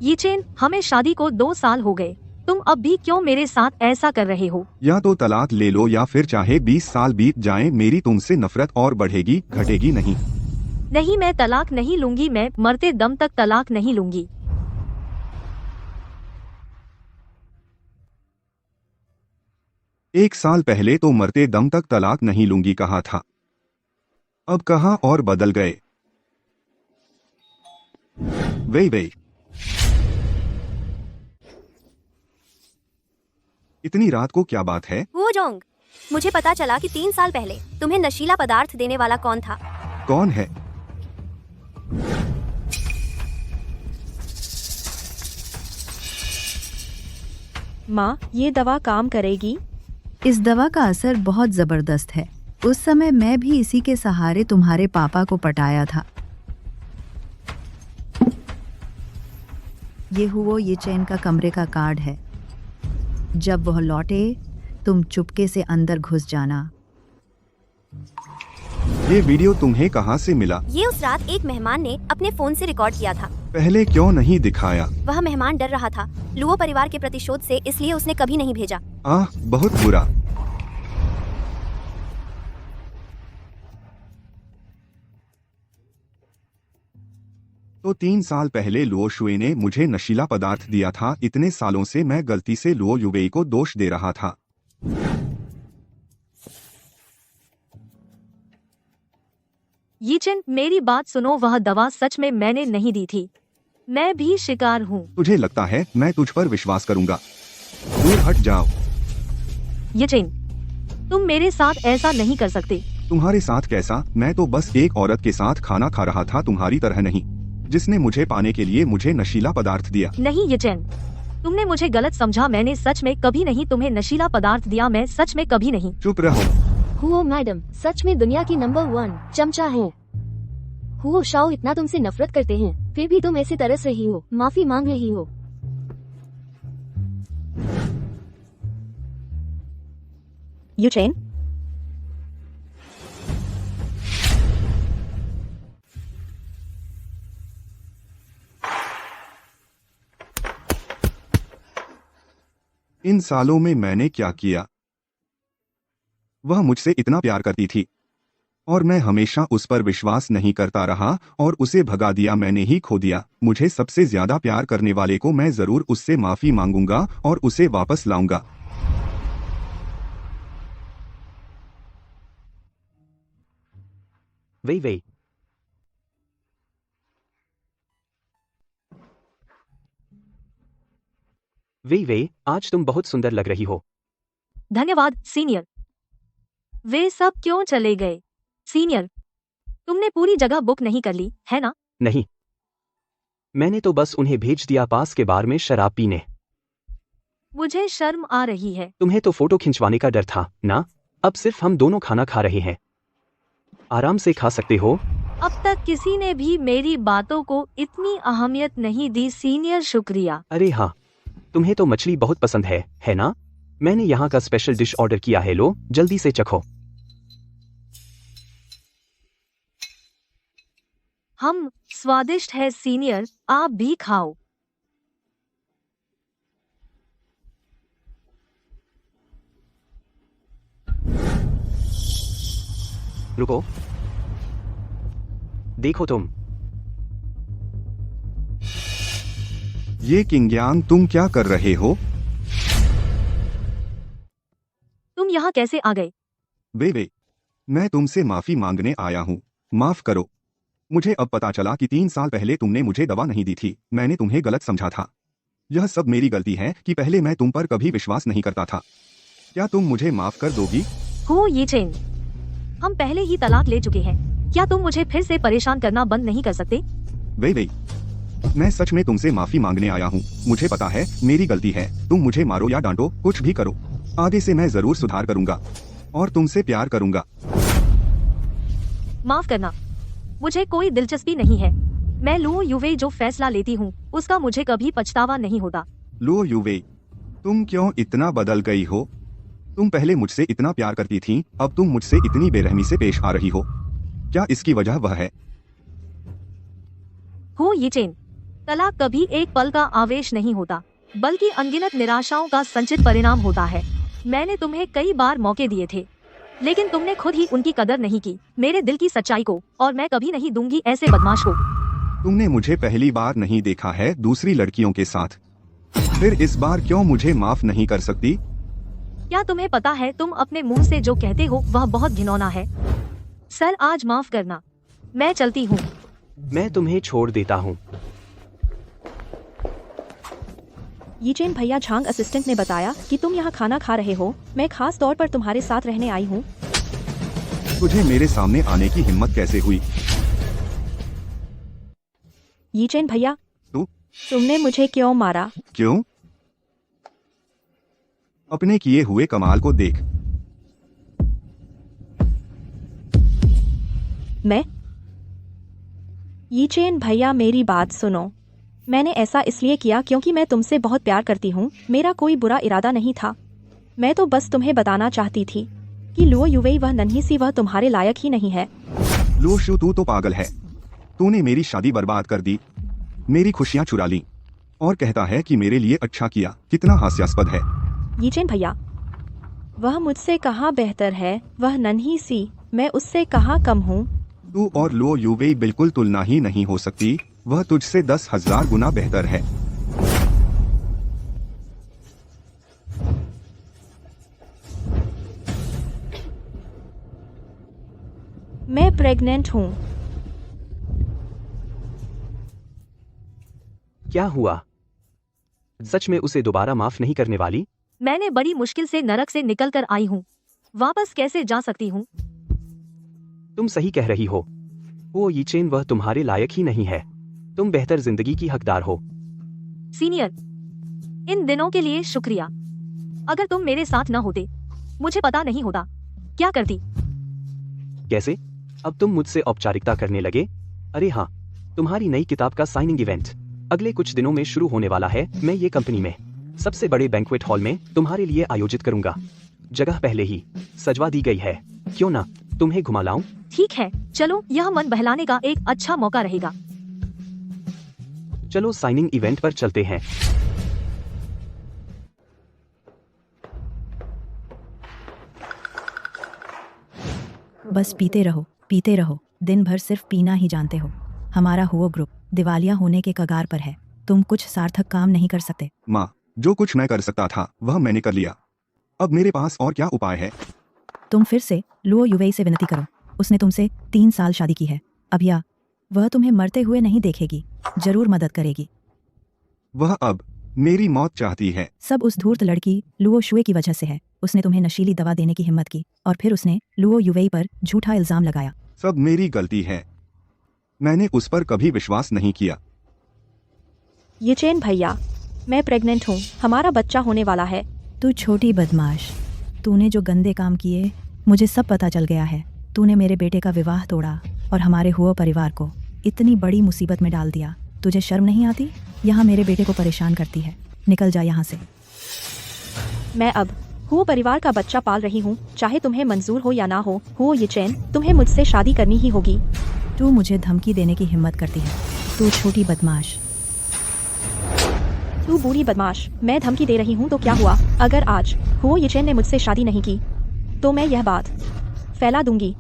ये चेन, हमें शादी को 2 साल हो गए, तुम अब भी क्यों मेरे साथ ऐसा कर रहे हो? या तो तलाक ले लो या फिर चाहे 20 साल बीत जाएं, मेरी तुमसे नफरत और बढ़ेगी, घटेगी नहीं। नहीं, मैं तलाक नहीं लूंगी। मैं मरते दम तक तलाक नहीं लूंगी। एक साल पहले तो मरते दम तक तलाक नहीं लूंगी कहा था, अब कहा और बदल गए। वे इतनी रात को क्या बात है? वो जोंग, मुझे पता चला कि 3 साल पहले तुम्हें नशीला पदार्थ देने वाला कौन था। कौन है? माँ, ये दवा काम करेगी? इस दवा का असर बहुत जबरदस्त है। उस समय मैं भी इसी के सहारे तुम्हारे पापा को पटाया था। ये हुओ ये चैन का कमरे का कार्ड है। जब वह लौटे तुम चुपके से अंदर घुस जाना। ये वीडियो तुम्हें कहाँ से मिला? ये उस रात एक मेहमान ने अपने फोन से रिकॉर्ड किया था। पहले क्यों नहीं दिखाया? वह मेहमान डर रहा था लुओ परिवार के प्रतिशोध से, इसलिए उसने कभी नहीं भेजा। बहुत बुरा। तो 3 साल पहले लुओ शुए ने मुझे नशीला पदार्थ दिया था। इतने सालों से मैं गलती से लुओ युवेई को दोष दे रहा था। ये चेन, मेरी बात सुनो, वह दवा सच में मैंने नहीं दी थी। मैं भी शिकार हूँ। तुझे लगता है मैं तुझ पर विश्वास करूंगा? दूर हट जाओ। ये चेन, तुम मेरे साथ ऐसा नहीं कर सकते। तुम्हारे साथ कैसा? मैं तो बस एक औरत के साथ खाना खा रहा था, तुम्हारी तरह नहीं, जिसने मुझे पाने के लिए मुझे नशीला पदार्थ दिया। नहीं ये चेन, तुमने मुझे गलत समझा। मैंने सच में कभी नहीं तुम्हें नशीला पदार्थ दिया। मैं सच में कभी नहीं। चुप रहो। हुओ मैडम सच में दुनिया की नंबर 1 चमचा है। हुओ शाओ इतना तुमसे नफरत करते हैं, फिर भी तुम ऐसे तरस रही हो, माफी मांग रही हो। यू चेन, इन सालों में मैंने क्या किया? वह मुझसे इतना प्यार करती थी और मैं हमेशा उस पर विश्वास नहीं करता रहा और उसे भगा दिया। मैंने ही खो दिया। मुझे सबसे ज्यादा प्यार करने वाले को मैं जरूर उससे माफी मांगूंगा और उसे वापस लाऊंगा। वही वही। वही, आज तुम बहुत सुंदर लग रही हो। धन्यवाद सीनियर। वे सब क्यों चले गए? सीनियर, तुमने पूरी जगह बुक नहीं कर ली है ना? नहीं, मैंने तो बस उन्हें भेज दिया पास के बार में शराब पीने। मुझे शर्म आ रही है। तुम्हें तो फोटो खिंचवाने का डर था ना? अब सिर्फ हम दोनों खाना खा रहे हैं, आराम से खा सकते हो। अब तक किसी ने भी मेरी बातों को इतनी अहमियत नहीं दी सीनियर, शुक्रिया। अरे हाँ, तुम्हें तो मछली बहुत पसंद है ना? मैंने यहाँ का स्पेशल डिश ऑर्डर किया है, लो जल्दी से चखो। हम स्वादिष्ट है सीनियर, आप भी खाओ। रुको, देखो तुम। ये किंग्यांग, तुम क्या कर रहे हो? तुम यहाँ कैसे आ गए? वे, मैं तुमसे माफी मांगने आया हूँ। माफ करो, मुझे अब पता चला कि 3 साल पहले तुमने मुझे दवा नहीं दी थी। मैंने तुम्हें गलत समझा था। यह सब मेरी गलती है कि पहले मैं तुम पर कभी विश्वास नहीं करता था। क्या तुम मुझे माफ कर दोगी? हो ये चेन, हम पहले ही तलाक ले चुके हैं। क्या तुम मुझे फिर से परेशान करना बंद नहीं कर सकते? वे, मैं सच में तुमसे माफी मांगने आया हूँ। मुझे पता है मेरी गलती है। तुम मुझे मारो या डांटो, कुछ भी करो, आगे से मैं जरूर सुधार करूंगा और तुमसे प्यार करूंगा। माफ करना, मुझे कोई दिलचस्पी नहीं है। मैं लुओ युवे जो फैसला लेती हूँ उसका मुझे कभी पछतावा नहीं होता। लुओ युवे, तुम क्यों इतना बदल गई हो? तुम पहले मुझसे इतना प्यार करती थी, अब तुम मुझसे इतनी बेरहमी से पेश आ रही हो। क्या इसकी वजह वह है? हो ये चेन, तलाक कभी एक पल का आवेश नहीं होता, बल्कि अनगिनत निराशाओं का संचित परिणाम होता है। मैंने तुम्हें कई बार मौके दिए थे, लेकिन तुमने खुद ही उनकी कदर नहीं की, मेरे दिल की सच्चाई को, और मैं कभी नहीं दूंगी ऐसे बदमाश को। तुमने मुझे पहली बार नहीं देखा है दूसरी लड़कियों के साथ, फिर इस बार क्यों मुझे माफ नहीं कर सकती? क्या तुम्हें पता है तुम अपने मुंह से जो कहते हो वह बहुत घिनौना है। सर, आज माफ करना, मैं चलती हूँ। मैं तुम्हें छोड़ देता हूँ। यीचेन भैया, झांग असिस्टेंट ने बताया कि तुम यहाँ खाना खा रहे हो। मैं खास तौर पर तुम्हारे साथ रहने आई हूँ। तुझे मेरे सामने आने की हिम्मत कैसे हुई? यीचेन भैया, तू? तुमने मुझे क्यों मारा? क्यों? अपने किए हुए कमाल को देख। मैं? यीचेन भैया, मेरी बात सुनो। मैंने ऐसा इसलिए किया क्योंकि मैं तुमसे बहुत प्यार करती हूँ। मेरा कोई बुरा इरादा नहीं था। मैं तो बस तुम्हें बताना चाहती थी कि लुओ युवेई वह नन्ही सी, वह तुम्हारे लायक ही नहीं है। लुओ शू, तू तो पागल है। तूने मेरी शादी बर्बाद कर दी, मेरी खुशियाँ चुरा ली और कहता है कि मेरे लिए अच्छा किया। कितना हास्यास्पद है। यीचेन भैया, वह मुझसे कहाँ बेहतर है, वह नन्ही सी, मैं उससे कहाँ कम हूँ। तू और लुओ युवेई बिल्कुल तुलना ही नहीं हो सकती। वह तुझसे 10,000 गुना बेहतर है। मैं प्रेग्नेंट हूँ। क्या हुआ? सच में उसे दोबारा माफ नहीं करने वाली? मैंने बड़ी मुश्किल से नरक से निकल कर आई हूँ, वापस कैसे जा सकती हूँ? तुम सही कह रही हो। वो यीचेन, वह तुम्हारे लायक ही नहीं है। तुम बेहतर जिंदगी की हकदार हो। सीनियर, इन दिनों के लिए शुक्रिया। अगर तुम मेरे साथ न होते, मुझे पता नहीं होता क्या करती। कैसे? अब तुम मुझसे औपचारिकता करने लगे? अरे हाँ, तुम्हारी नई किताब का साइनिंग इवेंट अगले कुछ दिनों में शुरू होने वाला है। मैं ये कंपनी में सबसे बड़े बैंक्वेट हॉल में तुम्हारे लिए आयोजित करूंगा। जगह पहले ही सजवा दी गई है। क्यों ना तुम्हें घुमा लाऊं? ठीक है, चलो, यह मन बहलाने का एक अच्छा मौका रहेगा। चलो साइनिंग इवेंट पर चलते हैं। बस पीते रहो, दिन भर सिर्फ पीना ही जानते हो। हमारा हुओ ग्रुप दिवालिया होने के कगार पर है। तुम कुछ सार्थक काम नहीं कर सकते। माँ, जो कुछ मैं कर सकता था वह मैंने कर लिया। अब मेरे पास और क्या उपाय है? तुम फिर से लुओ युवेई से विनती करो। उसने तुमसे 3 साल शादी की है। अभिया, वह तुम्हें मरते हुए नहीं देखेगी, जरूर मदद करेगी। वह अब मेरी मौत चाहती है। सब उस धूर्त लड़की लुओ शुए की वजह से है। उसने तुम्हें नशीली दवा देने की हिम्मत की और फिर उसने लुओ युवेई पर झूठा इल्जाम लगाया। सब मेरी गलती है, मैंने उस पर कभी विश्वास नहीं किया। ये चेन भैया, मैं प्रेग्नेंट हूँ, हमारा बच्चा होने वाला है। तू छोटी बदमाश, तूने जो गंदे काम किए मुझे सब पता चल गया है। तूने मेरे बेटे का विवाह तोड़ा और हमारे हुआ परिवार को इतनी बड़ी मुसीबत में डाल दिया। तुझे शर्म नहीं आती? यहाँ मेरे बेटे को परेशान करती है, निकल जा यहाँ से। मैं अब हुआ परिवार का बच्चा पाल रही हूँ, चाहे तुम्हें मंजूर हो या ना हो। हुआ ये चैन, तुम्हें मुझसे शादी करनी ही होगी। तू मुझे धमकी देने की हिम्मत करती है? तू छोटी बदमाश। तू बूढ़ी बदमाश, मैं धमकी दे रही हूँ तो क्या हुआ? अगर आज हुआ ये चैन ने मुझसे शादी नहीं की तो मैं यह बात फैला दूंगी,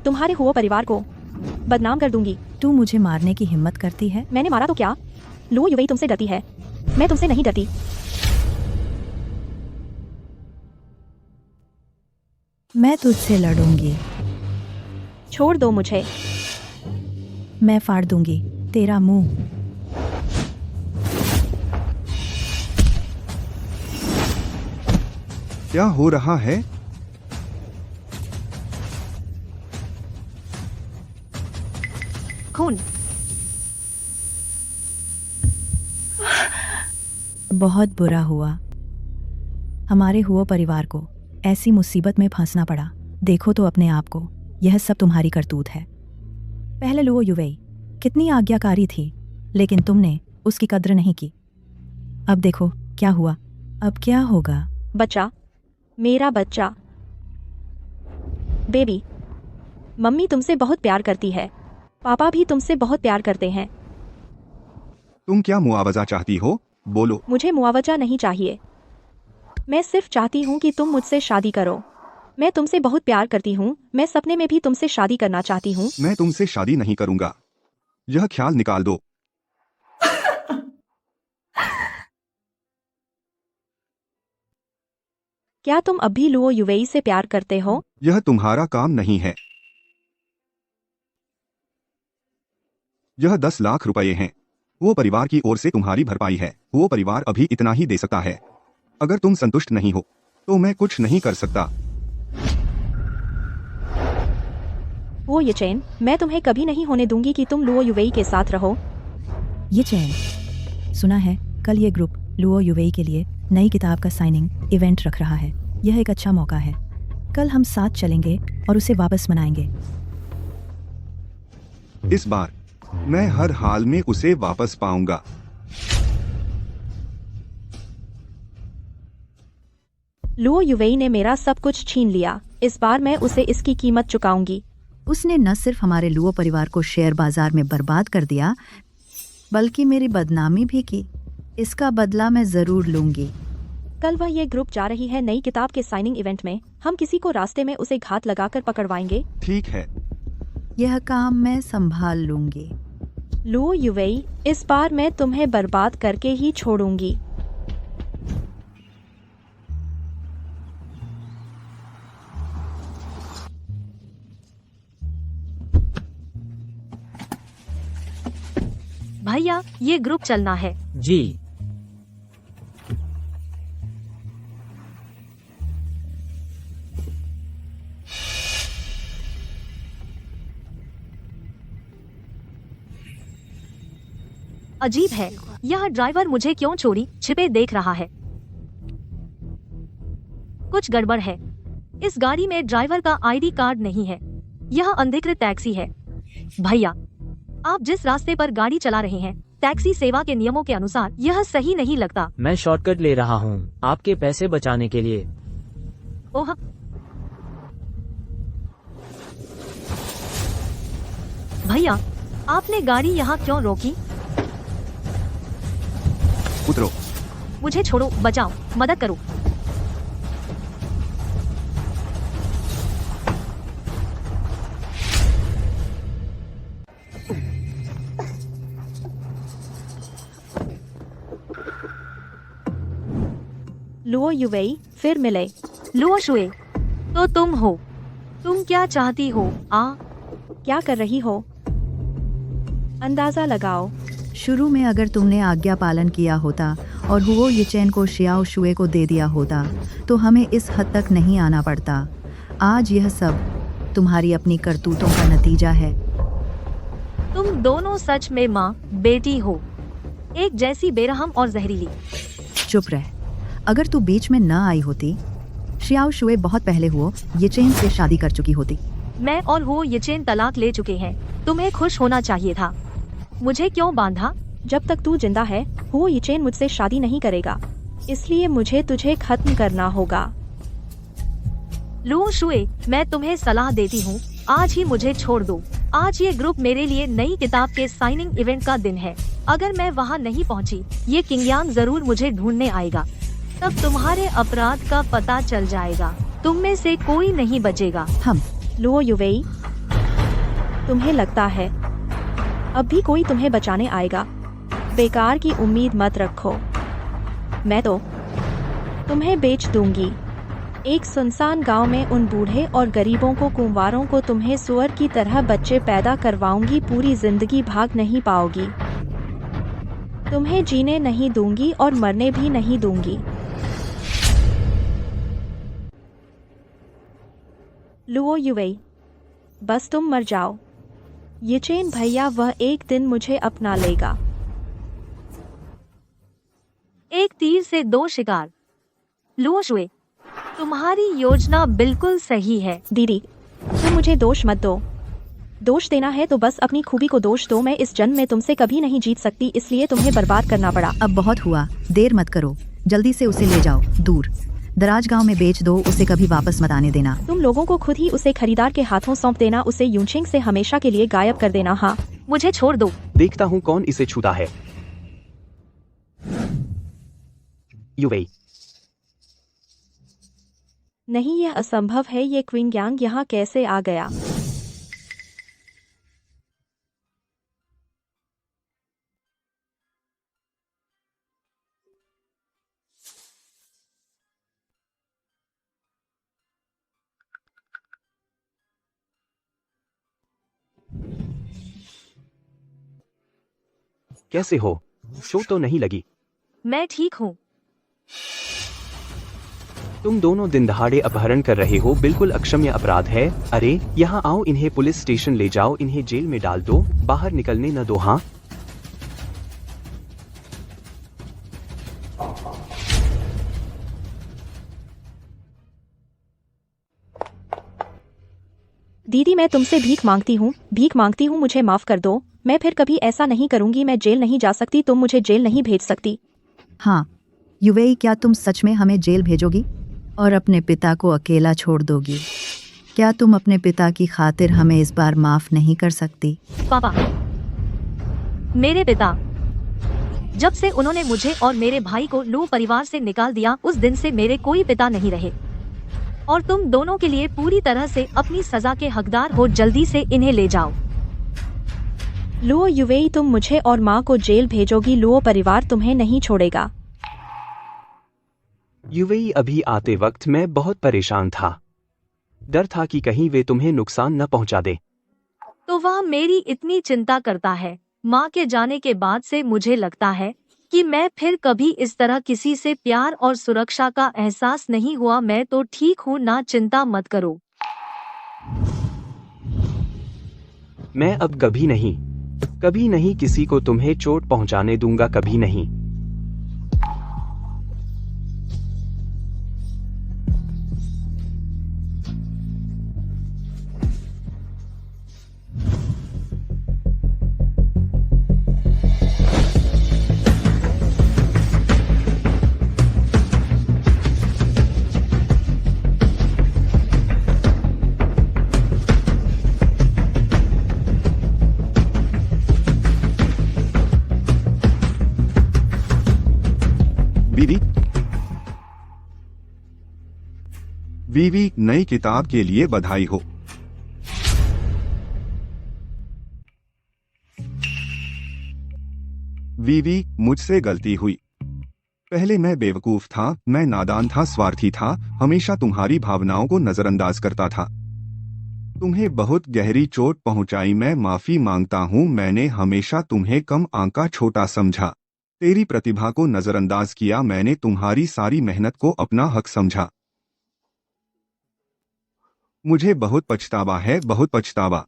तुम्हारे हुआ परिवार को बदनाम कर दूंगी। तू मुझे मारने की हिम्मत करती है? मैंने मारा तो क्या? लुओ युवेई तुमसे डरती है, मैं तुमसे नहीं डरती। मैं तुझसे लड़ूंगी। छोड़ दो मुझे। मैं फाड़ दूंगी तेरा मुंह। क्या हो रहा है? खून। बहुत बुरा हुआ, हमारे हुआ परिवार को ऐसी मुसीबत में फंसना पड़ा। देखो तो अपने आप को, यह सब तुम्हारी करतूत है। पहले लुओ युवेई कितनी आज्ञाकारी थी, लेकिन तुमने उसकी कद्र नहीं की। अब देखो क्या हुआ। अब क्या होगा? बच्चा, मेरा बच्चा, बेबी। मम्मी तुमसे बहुत प्यार करती है, पापा भी तुमसे बहुत प्यार करते हैं। तुम क्या मुआवजा चाहती हो? बोलो। मुझे मुआवजा नहीं चाहिए, मैं सिर्फ चाहती हूँ कि तुम मुझसे शादी करो। मैं तुमसे बहुत प्यार करती हूँ, मैं सपने में भी तुमसे शादी करना चाहती हूँ। मैं तुमसे शादी नहीं करूंगा, यह ख्याल निकाल दो। क्या तुम अब भी लुओ युवेई से प्यार करते हो? यह तुम्हारा काम नहीं है। यह 10 लाख रुपए हैं, वो परिवार की ओर से तुम्हारी भरपाई है। वो परिवार अभी इतना ही दे सकता है। अगर तुम संतुष्ट नहीं हो तो मैं कुछ नहीं कर सकता। वो ये चैन, मैं तुम्हें कभी नहीं होने दूंगी कि तुम लुओ युवेई के साथ रहो। ये चैन, सुना है कल ये ग्रुप लुओ युवेई के लिए नई किताब का साइनिंग इवेंट रख रहा है। यह एक अच्छा मौका है, कल हम साथ चलेंगे और उसे वापस मनाएंगे। इस बार मैं हर हाल में उसे वापस पाऊंगा। लुओ युवेई ने मेरा सब कुछ छीन लिया, इस बार मैं उसे इसकी कीमत चुकाऊंगी। उसने न सिर्फ हमारे लुओ परिवार को शेयर बाजार में बर्बाद कर दिया, बल्कि मेरी बदनामी भी की। इसका बदला मैं जरूर लूंगी। कल वह ये ग्रुप जा रही है नई किताब के साइनिंग इवेंट में। हम किसी को रास्ते में उसे घात लगाकर पकड़वाएंगे। ठीक है, यह काम मैं संभाल लूंगी। लुओ युवेई, इस बार मैं तुम्हें बर्बाद करके ही छोड़ूंगी। भैया, ये ग्रुप चलना है। जी। अजीब है, यह ड्राइवर मुझे क्यों चोरी छिपे देख रहा है? कुछ गड़बड़ है। इस गाड़ी में ड्राइवर का आईडी कार्ड नहीं है। यह अनधिकृत टैक्सी है। भैया, आप जिस रास्ते पर गाड़ी चला रहे हैं, टैक्सी सेवा के नियमों के अनुसार यह सही नहीं लगता। मैं शॉर्टकट ले रहा हूँ आपके पैसे बचाने के लिए। ओह, भैया, आपने गाड़ी यहाँ क्यों रोकी? उतरो। मुझे छोड़ो, बचाओ, मदद करो। लुओ युवेई, फिर मिले। लुओ शुए, तो तुम हो? तुम क्या चाहती हो? क्या कर रही हो? अंदाजा लगाओ। शुरू में अगर तुमने आज्ञा पालन किया होता और हुओ यिचेन को शियाओ शुए को दे दिया होता तो हमें इस हद तक नहीं आना पड़ता। आज यह सब तुम्हारी अपनी करतूतों का नतीजा है। तुम दोनों सच में माँ बेटी हो, एक जैसी बेरहम और जहरीली। चुप रह। अगर तू बीच में न आई होती, शियाओ शुए बहुत पहले हुओ यिचेन से शादी कर चुकी होती। मैं और हुओ यिचेन तलाक ले चुके हैं। तुम्हें खुश होना चाहिए था। मुझे क्यों बांधा? जब तक तू जिंदा है हुओ यिचेन मुझसे शादी नहीं करेगा, इसलिए मुझे तुझे खत्म करना होगा। लुओ शुए, मैं तुम्हें सलाह देती हूँ, आज ही मुझे छोड़ दो। आज ये ग्रुप मेरे लिए नई किताब के साइनिंग इवेंट का दिन है। अगर मैं वहाँ नहीं पहुँची, ये किंगयांग जरूर मुझे ढूंढने आएगा। तब तुम्हारे अपराध का पता चल जाएगा। तुम में से कोई नहीं बचेगा। हम लुओ युवेई, तुम्हें लगता है अब भी कोई तुम्हें बचाने आएगा? बेकार की उम्मीद मत रखो। मैं तो तुम्हें बेच दूंगी। एक सुनसान गांव में उन बूढ़े और गरीबों को, कुंवारों को तुम्हें सुअर की तरह बच्चे पैदा करवाऊंगी। पूरी जिंदगी भाग नहीं पाओगी। तुम्हें जीने नहीं दूंगी और मरने भी नहीं दूंगी। लुओ युवेई, बस तुम मर जाओ। यिचेन भैया, वह एक दिन मुझे अपना लेगा। एक तीर से दो शिकार। लुओ शुए, तुम्हारी योजना बिल्कुल सही है। दीदी, तुम मुझे दोष मत दो। दोष देना है तो बस अपनी खूबी को दोष दो। मैं इस जन्म में तुमसे कभी नहीं जीत सकती, इसलिए तुम्हें बर्बाद करना पड़ा। अब बहुत हुआ, देर मत करो। जल्दी से उसे ले जाओ दूर। दराज गांव में बेच दो उसे, कभी वापस मत आने देना। तुम लोगों को खुद ही उसे खरीदार के हाथों सौंप देना। उसे यूचिंग से हमेशा के लिए गायब कर देना। हाँ, मुझे छोड़ दो। देखता हूँ कौन इसे छूता है। युवेई, नहीं, यह असंभव है। ये क्विंगयांग यहाँ कैसे आ गया? कैसे हो? चोट तो नहीं लगी? मैं ठीक हूँ। तुम दोनों दिन दहाड़े अपहरण कर रहे हो, बिल्कुल अक्षम्य अपराध है। अरे यहाँ आओ, इन्हें पुलिस स्टेशन ले जाओ, इन्हें जेल में डाल दो, बाहर निकलने न दो। हाँ, दीदी, मैं तुमसे भीख मांगती हूँ, मुझे माफ कर दो। मैं फिर कभी ऐसा नहीं करूंगी। मैं जेल नहीं जा सकती, तुम मुझे जेल नहीं भेज सकती। हाँ युवेई, क्या तुम सच में हमें जेल भेजोगी और अपने पिता को अकेला छोड़ दोगी? क्या तुम अपने पिता की खातिर हमें इस बार माफ नहीं कर सकती? पापा, मेरे पिता, जब से उन्होंने मुझे और मेरे भाई को लू परिवार से निकाल दिया, उस दिन से मेरे कोई पिता नहीं रहे। और तुम दोनों के लिए पूरी तरह से अपनी सजा के हकदार हो। जल्दी से इन्हें ले जाओ। लुओ युवेई, तुम मुझे और माँ को जेल भेजोगी। लुओ परिवार तुम्हें नहीं छोड़ेगा। युवेई, अभी आते वक्त मैं बहुत परेशान था। डर था कि कहीं वे तुम्हें नुकसान न पहुंचा दे। तो वह मेरी इतनी चिंता करता है। माँ के जाने के बाद से मुझे लगता है कि मैं फिर कभी इस तरह किसी से प्यार और सुरक्षा का एहसास नहीं हुआ। मैं तो ठीक हूँ ना, चिंता मत करो। मैं अब कभी नहीं किसी को तुम्हें चोट पहुंचाने दूंगा, कभी नहीं। वीवी, नई किताब के लिए बधाई हो। वीवी, मुझसे गलती हुई। पहले मैं बेवकूफ था, मैं नादान था, स्वार्थी था, हमेशा तुम्हारी भावनाओं को नजरअंदाज करता था। तुम्हें बहुत गहरी चोट पहुंचाई, मैं माफी मांगता हूं। मैंने हमेशा तुम्हें कम आंका, छोटा समझा, तेरी प्रतिभा को नजरअंदाज किया। मैंने तुम्हारी सारी मेहनत को अपना हक समझा। मुझे बहुत पछतावा है, बहुत पछतावा।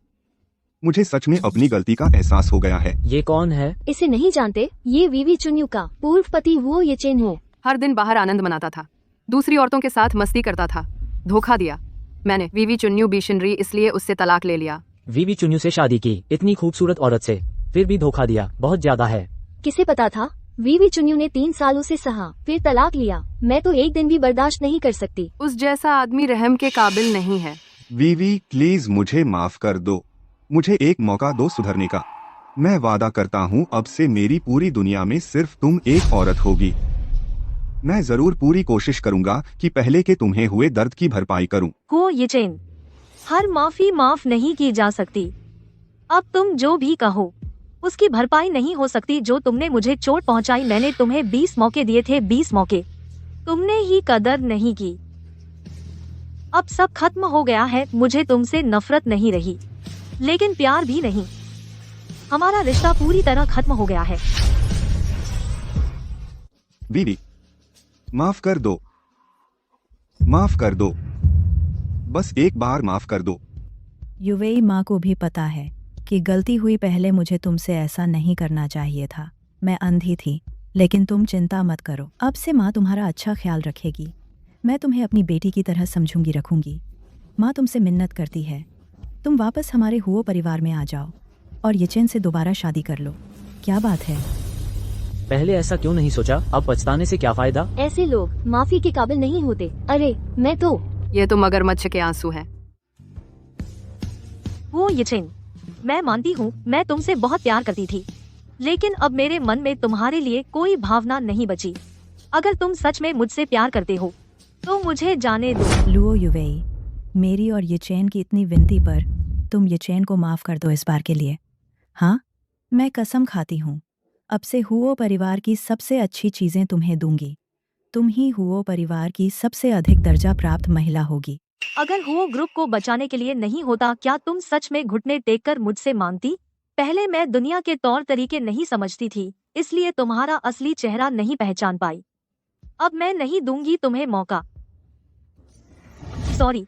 मुझे सच में अपनी गलती का एहसास हो गया है। ये कौन है? इसे नहीं जानते? ये वीवी चुन्यू का पूर्व पति वो ये चेन है। हर दिन बाहर आनंद मनाता था, दूसरी औरतों के साथ मस्ती करता था, धोखा दिया। मैंने वीवी चुन्यू बिशनरी इसलिए उससे तलाक ले लिया। वीवी चुन्यू से शादी की, इतनी खूबसूरत औरत से, फिर भी धोखा दिया, बहुत ज्यादा है। किसे पता था? वीवी चुन्यू ने 3 साल उसे सहा, फिर तलाक लिया। मैं तो एक दिन भी बर्दाश्त नहीं कर सकती। उस जैसा आदमी रहम के काबिल नहीं है। वीवी प्लीज मुझे माफ कर दो, मुझे एक मौका दो सुधरने का। मैं वादा करता हूँ अब से मेरी पूरी दुनिया में सिर्फ तुम एक औरत होगी। मैं जरूर पूरी कोशिश करूंगा कि पहले के तुम्हें हुए दर्द की भरपाई करूं। हो ये चेन, हर माफी माफ नहीं की जा सकती। अब तुम जो भी कहो उसकी भरपाई नहीं हो सकती। जो तुमने मुझे चोट पहुंचाई, मैंने तुम्हें 20 मौके दिए थे, 20 मौके, तुमने ही कदर नहीं की। अब सब खत्म हो गया है। मुझे तुमसे नफरत नहीं रही, लेकिन प्यार भी नहीं। हमारा रिश्ता पूरी तरह खत्म हो गया है। वीवी माफ कर दो, माफ कर दो, बस एक बार माफ कर दो। युवेई माँ को भी पता है कि गलती हुई, पहले मुझे तुमसे ऐसा नहीं करना चाहिए था। मैं अंधी थी, लेकिन तुम चिंता मत करो, अब से माँ तुम्हारा अच्छा ख्याल रखेगी। मैं तुम्हें अपनी बेटी की तरह समझूंगी, रखूंगी। माँ तुमसे मिन्नत करती है, तुम वापस हमारे हुओ परिवार में आ जाओ और येचेन से दोबारा शादी कर लो। क्या बात है? पहले ऐसा क्यों नहीं सोचा? अब पछताने से क्या फायदा? ऐसे लोग माफी के काबिल नहीं होते। अरे मैं तो ये तो मगरमच्छ के आंसू हैं। वो ये चेन, मैं मानती हूँ मैं तुमसे बहुत प्यार करती थी, लेकिन अब मेरे मन में तुम्हारे लिए कोई भावना नहीं बची। अगर तुम सच में मुझसे प्यार करते हो तो मुझे जाने दो। लुओ युवेई, मेरी और येचेन की इतनी विनती पर तुम येचेन को माफ कर दो इस बार के लिए। हाँ, मैं कसम खाती हूँ, अब से हुओ परिवार की सबसे अच्छी चीजें तुम्हें दूंगी। तुम ही हुओ परिवार की सबसे अधिक दर्जा प्राप्त महिला होगी। अगर हुओ ग्रुप को बचाने के लिए नहीं होता, क्या तुम सच में घुटने टेककर मुझसे मांगती? पहले मैं दुनिया के तौर तरीके नहीं समझती थी, इसलिए तुम्हारा असली चेहरा नहीं पहचान पाई। अब मैं नहीं दूंगी तुम्हें मौका। सॉरी।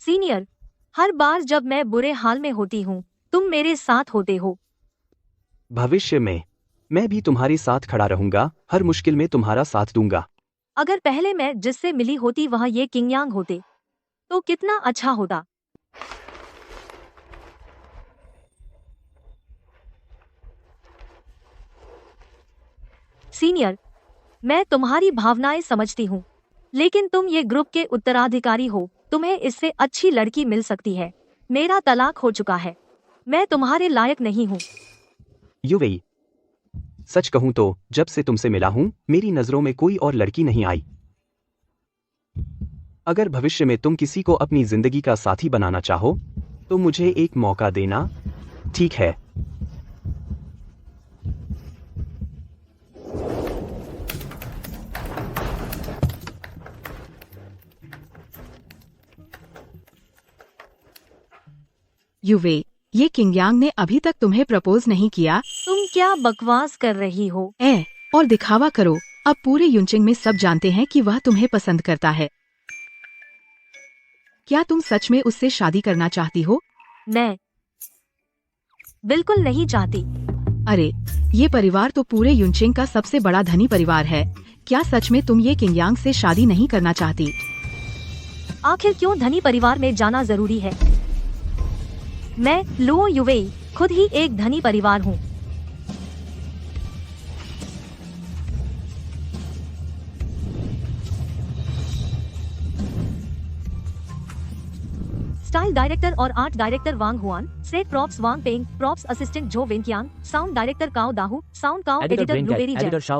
सीनियर, हर बार जब मैं बुरे हाल में होती हूँ तुम मेरे साथ होते हो। भविष्य में मैं भी तुम्हारे साथ खड़ा रहूंगा, हर मुश्किल में तुम्हारा साथ दूंगा। अगर पहले मैं जिससे मिली होती वह ये किंगयांग होते तो कितना अच्छा होता। सीनियर, मैं तुम्हारी भावनाएं समझती हूँ, लेकिन तुम ये ग्रुप के उत्तराधिकारी हो, तुम्हें इससे अच्छी लड़की मिल सकती है। मेरा तलाक हो चुका है, मैं तुम्हारे लायक नहीं हूँ। युवेई, सच कहूं तो जब से तुमसे मिला हूं मेरी नजरों में कोई और लड़की नहीं आई। अगर भविष्य में तुम किसी को अपनी जिंदगी का साथी बनाना चाहो तो मुझे एक मौका देना, ठीक है? युवे, ये किंगयांग ने अभी तक तुम्हें प्रपोज नहीं किया। तुम क्या बकवास कर रही हो? और दिखावा करो। अब पूरे युनचिंग में सब जानते हैं कि वह तुम्हें पसंद करता है। क्या तुम सच में उससे शादी करना चाहती हो? मैं बिल्कुल नहीं चाहती। अरे, ये परिवार तो पूरे युनचिंग का सबसे बड़ा धनी परिवार है। क्या सच में तुम ये किंगयांग से शादी नहीं करना चाहती? आखिर क्यों धनी परिवार में जाना जरूरी है? मैं लुओ युवेई खुद ही एक धनी परिवार हूँ। स्टाइल डायरेक्टर और art director Wang Huan, set props Wang Peng, props assistant Zhou Wenqiang, sound director Cao Dahu, sound Cao, editor editor Brain Blueberry editor Jam. Shao